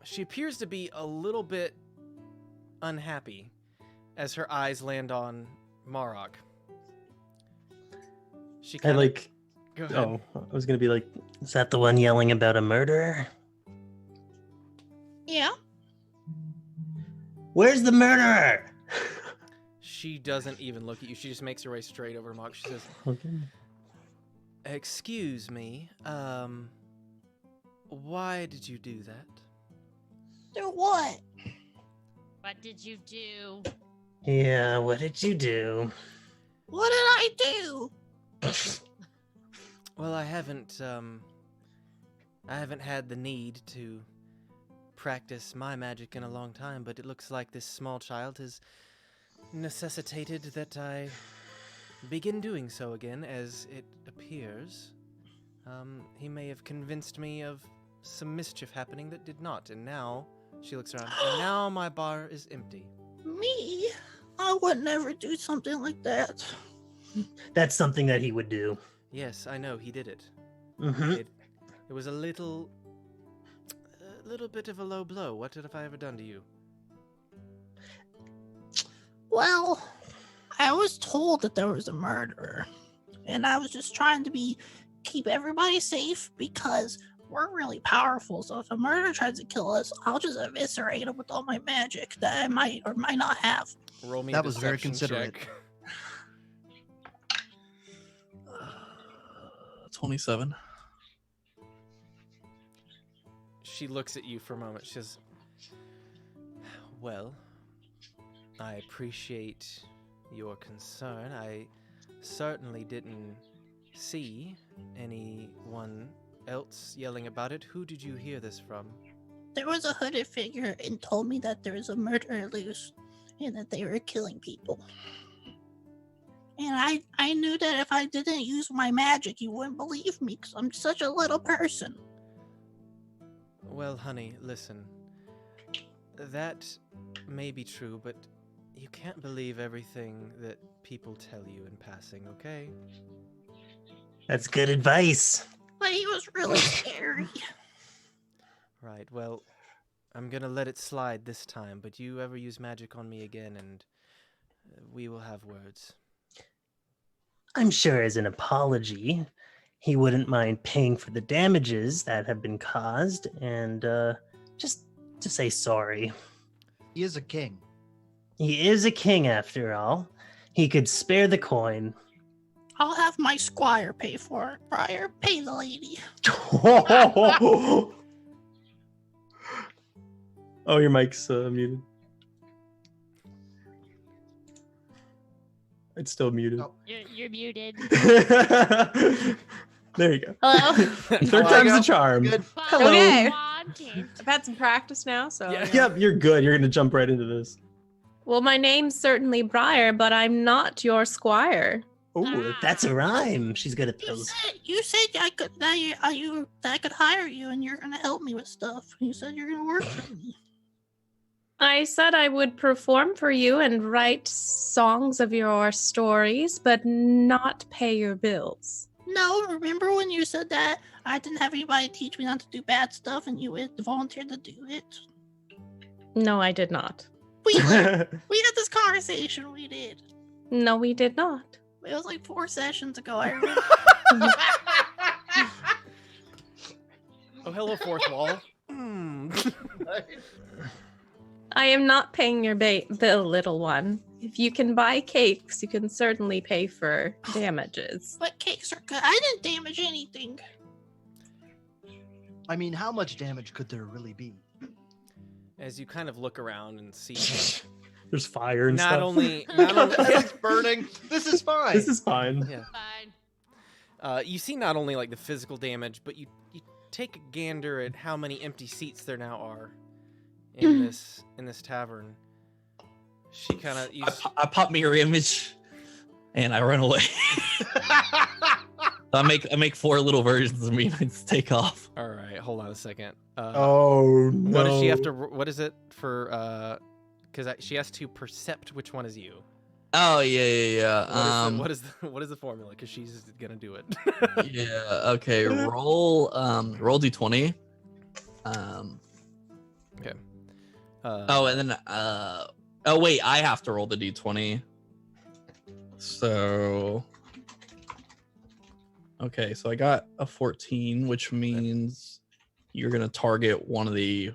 She appears to be a little bit unhappy as her eyes land on Marok. She I like. Go ahead. Oh, I was gonna be like, Is that the one yelling about a murderer? Yeah. Where's the murderer? She doesn't even look at you. She just makes her way straight over to Mark. She says, okay. "Excuse me. Why did you do that?" Do what? What did you do? Yeah, what did you do? What did I do? Well, I haven't had the need to practice my magic in a long time, but it looks like this small child has necessitated that I begin doing so again, as it appears. He may have convinced me of some mischief happening that did not, and now, she looks around, and now my bar is empty. Me? I would never do something like that. That's something that he would do. Yes, I know, he did it. Mm-hmm. It was a little bit of a low blow. What have I ever done to you? Well, I was told that there was a murderer, and I was just trying to keep everybody safe because we're really powerful. So if a murderer tries to kill us, I'll just eviscerate him with all my magic that I might or might not have. Roll me That a was very deception considerate. check. 27. She looks at you for a moment. She says, "Well, I appreciate your concern. I certainly didn't see anyone else yelling about it. Who did you hear this from?" There was a hooded figure and told me that there was a murderer loose and that they were killing people. And I knew that if I didn't use my magic, you wouldn't believe me because I'm such a little person. Well, honey, listen. That may be true, but you can't believe everything that people tell you in passing, okay? That's good advice. But he was really scary. Right, well, I'm gonna let it slide this time, but you ever use magic on me again, and we will have words. I'm sure as an apology, he wouldn't mind paying for the damages that have been caused and just to say sorry. He is a king. He is a king after all. He could spare the coin. I'll have my squire pay for it. Briar, pay the lady. Oh, your mic's muted. It's still muted. Oh. You're muted. There you go. Hello. Third time's the charm. Good. Hello. Okay. Wanted. I've had some practice now, so. Yeah. Yep, you're good. You're gonna jump right into this. Well, my name's certainly Briar, but I'm not your squire. Oh, That's a rhyme. She's good at You those. said I could that I could hire you and you're gonna help me with stuff. You said you're gonna work for me. I said I would perform for you and write songs of your stories, but not pay your bills. No, remember when you said that I didn't have anybody teach me not to do bad stuff and you volunteered to do it? No, I did not. We had this conversation. We did. No, we did not. It was like 4 sessions ago. I remember. Oh, hello, fourth wall. I am not paying your bill, little one. If you can buy cakes, you can certainly pay for damages. But cakes are good. I didn't damage anything. I mean, how much damage could there really be? As you kind of look around and see, There's fire and not stuff. only It's burning. This is fine. This is fine. yeah, Fine. you see not only like the physical damage, but you take a gander at how many empty seats there now are in this tavern. She kind of I pop mirror image, and I run away. I make 4 little versions of me and I just take off. All right, hold on a second. Oh no. What does she have to? What is it for? Because she has to percept which one is you. Oh yeah. What is the formula? Because she's gonna do it. Yeah. Okay. Roll d20. Okay. Oh, and then oh wait, I have to roll the d20. So. Okay, so I got a 14, which means you're gonna target one of the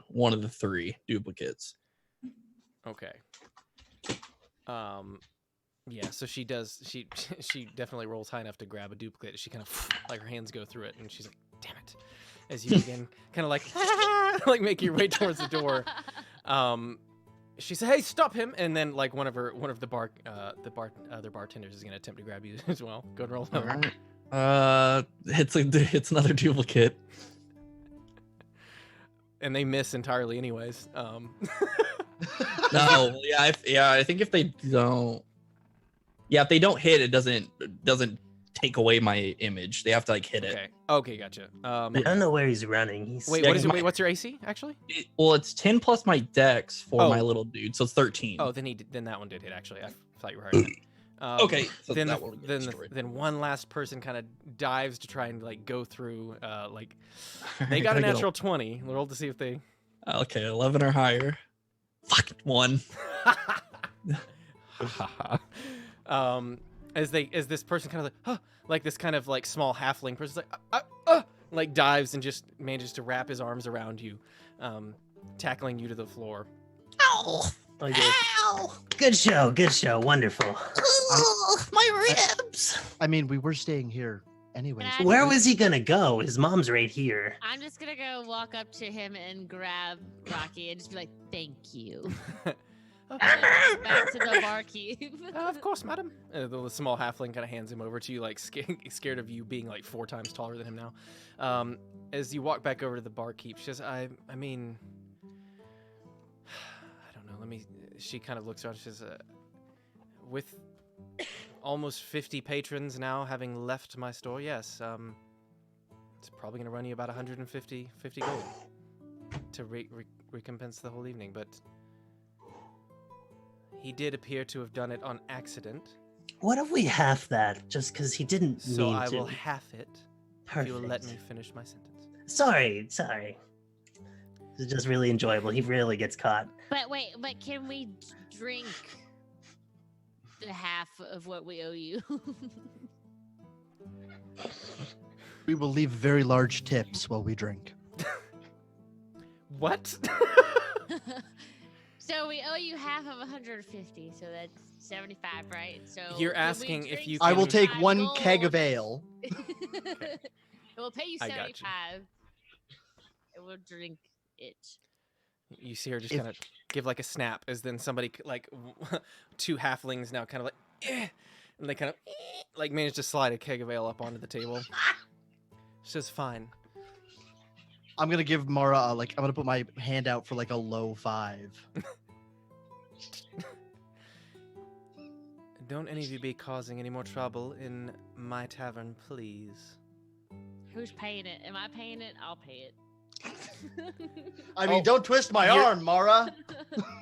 3 duplicates. Okay. Yeah. So she does. She definitely rolls high enough to grab a duplicate. She kind of like her hands go through it, and she's like, "Damn it!" As you begin, kind of like like make your way towards the door. She said, "Hey, stop him!" And then like one of the other bartenders is gonna attempt to grab you as well. Go and roll. All right. It's another duplicate. And they miss entirely, anyways. No, I think if they don't hit, it doesn't take away my image. They have to like hit it. Okay, gotcha. I don't know where he's running. He's Wait, Yeah, what is it? my- Wait, what's your AC actually? Well, it's 10 plus my dex for Oh. my little dude, so it's 13. Oh, then that one did hit actually. I thought you were hard. Okay, so then that one would get destroyed. then one last person kind of dives to try and like go through. Like they Alright, got a I get natural 20. Roll to see if they. Okay, 11 or higher. Fuck 1. As this person kind of like, huh, like this kind of like small halfling person's like dives and just manages to wrap his arms around you, tackling you to the floor. Ow! Oh, good. Ow! Good show. Wonderful. Ugh, my ribs. I mean, we were staying here anyways. Can I- Where was he gonna go? His mom's right here. I'm just gonna go walk up to him and grab Rocky and just be like, "Thank you." Back to the barkeep. Of course, madam. The small halfling kind of hands him over to you, like scared of you being like 4 times taller than him now. As you walk back over to the barkeep, she says, I mean, I don't know. She kind of looks around. She says, with almost 50 patrons now having left my store, yes, it's probably going to run you about 150 gold to recompense the whole evening, but he did appear to have done it on accident. What if we half that just because he didn't So mean I to? will half it if you will let me Perfect. finish my sentence. Sorry. This is just really enjoyable. He really gets caught. But can we drink the half of what we owe you? We will leave very large tips while we drink. What? So we owe you half of 150, so that's 75, right? So You're can we asking if drink you I will take 75 one gold? keg of ale. We'll pay you I got you. 75. And we'll drink it. You see her just If- kind of give like a snap, as then somebody like 2 halflings now kind of like, and they kind of like manage to slide a keg of ale up onto the table. She says, "Fine." I'm gonna give Mara I'm gonna put my hand out for like a low 5. Don't any of you be causing any more trouble in my tavern, please. Who's paying it? Am I paying it? I'll pay it. I mean, Oh, don't twist my you're- arm, Mara.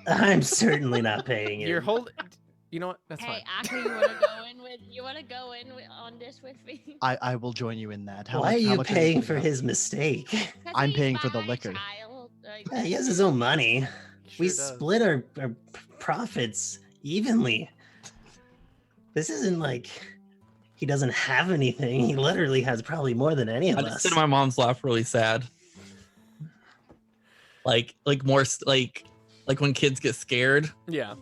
I'm certainly not paying it. You're holding. You know what? That's Hey, fine. Akka, you want to go in with? You want to go in on this with me? I will join you in that. Why are you much paying putting for up? his mistake? 'Cause I'm he's paying for the my liquor. child. Like, Yeah, he has his own money. We Sure does. split our profits evenly. This isn't like he doesn't have anything. He literally has probably more than any of I us. just did my mom's laugh really sad. Like when kids get scared Yeah.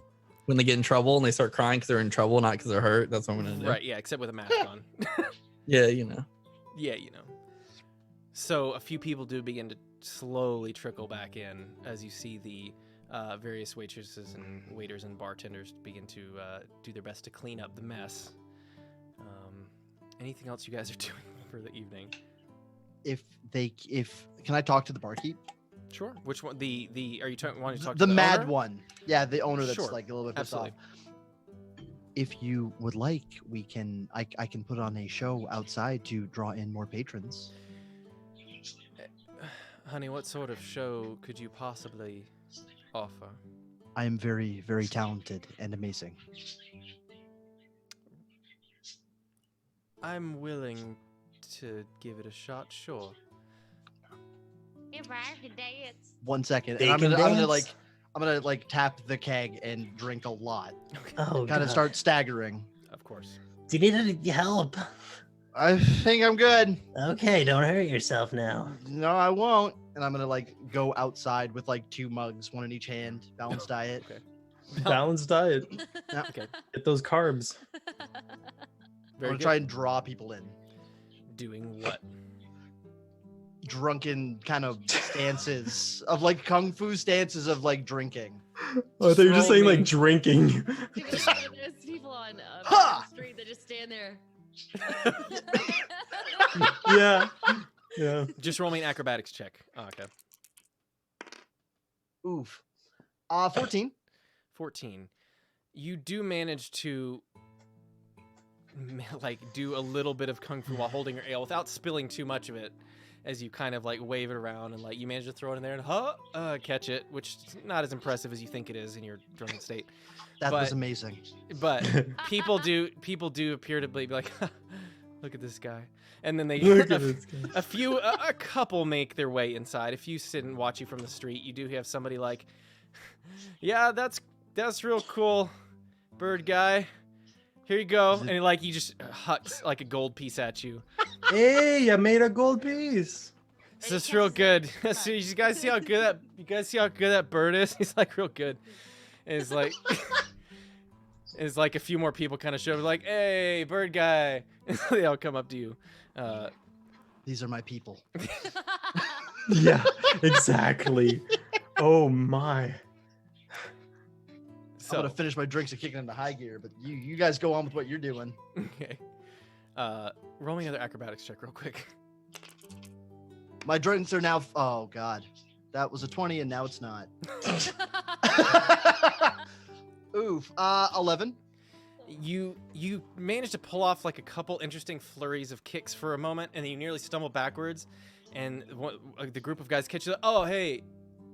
when they get in trouble and they start crying because they're in trouble, not because they're hurt. That's what I'm gonna do. Right. Yeah. Except with a mask on. Yeah, you know. Yeah, you know. So a few people do begin to slowly trickle back in as you see the various waitresses and waiters and bartenders begin to do their best to clean up the mess. Anything else you guys are doing for the evening? If can I talk to the barkeep? Sure. Which one? Are you wanting to talk to The mad owner? one. Yeah, the owner that's Sure, like a little bit pissed off. absolutely. If you would like, I can put on a show outside to draw in more patrons. Honey, what sort of show could you possibly offer? I am very, very talented and amazing. I'm willing to give it a shot, sure. if I could dance. 1 second, They and can I'm dance? gonna tap the keg and drink a lot. Oh, Kind of God. start staggering. Of course. Do you need any help? I think I'm good. Okay, don't hurt yourself now. No, I won't. And I'm gonna go outside with 2 mugs, one in each hand, balanced diet. Okay. Balanced diet. Okay. Get those carbs. I'm Very gonna good. try and draw people in. Doing what? Drunken kind of stances of kung fu stances of drinking. Oh, they were just Roll saying me. like drinking. Dude, there's people on Ha! the street that just stand there. Yeah. Yeah. Just roll me an acrobatics check. Oh, okay. Oof. 14. 14. You do manage to do a little bit of kung fu while holding your ale without spilling too much of it, as you kind of wave it around and you manage to throw it in there and catch it, which is not as impressive as you think it is in your drunken state. That was But- amazing. But people do appear to be like, look at this guy, and then they Look at this guy. a couple make their way inside. A few sit and watch you from the street. You do have somebody like, yeah, that's real cool, bird guy. Here you go, and he just hucks a gold piece at you. Hey, I made a gold piece. This is real good. So you guys see how good that bird is? He's real good. And it's it's a few more people kind of show up like, hey, bird guy. And they all come up to you. These are my people. Yeah, exactly. Oh my. So I'm gonna finish my drinks and kick it into high gear, but you guys go on with what you're doing. okay. Roll me another acrobatics check real quick. My drinks are now. Oh God, that was a 20, and now it's not. Oof. 11. You manage to pull off a couple interesting flurries of kicks for a moment, and then you nearly stumble backwards, and the group of guys catch you. Oh, hey,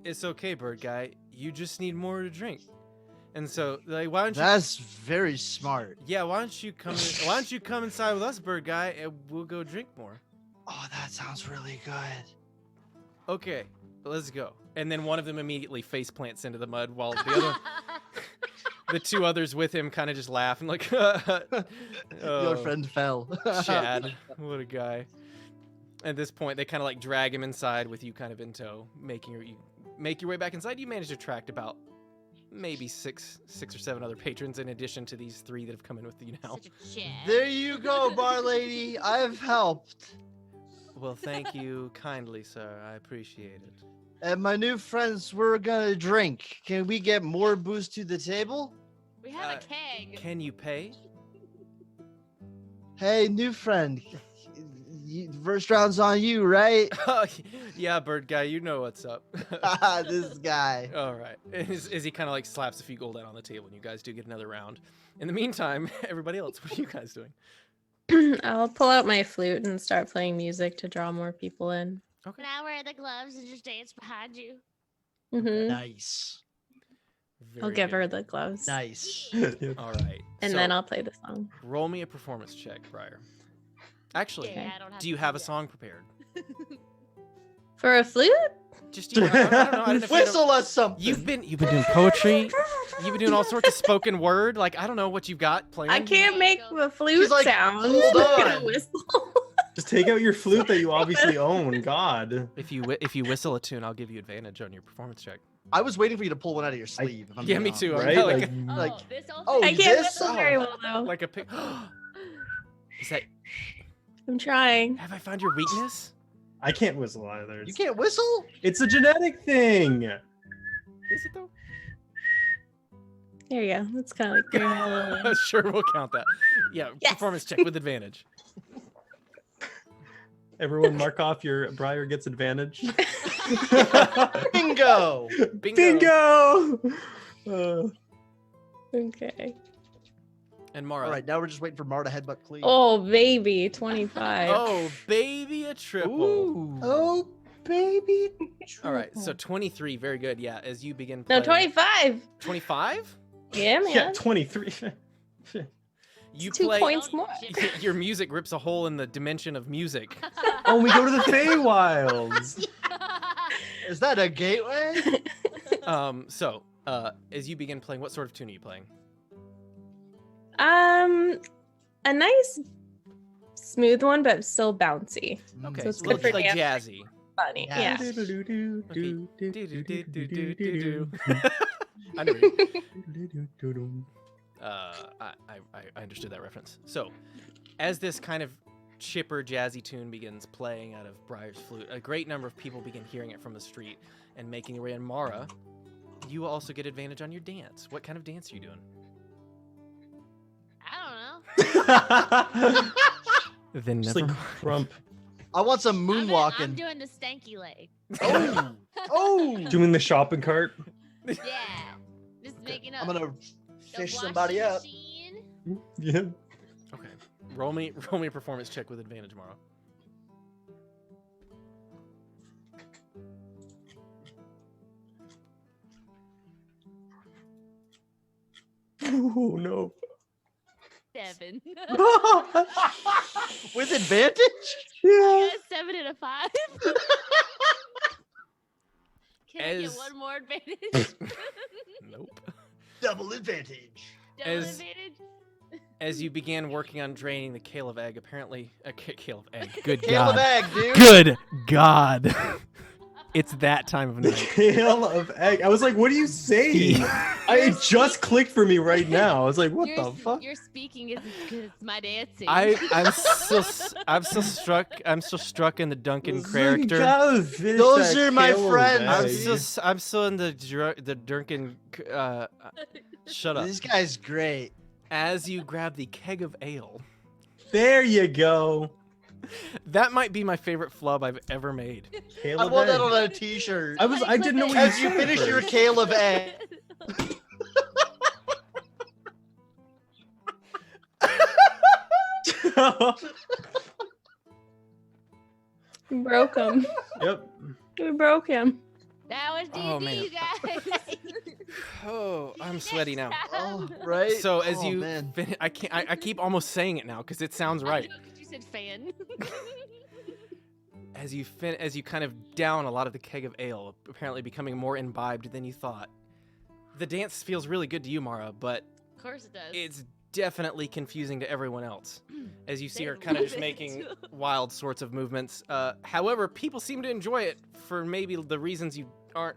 it's okay, bird guy. You just need more to drink. And so, why don't you? That's very smart. Yeah, why don't you come? Why don't you come inside with us, bird guy, and we'll go drink more. Oh, that sounds really good. Okay, let's go. And then one of them immediately face plants into the mud, while the 2 others with him kind of just laugh and Your "Oh, friend fell. Chad, what a guy." At this point, they kind of drag him inside with you kind of in tow, making you make your way back inside. You manage to attract about maybe six or seven other patrons in addition to these 3 that have come in with you now. Such a Chad. There you go, bar lady. I've helped. Well, thank you kindly, sir. I appreciate it. And my new friends, we're gonna drink. Can we get more booze to the table? We have a keg. Can you pay? Hey, new friend. First round's on you, right? Yeah, bird guy, you know what's up. This guy. All right. As he kind of like slaps a few gold out on the table, and you guys do get another round. In the meantime, everybody else, what are you guys doing? I'll pull out my flute and start playing music to draw more people in. Okay. And I wear the gloves and just dance behind you. Hmm Nice. I'll give her the gloves. Nice. All right. And so then I'll play the song. roll me a performance check, Briar. Actually, Yeah, I don't have do you to have a do that. song prepared? For a flute? Just I don't know. I don't know if you Whistle know- us something. You've been doing poetry. You've been doing all sorts of spoken word. Like I don't know what you've got playing. I can't make the flute She's like, sound. hold I'm gonna on. whistle. Just take out your flute that you obviously own. God. If you whistle a tune, I'll give you advantage on your performance check. I was waiting for you to pull one out of your sleeve. if I'm Yeah, being me honest. too. Right? Yeah, Like, Like- This old oh, I thing. can't this? whistle very well though. like a pick. Is that? I'm trying. Have I found your weakness? I can't whistle either. You can't whistle? It's a genetic thing. Is it though? There you go. That's kind of like doing a little. Sure, we'll count that. Yeah, Yes. performance check with advantage. Everyone mark off your Briar gets advantage. Bingo! Bingo. Bingo! Okay. And Mara. All right, now we're just waiting for Mar to headbutt Cleve. Oh baby, 25. Oh, baby, a triple. Ooh. Oh, baby. All right, so 23, very good. Yeah, as you begin No, playing. 25. 25? Yeah, man. Yeah, 23. You It's 2 play. points more. Your music rips a hole in the dimension of music. Oh, we go to the Feywilds. Is that a gateway? So, as you begin playing, what sort of tune are you playing? A nice smooth one, but still bouncy. Okay, So it's a good little for like dancing. jazzy. Funny. Yeah. I knew it. I understood that reference. So, as this kind of chipper, jazzy tune begins playing out of Briar's flute, a great number of people begin hearing it from the street and making their way. And Mara, you will also get advantage on your dance. What kind of dance are you doing? I don't know. Then Just never like mind. Trump I want some I'm moonwalking. doing the stanky leg. Oh, oh! doing the shopping cart. Yeah. Just making up. I'm gonna the fish washing somebody up. machine. Yeah. Okay. Roll me a performance check with advantage, Mara. Oh no. 7. With advantage? Yeah. I got a 7 and a 5. Can I get As- one more advantage? Nope. Double advantage. Double As- advantage? As you began working on draining the kale of egg, apparently kale of egg. Good Kale of God. egg, dude. Good God. It's that time of The night. kale of egg. I was like, what are you saying? It just clicked for me right now. I was like, what the fuck? Your speaking is as good as my dancing. I'm so struck in the Duncan character. Those are my friends. I'm so in the Duncan. Shut up. This guy's great. As you grab the keg of ale, There you go. that might be my favorite flub I've ever made. Kale I of want that egg. on a t-shirt. I didn't know what As you said finish at your first. kale of egg. We broke him. Yep. We broke him. That was D&D, Oh, man. you guys. Oh, I'm sweaty now. Oh, right? So as Oh, you, man. I can't. I keep almost saying it now because it sounds I right. know 'cause you said fan. As you kind of down a lot of the keg of ale, apparently becoming more imbibed than you thought. The dance feels really good to you, Mara, but Of course it does. it's definitely confusing to everyone else. As you see They her kind of just love it. making wild sorts of movements. However, people seem to enjoy it for maybe the reasons you aren't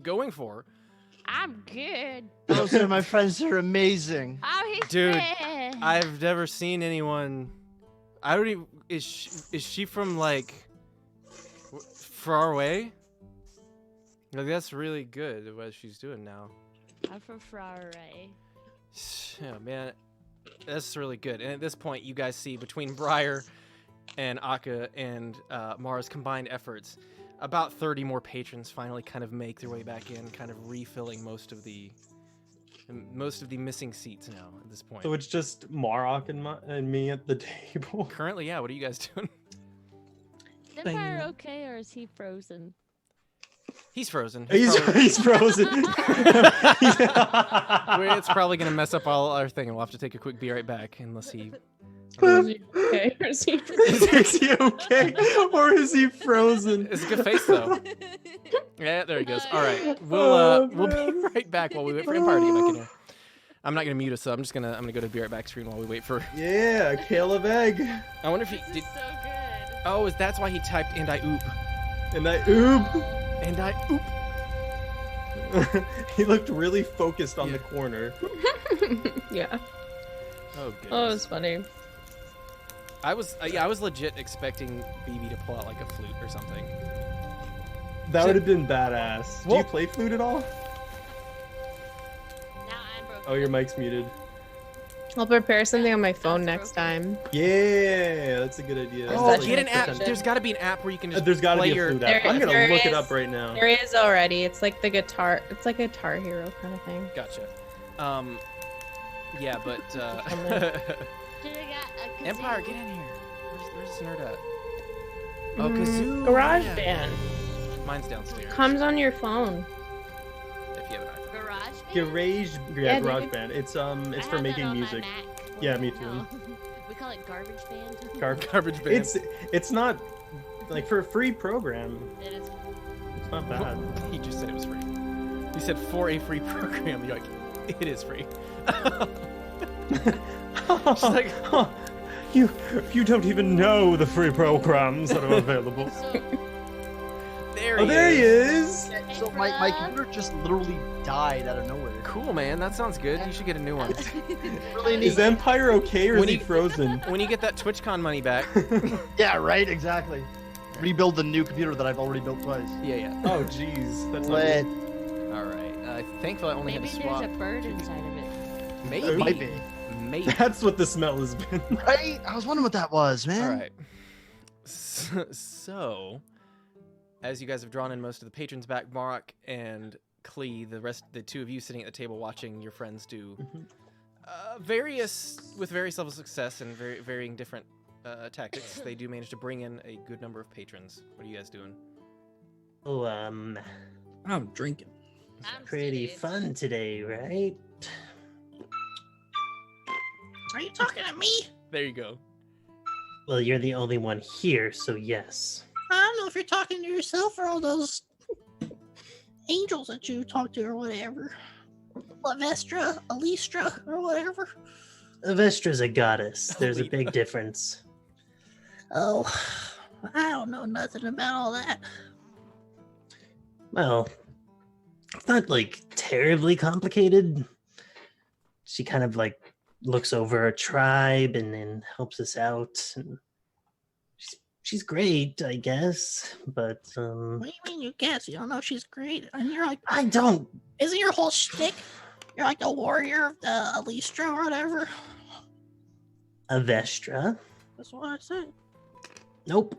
going for. I'm good. Those are my friends. They're amazing. I'm his Dude, friend. I've never seen anyone. I don't even. Is she from like far away? Like, that's really good what she's doing now. I'm from Ferrari. Yeah, man, that's really good. And at this point, you guys see between Briar and Akka and Mara's combined efforts, about 30 more patrons finally kind of make their way back in, kind of refilling most of the missing seats now at this point. So it's just Marok and me at the table. Currently, yeah. What are you guys doing? Is Empire okay or is he frozen? He's frozen. He's frozen. It's probably gonna mess up all our thing, and we'll have to take a quick be right back unless he. Okay, or is he Is he okay, or is he frozen? It's a good face though. Yeah, there he goes. All right, we'll be right back while we wait for Empire to get back in here. I'm not gonna mute us, so I'm gonna go to be right back screen while we wait for. Yeah, Caleb Egg. I wonder if he This did. is so good. Oh, that's why he typed "and I oop." And I oop. And I oop. He looked really focused on the corner. Yeah. Oh, goodness. Oh, it was funny. I was legit expecting BB to pull out like a flute or something. That would have been badass. Do Well- you play flute at all? Now I'm broken. Oh, your mic's muted. I'll prepare something on my phone That's next time. Yeah, that's a good idea. Is Oh, that get an app. pretend? There's got to be an app where you can just There's got to play be a your. flute app. I'm gonna there look it is. up right now. There is already. It's like the guitar. It's like a Guitar Hero kind of thing. Gotcha. Yeah, but Dude, I got a kazoo. Empire, get in here. Where's this nerd at? Oh, kazoo. GarageBand yeah. Mine's downstairs. comes on your phone. If you have an iPhone. Garage band? Yeah, Garage dude. band. It's I for have that making on my music. Mac. Yeah, me too. No. We call it garbage band. Garbage band. It's not like for a free program. It is. It's not bad. He just said it was free. He said for a free program. You're like, it is free. She's like, you don't even know the free programs that are available. So, there Oh, there he is. So my computer just literally died out of nowhere. Cool, man. That sounds good. You should get a new one. Really Is Empire okay or When is he he- frozen? When you get that TwitchCon money back. Yeah, right. Exactly. Rebuild the new computer that I've already built twice. Yeah. Oh, jeez. That's not Lit. good. All right. Thankfully, I only maybe had to there's swap. a bird inside of it. Maybe. Might be. Maybe. That's what the smell has been. Right? I was wondering what that was, man. All right. So, as you guys have drawn in most of the patrons back, Marok and Klee, the two of you sitting at the table watching your friends do various levels of success and varying different tactics, they do manage to bring in a good number of patrons. What are you guys doing? Oh, I'm drinking. I'm pretty seated. fun today, right? Are you talking to me? There you go. Well, you're the only one here, so yes. I don't know if you're talking to yourself or all those angels that you talk to or whatever. Lavestra, Alistra, or whatever. Avestra's a goddess. There's a big difference. Oh, I don't know nothing about all that. Well, it's not like terribly complicated. She kind of like looks over our tribe and then helps us out. And she's great, I guess. But What do you mean you guess? You don't know she's great. And you're like, I don't. isn't your whole shtick? You're like the warrior of the Alistra or whatever. Avestra. That's what I said. Nope.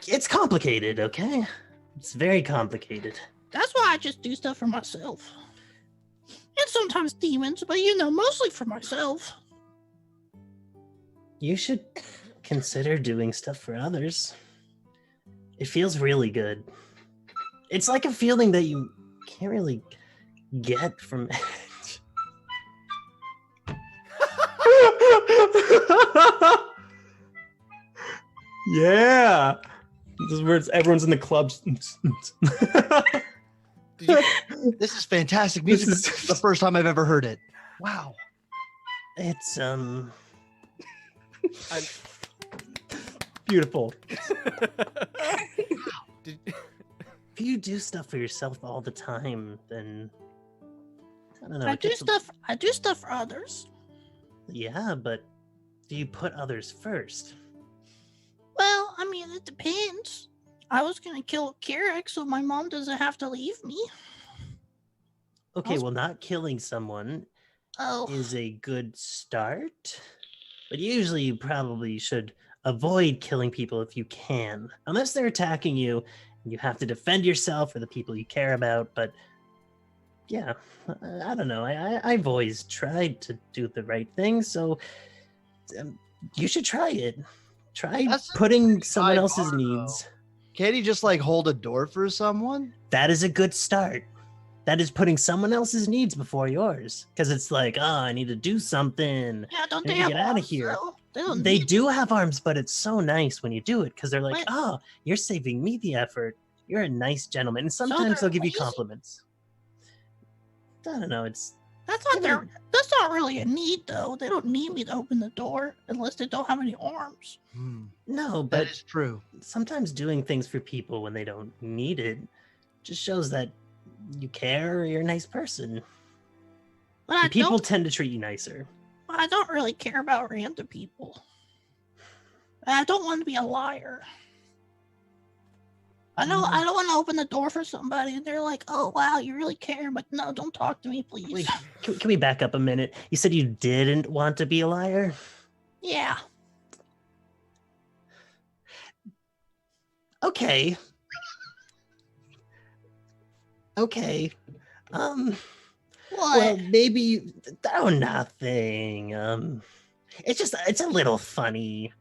It's complicated, okay? It's very complicated. That's why I just do stuff for myself. And sometimes demons, but mostly for myself. You should consider doing stuff for others. It feels really good. It's like a feeling that you can't really get from it. Yeah. This is where everyone's in the clubs. This is fantastic music. This This is- is the first time I've ever heard it. Wow. It's Beautiful. Did, if you do stuff for yourself all the time, then I don't know. I it do gets a- stuff. I do stuff for others. Yeah, but do you put others first? Well, I mean, it depends. I was gonna kill Kirik so my mom doesn't have to leave me. Okay, well, not killing someone Oh, is a good start, but usually you probably should avoid killing people if you can, unless they're attacking you and you have to defend yourself or the people you care about. But yeah, I don't know. I've always tried to do the right thing, so you should try it. Try That's a putting pretty someone high else's bar, though. needs. Can't he just like hold a door for someone? That is a good start. That is putting someone else's needs before yours, because it's like, oh, I need to do something. yeah, don't I they need to have get out of arms, here. though? They don't They need- do have arms, but it's so nice when you do it because they're like, What? oh, you're saving me the effort. You're a nice gentleman. And sometimes they're they'll give you lazy? compliments. I don't know. It's That's not their. That's not really a need, though. They don't need me to open the door unless they don't have any arms. no, That but is true. sometimes doing things for people when they don't need it just shows that you care or you're a nice person. But I And people don't. tend to treat you nicer. I don't really care about random people. I don't want to be a liar. I don't want to open the door for somebody and they're like, "Oh wow, you really care," but no, don't talk to me, please. Wait, can we back up a minute? You said you didn't want to be a liar? Yeah. Okay. Okay. What? Well, maybe nothing. It's a little funny.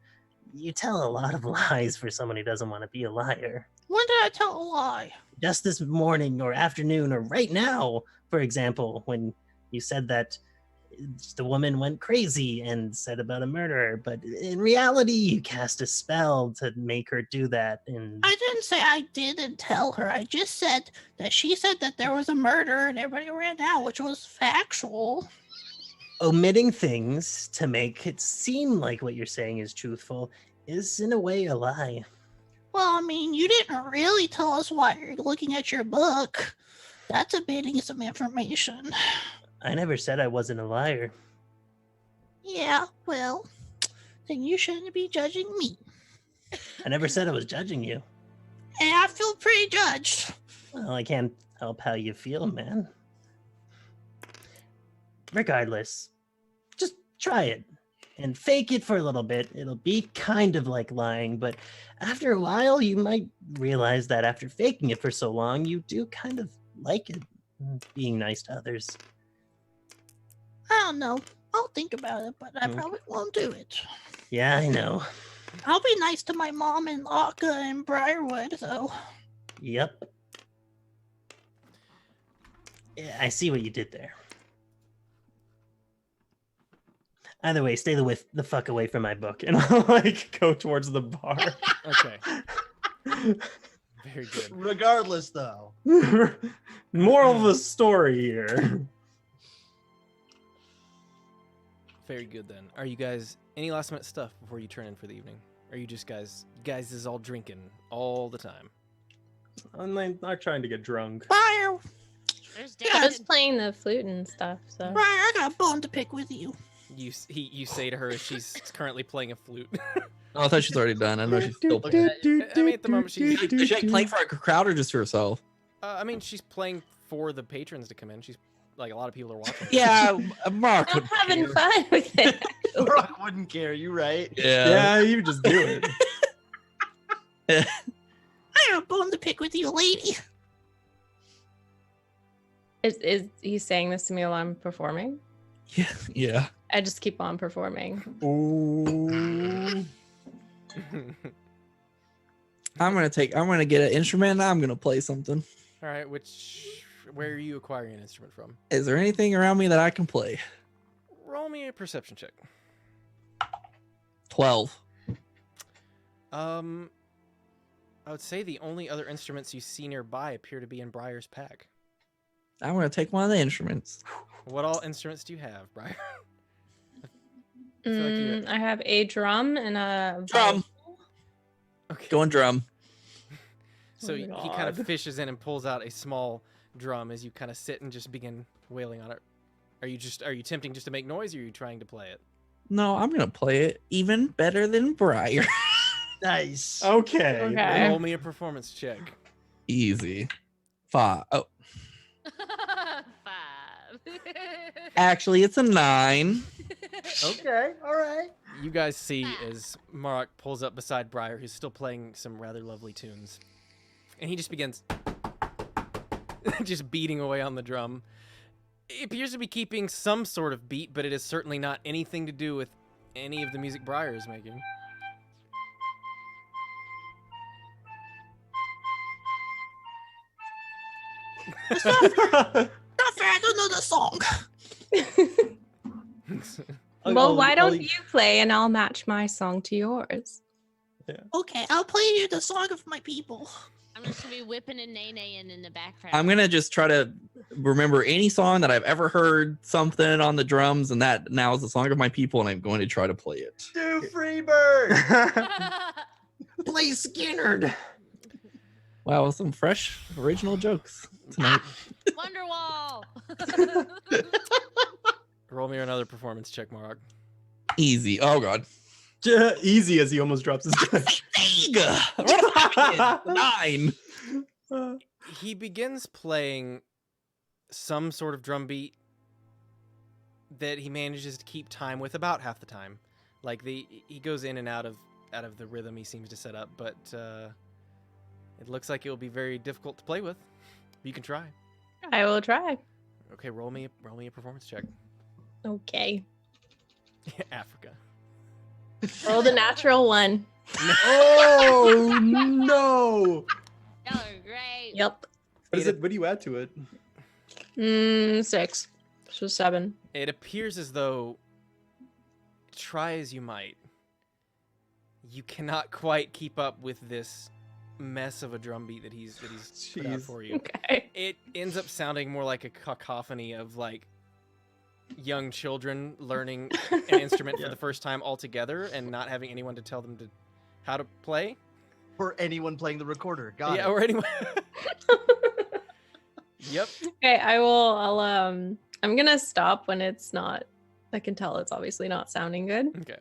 You tell a lot of lies for someone who doesn't want to be a liar. When did I tell a lie? Just this morning or afternoon or right now, for example, when you said that the woman went crazy and said about a murderer, but in reality, you cast a spell to make her do that. And I didn't say I didn't tell her. I just said that she said that there was a murder and everybody ran out, which was factual. omitting things to make it seem like what you're saying is truthful is in a way a lie. Well, I mean, you didn't really tell us why you're looking at your book. That's omitting some information. I never said I wasn't a liar. Yeah, well, then you shouldn't be judging me. I never said I was judging you. And I feel pretty judged. Well, I can't help how you feel, man. Regardless, just try it and fake it for a little bit. It'll be kind of like lying, but after a while, you might realize that after faking it for so long, you do kind of like it, being nice to others. I don't know. I'll think about it, but I Mm. probably won't do it. Yeah, I know. I'll be nice to my mom and Laka and Briarwood, though. Yep. Yeah, I see what you did there. Either way, stay the fuck away from my book, and I'll like go towards the bar. Okay. Very good. Regardless, though. Moral of the story here. Very good then. Are you guys any last minute stuff before you turn in for the evening? Or are you just guys is all drinking all the time? I'm not trying to get drunk. Briar, There's I was David. playing the flute and stuff, so. Briar, I got a bone to pick with you. You say to her as she's currently playing a flute. Oh, I thought she's already done. I know she's still playing. I mean, at the moment she's. Is she like, playing for a crowd or just for herself? I mean, she's playing for the patrons to come in. She's like a lot of people are watching. Yeah, Mark. I'm would having care. fun with it. Brock wouldn't care. You right? Yeah. Yeah, you just do it. I got a bone to pick with you, lady. Is he saying this to me while I'm performing? Yeah. Yeah. I just keep on performing. Ooh. I'm gonna get an instrument and I'm gonna play something. All right, where are you acquiring an instrument from? Is there anything around me that I can play? Roll me a perception check. 12. I would say the only other instruments you see nearby appear to be in Briar's pack. I'm gonna take one of the instruments. What all instruments do you have, Briar? I feel like you- I have a drum and a Drum. Okay. Going drum. So my he kind of God. fishes in and pulls out a small drum as you kind of sit and just begin wailing on it. Are you attempting just to make noise, or are you trying to play it? No, I'm gonna play it even better than Briar. Nice. Okay. Okay. Roll me a performance check. Easy. 5. Oh, 5. actually, it's a 9. Okay. All right. You guys see as Marok pulls up beside Briar, who's still playing some rather lovely tunes. And he just begins just beating away on the drum. It appears to be keeping some sort of beat, but it is certainly not anything to do with any of the music Briar is making. Not fair. I don't know the song. Well, why don't you play and I'll match my song to yours? Okay, I'll play you the song of my people. I'm just gonna be whipping and nay-naying in the background. I'm gonna just try to remember any song that I've ever heard something on the drums, and that now is the song of my people, and I'm going to try to play it. Do Freebird. Play Skinnerd. Wow, some fresh original jokes tonight. Wonderwall. Roll me another performance check, Marok. Easy. Oh god. Easy as he almost drops his dice. Dang! 9. He begins playing some sort of drum beat that he manages to keep time with about half the time. Like he goes in and out of the rhythm he seems to set up, but it looks like it will be very difficult to play with. You can try. I will try. Okay, roll me a performance check. Okay. Africa. Roll the natural one. Oh no! Y'all are great. Yep. What do you add to it? 6. So 7. It appears as though, try as you might, you cannot quite keep up with this mess of a drum beat that he's put out Jeez. for you. Okay. It ends up sounding more like a cacophony of like young children learning an instrument for the first time all together and not having anyone to tell them how to play. For anyone playing the recorder. Got it. Or anyone. Yep. Okay, I'm gonna stop when it's not. I can tell it's obviously not sounding good. Okay.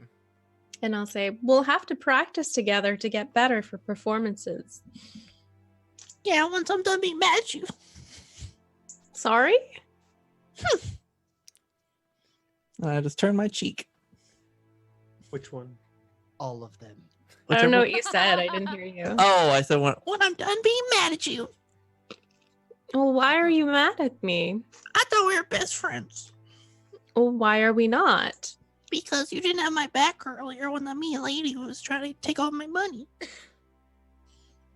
And I'll say, we'll have to practice together to get better for performances. Yeah, once I'm done being mad at you. Sorry? I just turned my cheek. Which one? All of them. I don't know what you said. I didn't hear you. Oh, I said one. When I'm done being mad at you. Well, why are you mad at me? I thought we were best friends. Well, why are we not? Because you didn't have my back earlier when the mean lady was trying to take all my money.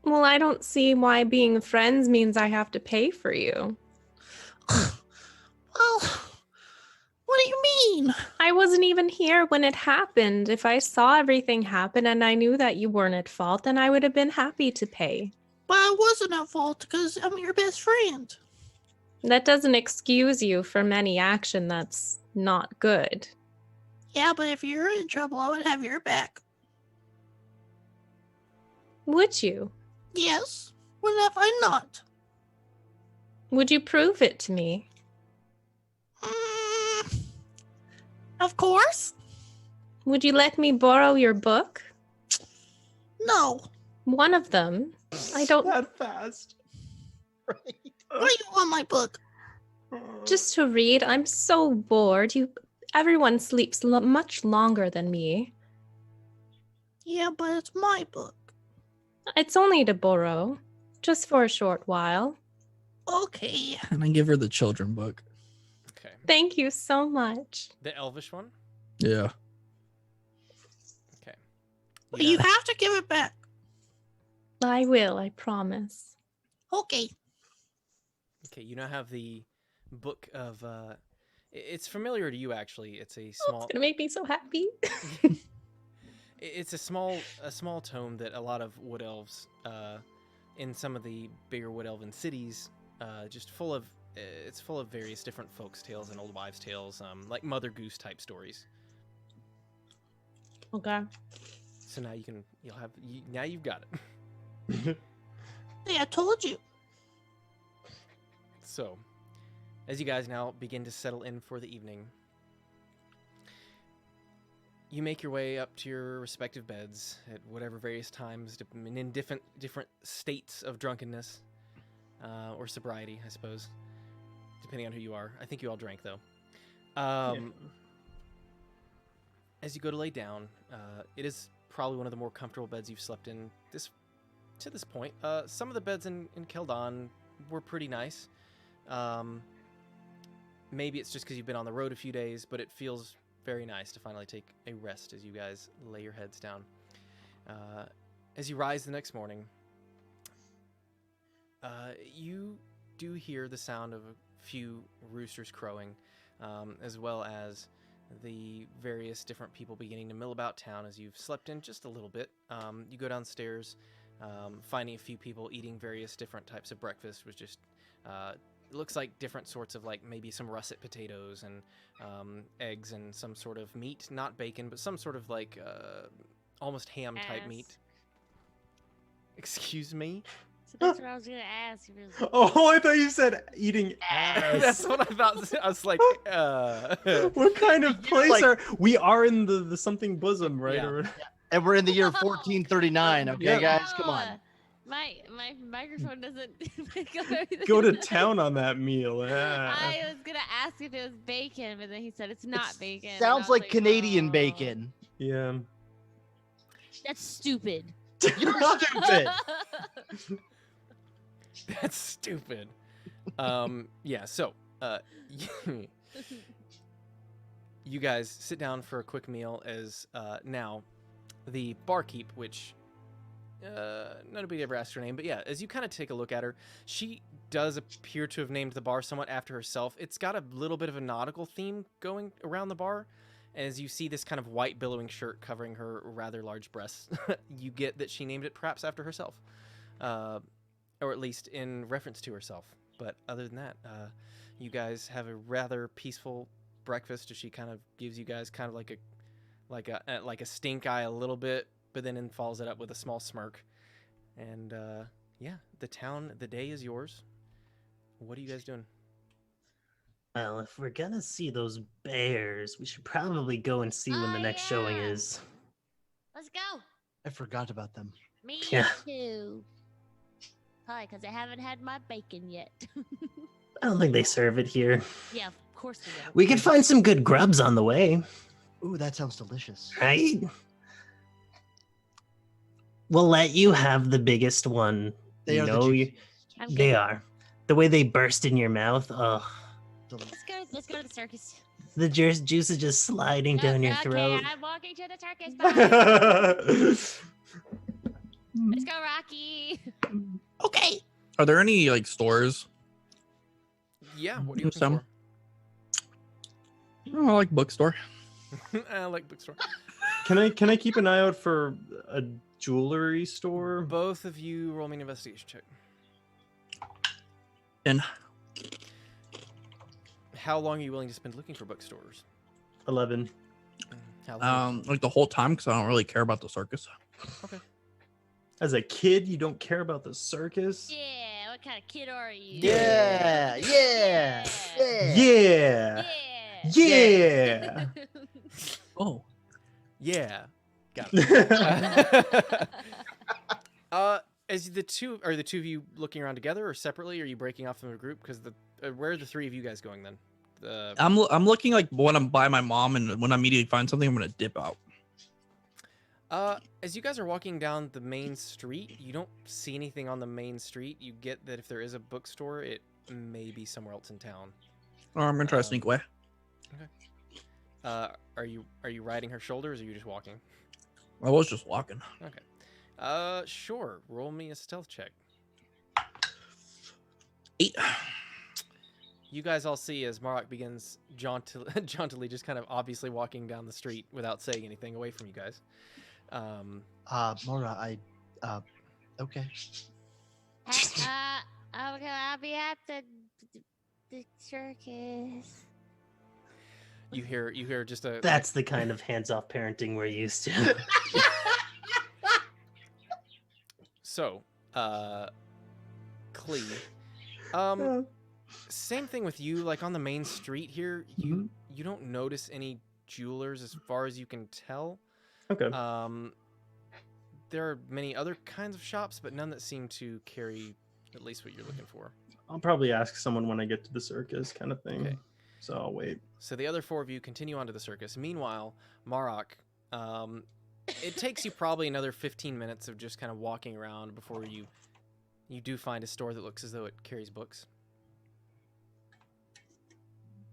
Well, I don't see why being friends means I have to pay for you. Well, what do you mean? I wasn't even here when it happened. If I saw everything happen and I knew that you weren't at fault, then I would have been happy to pay. But I wasn't at fault because I'm your best friend. That doesn't excuse you from any action that's not good. Yeah, but if you're in trouble, I would have your back. Would you? Yes. When have I not? Would you prove it to me? Of course. Would you let me borrow your book? No. One of them. I don't. That fast. Right. What do you want my book? Just to read. I'm so bored. Everyone sleeps much longer than me. Yeah, but it's my book. It's only to borrow. Just for a short while. Okay. And I give her the children book. Okay. Thank you so much. The Elvish one? Yeah. Okay. But you have to give it back. I will, I promise. Okay. Okay, you now have the book of it's familiar to you actually. It's a Oh, small it's gonna make me so happy. It's a small tome that a lot of wood elves in some of the bigger wood elven cities just full of it's full of various different folks tales and old wives tales, like Mother Goose type stories. Okay. So now you've got it. Hey, I told you. So, as you guys now begin to settle in for the evening, you make your way up to your respective beds at whatever various times, in different states of drunkenness or sobriety, I suppose, depending on who you are. I think you all drank, though. As you go to lay down, it is probably one of the more comfortable beds you've slept in to this point. Some of the beds in Keldon were pretty nice. Maybe it's just because you've been on the road a few days, but it feels very nice to finally take a rest as you guys lay your heads down. As you rise the next morning, you do hear the sound of a few roosters crowing, as well as the various different people beginning to mill about town as you've slept in just a little bit. You go downstairs, finding a few people eating various different types of breakfast, which just it looks like different sorts of, like, maybe some russet potatoes and eggs and some sort of meat, not bacon, but some sort of, like, almost ham type meat. Excuse me? So that's what I was gonna ask. Oh, I thought you said eating ass. That's what I thought. I was like, What kind of place we are in the something bosom, right? Yeah. Or... And we're in the year 1439. Okay, Yeah. guys, come on. My microphone doesn't Go to town on that meal. Yeah. I was gonna ask if it was bacon, but then he said it's not bacon. and I Sounds was like Canadian "Oh, bacon. Yeah. That's stupid. You're stupid. that's stupid. Yeah, so, you guys sit down for a quick meal as now the barkeep, which nobody ever asked her name, but yeah, as you kind of take a look at her, she does appear to have named the bar somewhat after herself. It's got a little bit of a nautical theme going around the bar. As you see this kind of white billowing shirt covering her rather large breasts, you get that she named it perhaps after herself, or at least in reference to herself. But other than that, you guys have a rather peaceful breakfast as she kind of gives you guys kind of like a stink eye a little bit, but then follows it up with a small smirk. And yeah, the day is yours. What are you guys doing? Well, if we're gonna see those bears, we should probably go and see when the next showing is. Let's go. I forgot about them. Me Yeah. too. Probably because I haven't had my bacon yet. I don't think they serve it here. Yeah, of course they don't. We could find some good grubs on the way, Ooh, that sounds delicious. right? We'll let you have the biggest one. They you are the know, juiciest. I'm they good. are. The way they burst in your mouth, ugh. Let's go to the circus. The juice is just sliding down your Okay, throat. I'm walking to the circus. Bye. Let's go, Rocky. Okay. Are there any like stores? Yeah, what are you looking Some. Oh, I like bookstore. for? I like bookstore. Can I keep an eye out for a jewelry store? Both of you roll me an investigation check. And How long are you willing to spend looking for bookstores? 11. How long? like the whole time because I don't really care about the circus. Okay. As a kid, you don't care about the circus? Yeah, what kind of kid are you? Yeah, yeah, yeah. Yeah. Yeah. Yeah. Oh, Yeah. Got it. Is the two of you looking around together or separately? Or are you breaking off from the group? Because where are the three of you guys going then? I'm looking like when I'm by my mom, and when I immediately find something, I'm gonna dip out. As you guys are walking down the main street, you don't see anything on the main street. You get that if there is a bookstore, it may be somewhere else in town. Or I'm gonna try to sneak away. Are you riding her shoulders or are you just walking? I was just walking. Okay. Sure. Roll me a stealth check. 8. You guys all see as Marok begins jauntily just kind of obviously walking down the street without saying anything away from you guys. Mora, okay. I'll be at the circus. You hear just a That's the kind of hands-off parenting we're used to. So, Clee. Same thing with you. Like on the main street here, you don't notice any jewelers as far as you can tell. Okay. There are many other kinds of shops, but none that seem to carry at least what you're looking for. I'll probably ask someone when I get to the circus, kind of thing. Okay. So I'll wait. So the other 4 of you continue on to the circus. Meanwhile, Marok, it takes you probably another 15 minutes of just kind of walking around before you do find a store that looks as though it carries books.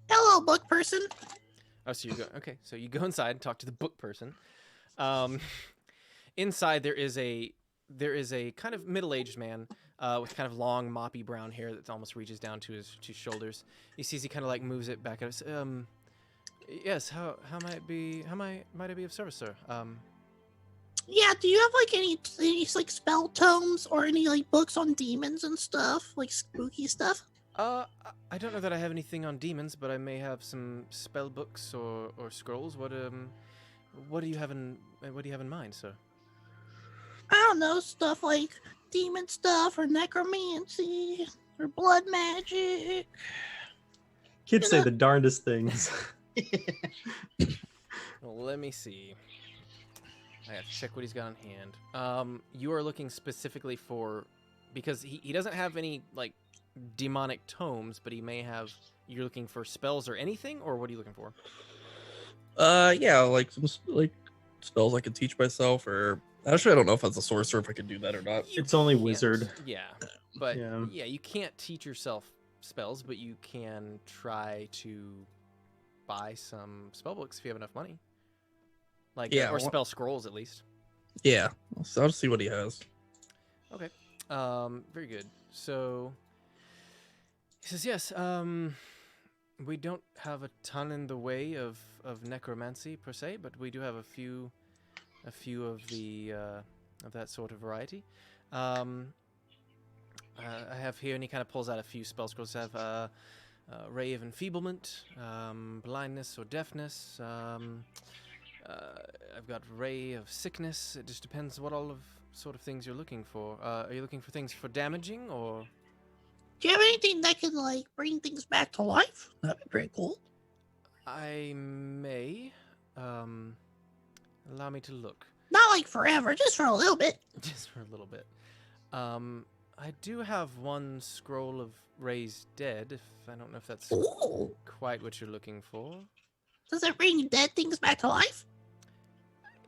Hello, book person. Oh, so you go. Okay, so you go inside and talk to the book person. Inside there is a kind of middle-aged man with kind of long, moppy brown hair that almost reaches down to his shoulders. He sees he kind of like moves it back. Yes. How might I be of service, sir? Yeah, do you have like any like spell tomes or any like books on demons and stuff, like spooky stuff? I don't know that I have anything on demons, but I may have some spell books or scrolls. What do you have in mind, sir? I don't know, stuff like demon stuff or necromancy or blood magic. Kids say the darndest things. Well, let me see. I have to check what he's got on hand. You are looking specifically for, because he doesn't have any like demonic tomes, but he may have. You're looking for spells or anything, or what are you looking for? Yeah, like some like spells I could teach myself, or actually I don't know if as a sorcerer if I could do that or not. It's only Can't- wizard. Yeah, but Yeah. yeah, you can't teach yourself spells, but you can try to buy some spell books if you have enough money. Like, Yeah, or wha- spell scrolls at least. Yeah, so I'll just see what he has. Okay. Very good. So he says, yes, we don't have a ton in the way of necromancy per se, but we do have a few of the of that sort of variety. I have here, and he kind of pulls out a few spell scrolls. I have Ray of Enfeeblement, Blindness or Deafness. I've got Ray of Sickness. It just depends what all of sort of things you're looking for. Are you looking for things for damaging, or? Do you have anything that can like bring things back to life? That'd be pretty cool. I may. Allow me to look. Not like forever, just for a little bit. Just for a little bit. I do have one scroll of Ray's Dead. If I don't know if that's Ooh. quite what you're looking for. Does it bring dead things back to life?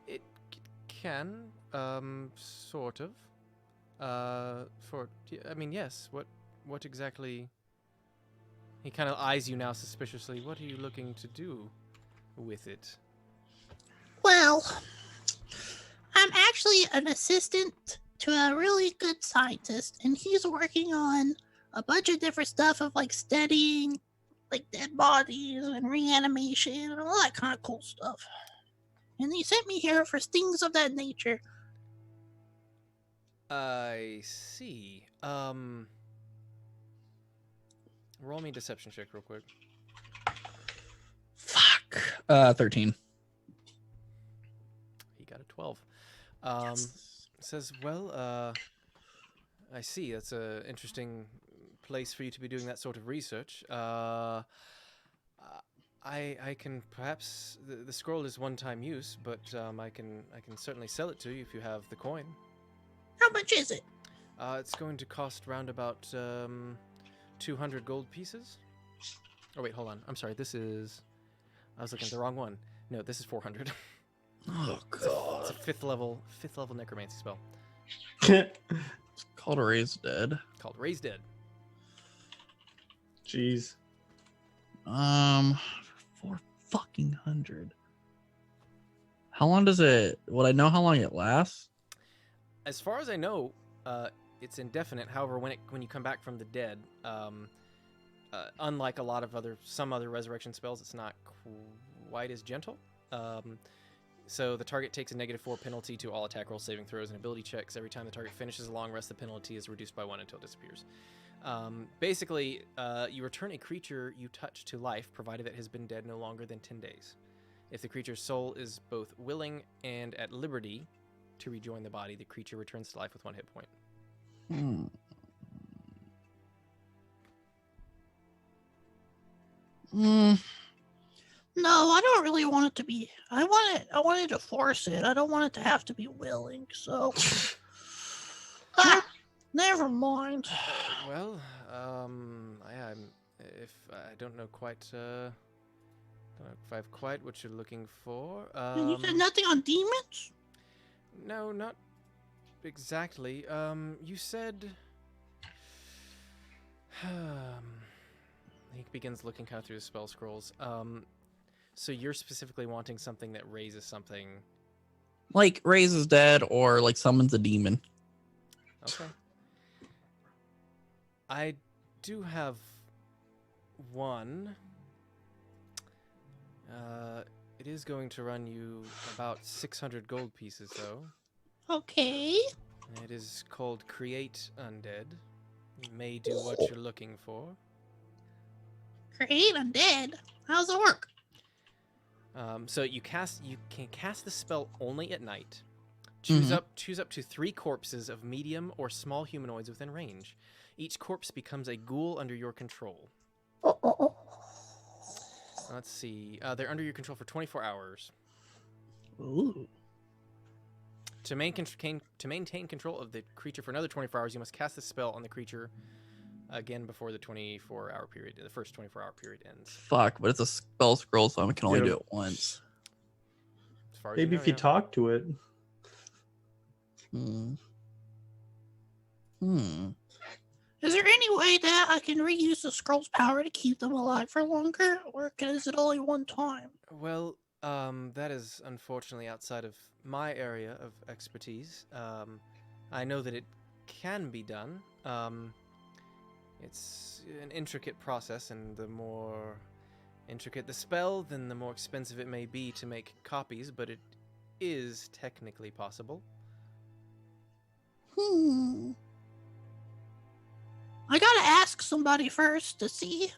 It can, sort of. I mean, yes. What exactly? He kind of eyes you now suspiciously. What are you looking to do with it? Well, I'm actually an assistant to a really good scientist, and he's working on a bunch of different stuff of like studying like dead bodies and reanimation and all that kind of cool stuff. And he sent me here for things of that nature. I see. Roll me a deception check real quick. Fuck. 13. He got a 12. Says, well, I see. That's a interesting place for you to be doing that sort of research. I can perhaps the scroll is one-time use, but I can certainly sell it to you if you have the coin. How much is it? It's going to cost round about 200 gold pieces. Oh wait, hold on. I'm sorry. I was looking at the wrong one. No, this is 400. Oh It's god. a fifth level necromancy spell It's called Raised Dead. called Raise Dead. Jeez. For 400. How long does it? Would I know how long it lasts? As far as I know, it's indefinite. However, when you come back from the dead, unlike some other resurrection spells, it's not quite as gentle. So the target takes a -4 penalty to all attack rolls, saving throws, and ability checks. Every time the target finishes a long rest, the penalty is reduced by 1 until it disappears. Basically, you return a creature you touch to life, provided it has been dead no longer than 10 days. If the creature's soul is both willing and at liberty to rejoin the body, the creature returns to life with 1 hit point. Mm, No, I don't really want it to be. I wanted to force it. I don't want it to have to be willing. So, never mind. Well, I don't know quite. Don't know if I have quite what you're looking for. And you said nothing on demons? No, not exactly. You said. He begins looking kind of through the spell scrolls. So you're specifically wanting something that raises something. like raises dead or like summons a demon. Okay. I do have one. It is going to run you about 600 gold pieces, though. Okay. It is called Create Undead. It may do what you're looking for. Create undead. How's it work? So you can cast the spell only at night. Choose up to 3 corpses of medium or small humanoids within range. Each corpse becomes a ghoul under your control. Let's see. They're under your control for 24 hours. Ooh. To maintain control of the creature for another 24 hours, you must cast the spell on the creature again before the 24-hour period. The first 24-hour period ends. Fuck, but it's a spell scroll, so I can only Yeah. do it once. As far as Maybe you know, if you yeah. talk to it. Is there any way that I can reuse the scroll's power to keep them alive for longer, or is it only one time? Well, that is unfortunately outside of my area of expertise. I know that it can be done. It's an intricate process, and the more intricate the spell, then the more expensive it may be to make copies, but it is technically possible. I gotta ask somebody first to see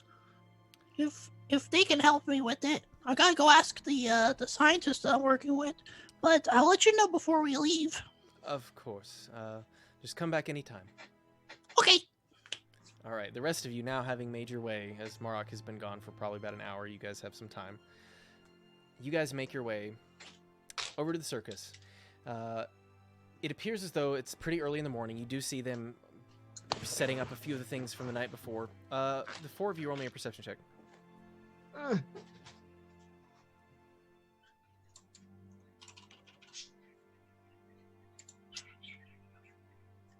if they can help me with it. I gotta go ask the scientist that I'm working with, but I'll let you know before we leave. Of course. Just come back anytime. Okay. All right, the rest of you now having made your way, as Marok has been gone for probably about an hour, you guys have some time. You guys make your way over to the circus. It appears as though it's pretty early in the morning. You do see them setting up a few of the things from the night before. The 4 of you roll me a perception check.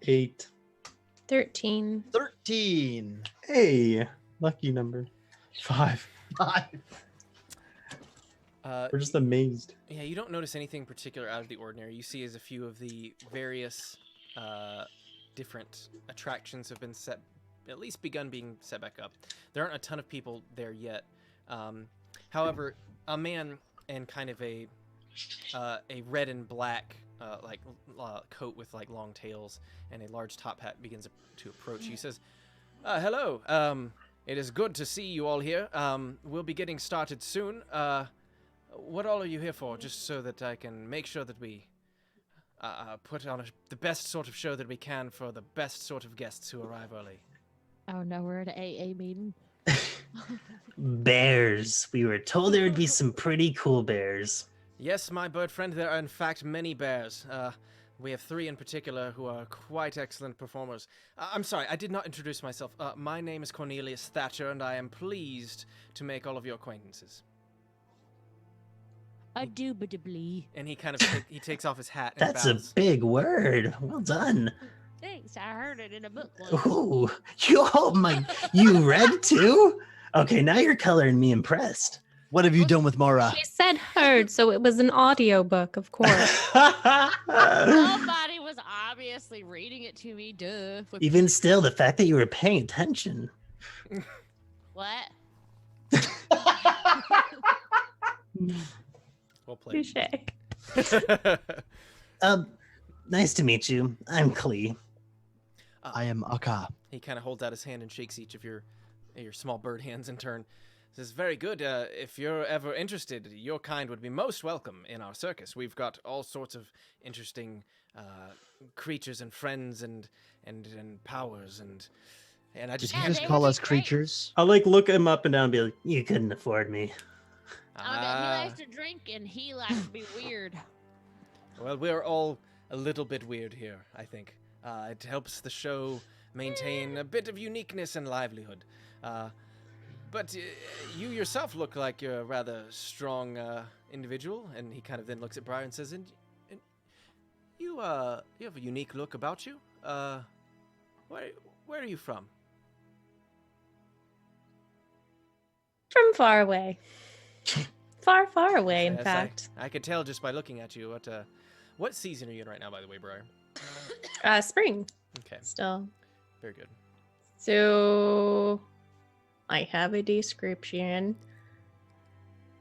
Eight. 13. 13. Hey, lucky number. 5. 5. We're just amazed. Yeah, you don't notice anything particular out of the ordinary. You see as a few of the various different attractions have been at least begun being set back up. There aren't a ton of people there yet. However, a man in kind of a red and black coat with like long tails and a large top hat begins to approach. He says, "Hello. It is good to see you all here. We'll be getting started soon. What all are you here for? Just so that I can make sure that we put on the best sort of show that we can for the best sort of guests who arrive early." Oh no, we're at an AA meeting. Bears. We were told there would be some pretty cool bears. Yes, my bird friend, there are in fact many bears. We have 3 in particular who are quite excellent performers. I'm sorry, I did not introduce myself. My name is Cornelius Thatcher, and I am pleased to make all of your acquaintances. Indubitably. And he kind of he takes off his hat and That's a bows. big word. Well done. Thanks, I heard it in a book once. Ooh, you read too? Okay, now you're coloring me impressed. What have you done with Mara? She said heard, so it was an audiobook, of course. Somebody was obviously reading it to me, duh. Even still, the fact that you were paying attention. What? Well played. Touche. Nice to meet you. I'm Klee. I am Aka. He kind of holds out his hand and shakes each of your small bird hands in turn. Says, "Very good. If you're ever interested, your kind would be most welcome in our circus. We've got all sorts of interesting creatures and friends and powers, and And I Did just you Yeah, just they call would be us great. creatures? I'll like look him up and down and be like, you couldn't afford me. He Ah, likes to drink and he likes to be weird. well, we're all a little bit weird here, I think. It helps the show maintain a bit of uniqueness and livelihood. But you yourself look like you're a rather strong individual. And he kind of then looks at Briar and says, and you have a unique look about you. Where are you from? From far away. Far, far away, in Yes, fact. I could tell just by looking at you. What season are you in right now, by the way, Briar? Spring, Okay, still. very good. So, I have a description.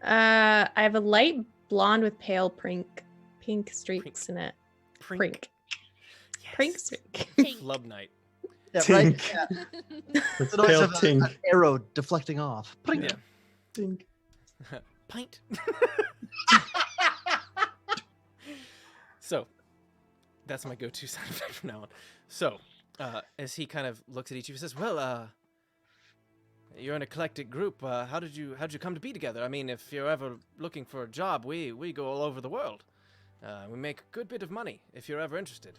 I have a light blonde with pale pink streaks in it. Prink. Yes. Prink streak. Tink. Flub night. Yeah, right. Tink. Yeah. That's The noise pale of tink. an arrow deflecting off. Pring. Yeah. Tink. Pint. So, that's my go-to sound effect from now on. So, as he kind of looks at each of you, he says, "Well, you're an eclectic group. How did you come to be together? I mean, if you're ever looking for a job, we go all over the world. We make a good bit of money. If you're ever interested."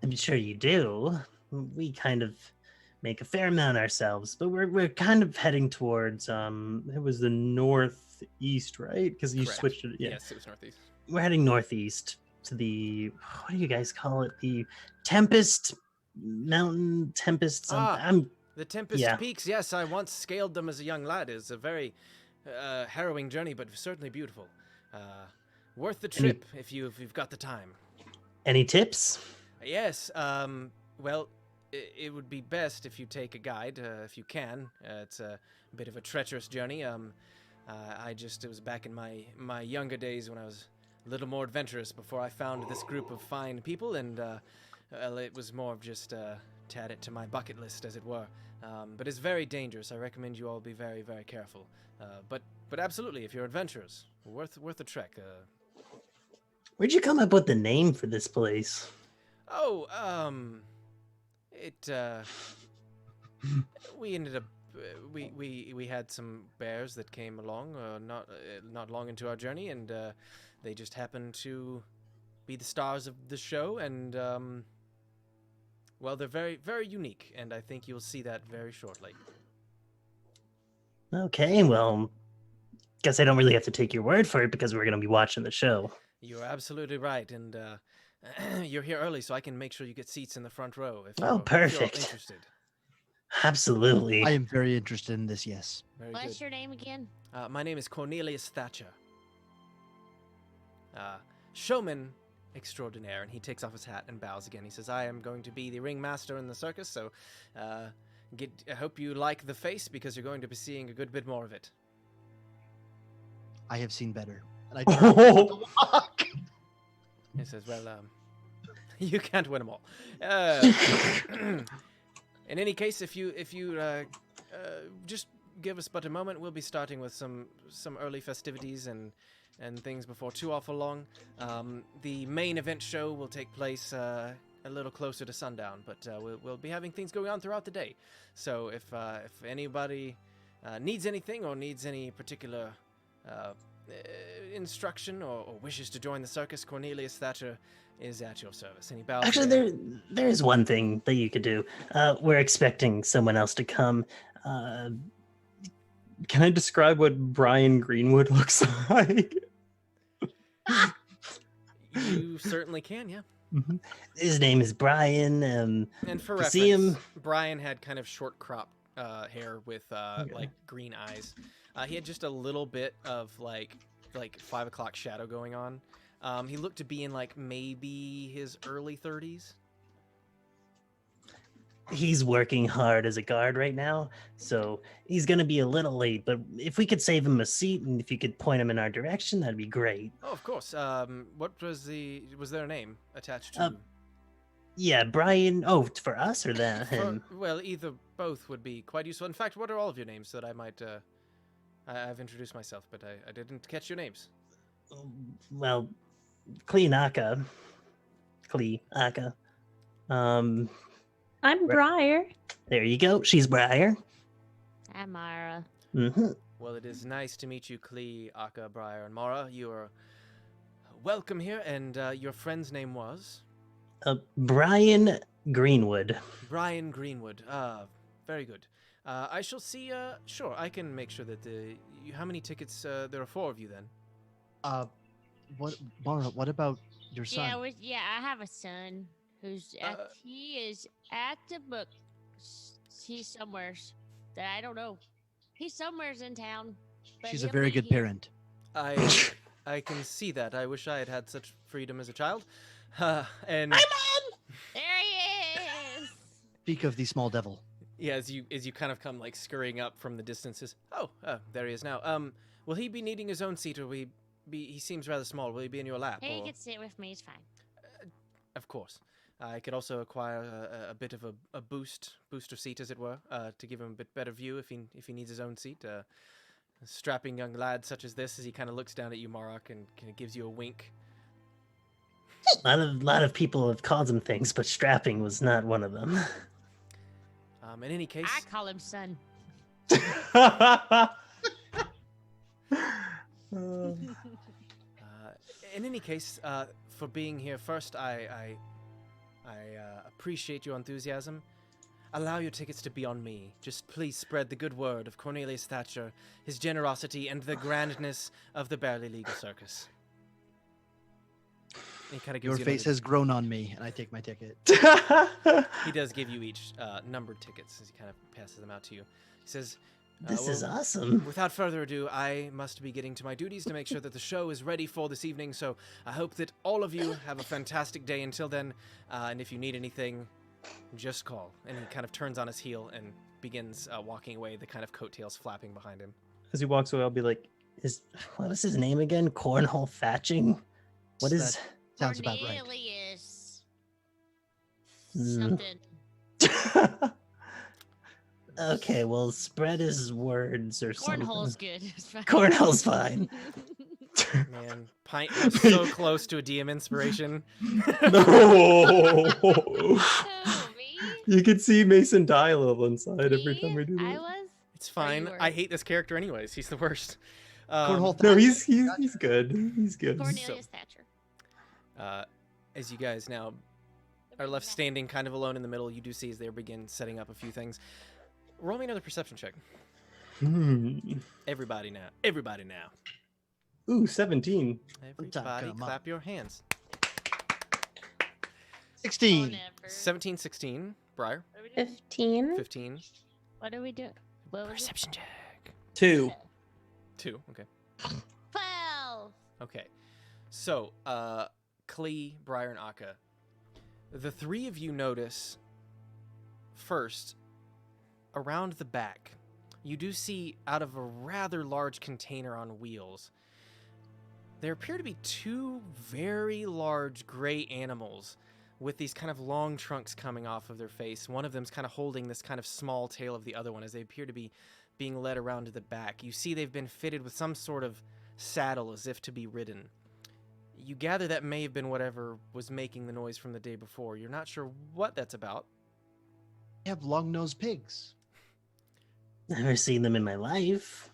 I'm sure you do. We kind of make a fair amount ourselves, but we're kind of heading towards it was the northeast, right? Because you Correct. switched it. Yeah. Yes, it was northeast. We're heading northeast to the, what do you guys call it? The Tempest Mountain Tempest. I'm The Tempest Yeah. Peaks. Yes, I once scaled them as a young lad. It's a very harrowing journey, but certainly beautiful. Worth the trip if you've got the time. Any tips? Yes. Well, it would be best if you take a guide, if you can. It's a bit of a treacherous journey. It was back in my younger days when I was a little more adventurous before I found this group of fine people, and well, it was more of just to add it to my bucket list, as it were. But it's very dangerous. I recommend you all be very, very careful. But absolutely, if you're adventurers, worth a trek. Where'd you come up with the name for this place? We ended up we had some bears that came along not long into our journey, and they just happened to be the stars of the show, and well, they're very, very unique, and I think you'll see that very shortly. Okay, well, guess I don't really have to take your word for it because we're going to be watching the show. You're absolutely right, and you're here early, so I can make sure you get seats in the front row if Oh, you're all perfect. interested. Absolutely. I am very interested in this, yes. Very What's good. your name again? My name is Cornelius Thatcher. Showman extraordinaire, and he takes off his hat and bows again. He says, "I am going to be the ringmaster in the circus, so I hope you like the face, because you're going to be seeing a good bit more of it." I have seen better. And I turn to walk. He says, "Well, you can't win them all. In any case, if you just give us but a moment, we'll be starting with some early festivities and things before too awful long. The main event show will take place a little closer to sundown, but we'll be having things going on throughout the day. So if anybody needs anything or needs any particular instruction or wishes to join the circus, Cornelius Thatcher is at your service." And he bows. Actually, there is one thing that you could do. We're expecting someone else to come. Can I describe what Brian Greenwood looks like? You certainly can, yeah. His name is Brian. And for You reference, see him? Brian had kind of short crop hair with like green eyes. He had just a little bit of like 5 o'clock shadow going on. He looked to be in like maybe his early 30s. He's working hard as a guard right now, so he's going to be a little late. But if we could save him a seat and if you could point him in our direction, that'd be great. Oh, of course. What was there a name attached to? Yeah, Brian. Oh, for us or that him? Well, either both would be quite useful. In fact, what are all of your names so that I might? I've introduced myself, but I didn't catch your names. Well, Klee Aka. I'm Briar. There you go. She's Briar. I'm Mara. Mm-hmm. Well, it is nice to meet you, Klee, Akka, Briar, and Mara. You are welcome here, and your friend's name was? Brian Greenwood. Brian Greenwood. Very good. I shall see, sure, I can make sure that how many tickets, there are 4 of you then? What, Mara, what about your son? Yeah, I have a son who's he is at the book. He's somewhere that I don't know. He's somewhere's in town. But She's a he'll very be good here. parent. I can see that. I wish I had had such freedom as a child. And Hi, Mom! There he is. Speak of the small devil. yeah, as you kind of come like scurrying up from the distances. Oh, there he is now. Will he be needing his own seat, or will he be? He seems rather small. Will he be in your lap? He or? can sit with me. It's fine. Of course. I could also acquire a bit of a booster seat, as it were, to give him a bit better view if he needs his own seat. A strapping young lad such as this, as he kind of looks down at you, Marok, and kind of gives you a wink. A lot of people have called him things, but strapping was not one of them. In any case, I call him son. in any case, for being here first, I appreciate your enthusiasm. Allow your tickets to be on me. Just please spread the good word of Cornelius Thatcher, his generosity, and the grandness of the Barely Legal Circus. He kind of gives Your you face another- has grown on me, and I take my ticket. He does give you each numbered tickets as he kind of passes them out to you. He says, This is well, awesome. Without further ado, I must be getting to my duties to make sure that the show is ready for this evening, so I hope that all of you have a fantastic day until then, and if you need anything, just call. And he kind of turns on his heel and begins walking away, the kind of coattails flapping behind him. As he walks away, I'll be like, What was his name again? Cornhole Thatching? What is... That sounds about right. Cornelius. Mm. Something. Okay, well, spread his words or Cornhole's something. good. It's fine. Cornhole's fine. Man, Pint was so close to a DM inspiration. no. Oh, me? You can see Mason die a little inside every Me? time we do I that. was. It's fine. were. I hate this character anyways. He's the worst. Cornhole No, he's good. He's good. Cornelius Thatcher. As you guys now are left standing kind of alone in the middle, you do see as they begin setting up a few things. Roll me another perception check. Everybody now. Everybody now. Ooh, 17. Everybody clap your hands. 16. Whatever. 17, 16. Briar. 15. 15. What do we do? What was it? Perception check. 2. 2. Okay. 12. Okay. So, Klee, Briar, and Akka, the 3 of you notice first, around the back, you do see out of a rather large container on wheels, there appear to be 2 very large gray animals with these kind of long trunks coming off of their face. One of them's kind of holding this kind of small tail of the other one as they appear to be being led around to the back. You see they've been fitted with some sort of saddle as if to be ridden. You gather that may have been whatever was making the noise from the day before. You're not sure what that's about. They have long-nosed pigs. Never seen them in my life.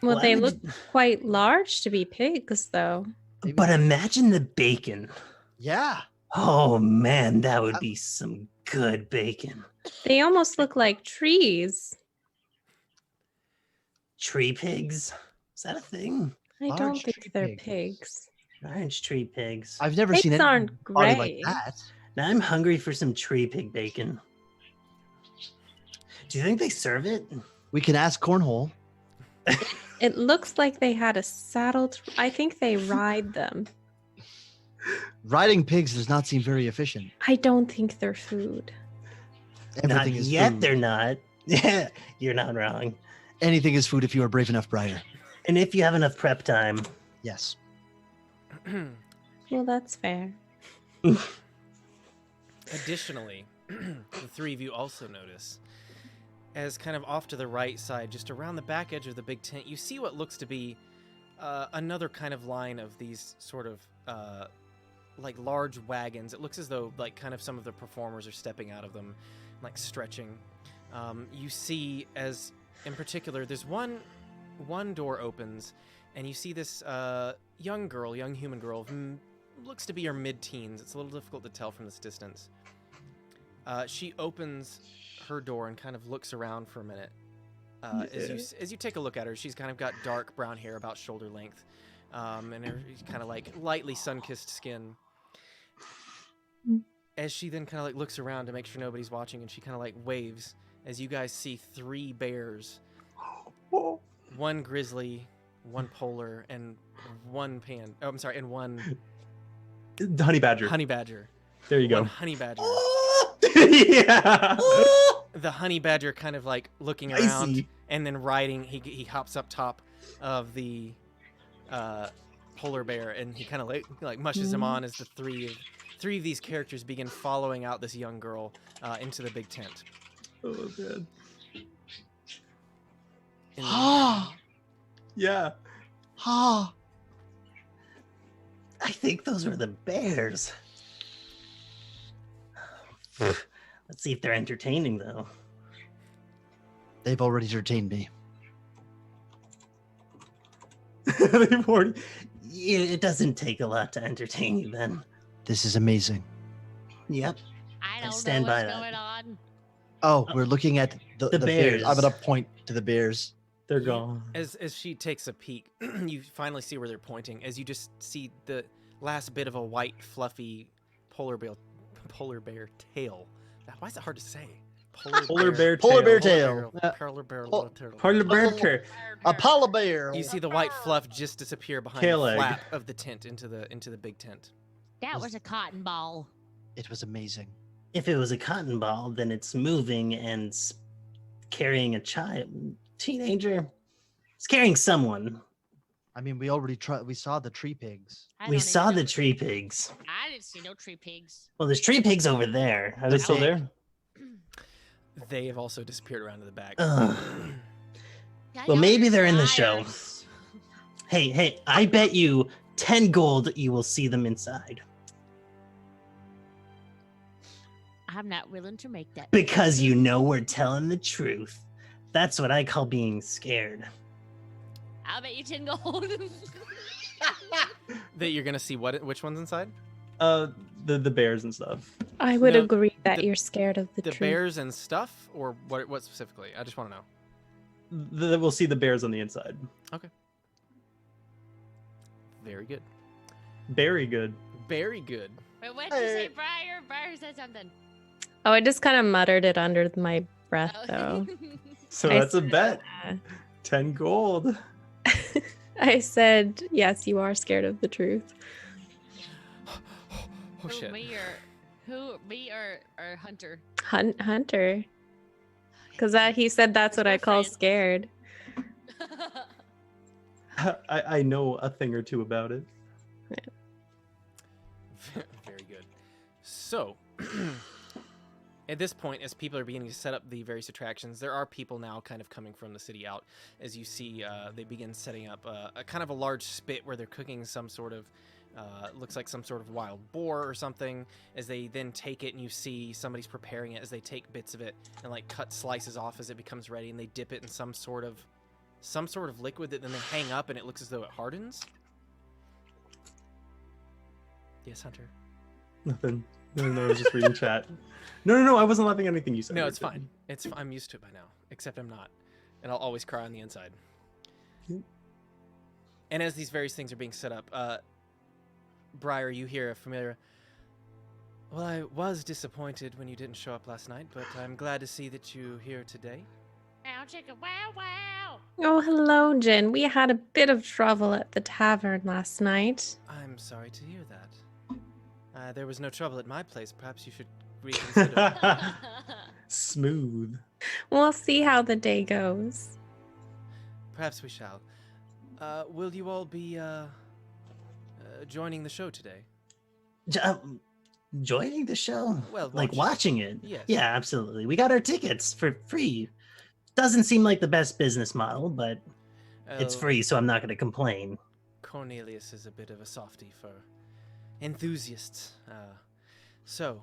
Well, Why they would look you- quite large to be pigs, though. Maybe- But imagine the bacon. Yeah. Oh man, that would be some good bacon. They almost look like trees. Tree pigs? Is that a thing? I Large don't tree think they're pigs. pigs. Orange tree pigs. I've never Pigs seen anything aren't body like gray. that. Now I'm hungry for some tree pig bacon. Do you think they serve it? We can ask Cornhole. It looks like they had a saddled. I think they ride them. Riding pigs does not seem very efficient. I don't think they're food. Not Everything is yet, food. they're not. Yeah, you're not wrong. Anything is food if you are brave enough, Briar. And if you have enough prep time. Yes. Well, that's fair. Additionally, the 3 of you also notice, as kind of off to the right side, just around the back edge of the big tent, you see what looks to be another kind of line of these sort of like large wagons. It looks as though like kind of some of the performers are stepping out of them, like stretching. You see, as in particular, there's one door opens, and you see this young human girl, looks to be her mid-teens. It's a little difficult to tell from this distance. She opens her door and kind of looks around for a minute. As you take a look at her, she's kind of got dark brown hair about shoulder length, and her kind of like lightly sun-kissed skin. As she then kind of like looks around to make sure nobody's watching, and she kind of like waves as you guys see 3 bears, 1 grizzly, 1 polar, and 1 and 1 honey badger. honey badger. There you go. 1 honey badger. Yeah. The honey badger kind of like looking I around see. and then riding. He hops up top of the polar bear, and he kind of like mushes him on as the three of these characters begin following out this young girl into the big tent. Oh man. Ah, Yeah. ah. I think those were the bears. Let's see if they're entertaining, though. They've already entertained me. They've already... Yeah, it doesn't take a lot to entertain you, then. This is amazing. Yep. I don't stand know by what's that. going on. Oh, we're looking at the bears. I'm bears. gonna point to the bears. They're gone. As she takes a peek, you finally see where they're pointing. As you just see the last bit of a white, fluffy polar bear tail. Why is it hard to say? Polar bear Polar bear tail. tail. Polar bear Oh. tail. Polar bear tail. A polar bear. You see the white fluff just disappear behind Tail the egg. flap of the tent into the big tent. That was a cotton ball. It was amazing. If it was a cotton ball, then it's moving and carrying a teenager. It's carrying someone. I mean, we already tried. We saw the tree pigs. I We don't saw even the know. tree pigs. I didn't see no tree pigs. Well, there's tree pigs over there. Are they still there? They have also disappeared around to the back. Ugh. I Well, know maybe you're they're in the show. liars. Hey, I bet you 10 gold you will see them inside. I'm not willing to make that. Because you know we're telling the truth. That's what I call being scared. I'll bet you 10 gold. That you're gonna see which one's inside? The bears and stuff. I would No, agree that the- you're scared of the The truth. bears and stuff, or what specifically? I just want to know. We'll see the bears on the inside. Very good. Very good. Very good. Wait, what did you say, Briar? Briar said something. Oh, I just kind of muttered it under my breath, Oh. though. So I that's a said, bet. uh, 10 gold. I said, yes, you are scared of the truth. Oh shit. Me or Hunter? Hunter. Because he said that's what I call Friends. scared. I know a thing or two about it. Very good. So, at this point, as people are beginning to set up the various attractions, there are people now kind of coming from the city out. As you see, they begin setting up a kind of a large spit where they're cooking some sort of, looks like some sort of wild boar or something. As they then take it, and you see somebody's preparing it as they take bits of it and like cut slices off as it becomes ready, and they dip it in some sort of liquid that then they hang up, and it looks as though it hardens. Yes, Hunter. Nothing. No, I was just reading chat. No, I wasn't laughing at anything you said. No, it's fine. I'm used to it by now. Except I'm not, and I'll always cry on the inside. And as these various things are being set up, Briar, you hear a familiar. Well, I was disappointed when you didn't show up last night, but I'm glad to see that you're here today. Ow, chicken, wow, wow. Oh, hello, Jin. We had a bit of trouble at the tavern last night. I'm sorry to hear that. There was no trouble at my place. Perhaps you should reconsider. Smooth. We'll see how the day goes. Perhaps we shall. Will you all be joining the show today? Joining the show? Well, Like watching it? Yes. Yeah, absolutely. We got our tickets for free. Doesn't seem like the best business model, but it's Oh, free, so I'm not going to complain. Cornelius is a bit of a softie for enthusiasts. So,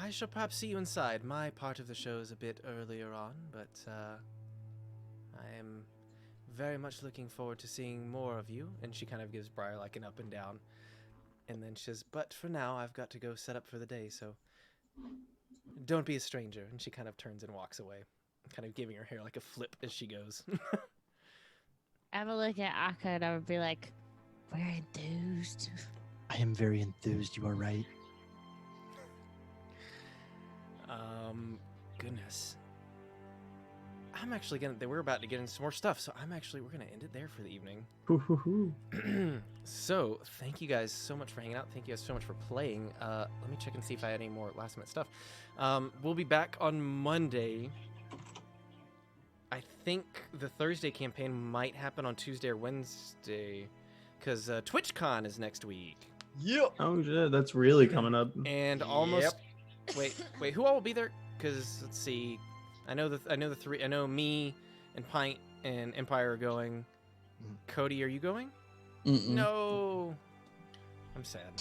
I shall perhaps see you inside. My part of the show is a bit earlier on, but I am very much looking forward to seeing more of you. And she kind of gives Briar like an up and down. And then she says, but for now, I've got to go set up for the day, so don't be a stranger. And she kind of turns and walks away, kind of giving her hair like a flip as she goes. I would look at Akka and I would be like, we're enthused. I am very enthused. You are right. Goodness. I'm actually we're about to get into some more stuff, so we're gonna end it there for the evening. So, thank you guys so much for hanging out. Thank you guys so much for playing. Let me check and see if I had any more last minute stuff. We'll be back on Monday. I think the Thursday campaign might happen on Tuesday or Wednesday, because TwitchCon is next week. Yep. Oh shit, that's really coming up. And almost. Wait, who all will be there? Because let's see, I know the three. I know me and Pint and Empire are going. Cody, are you going? No, I'm sad.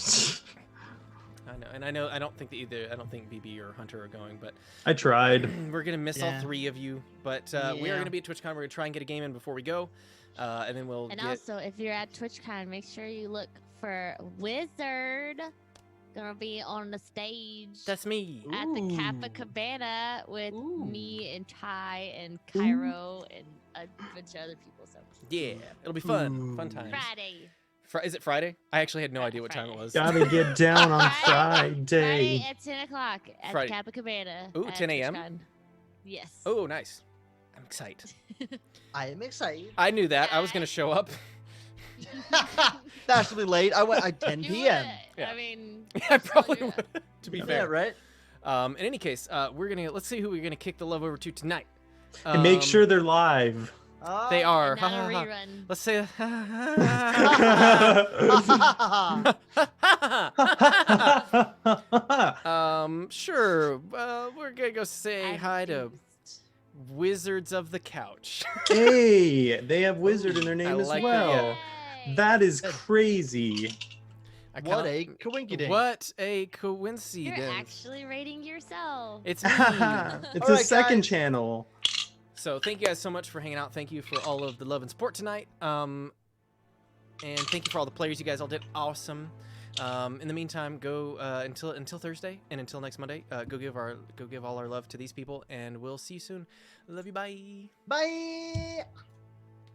I know, and I don't think BB or Hunter are going, but I tried. We're gonna miss all three of you, but we are gonna be at TwitchCon. We're gonna try and get a game in before we go, and then we'll. And also, if you're at TwitchCon, make sure you look for Wizard. Gonna be on the stage. That's me at the Kappa Cabana with me and Ty and Cairo and a bunch of other people. So yeah, it'll be fun. Fun time. Friday. Is it Friday? I actually had no idea what time it was. Gotta get down on Friday. Friday at 10 o'clock at Friday. the Kappa Cabana. Ooh, 10 a.m. TwitchCon. Yes. Oh, nice. I'm excited. I am excited. I knew that. I was gonna show up. That's really late. I went at 10 p.m. Yeah. I mean, I probably would. To be fair, right? In any case, let's see who we're gonna kick the love over to tonight. And make sure they're live. They are. Not a rerun. Let's say. Sure. We're gonna go say hi to Wizards of the Couch. Hey, they have Wizard in their name as like well. That is crazy. What a coincidence. What a coincidence. You're actually rating yourself. It's me. It's a second channel. So thank you guys so much for hanging out. Thank you for all of the love and support tonight. And thank you for all the players. You guys all did awesome. In the meantime, go until Thursday and until next Monday. Go give all our love to these people, and we'll see you soon. Love you. Bye. Bye.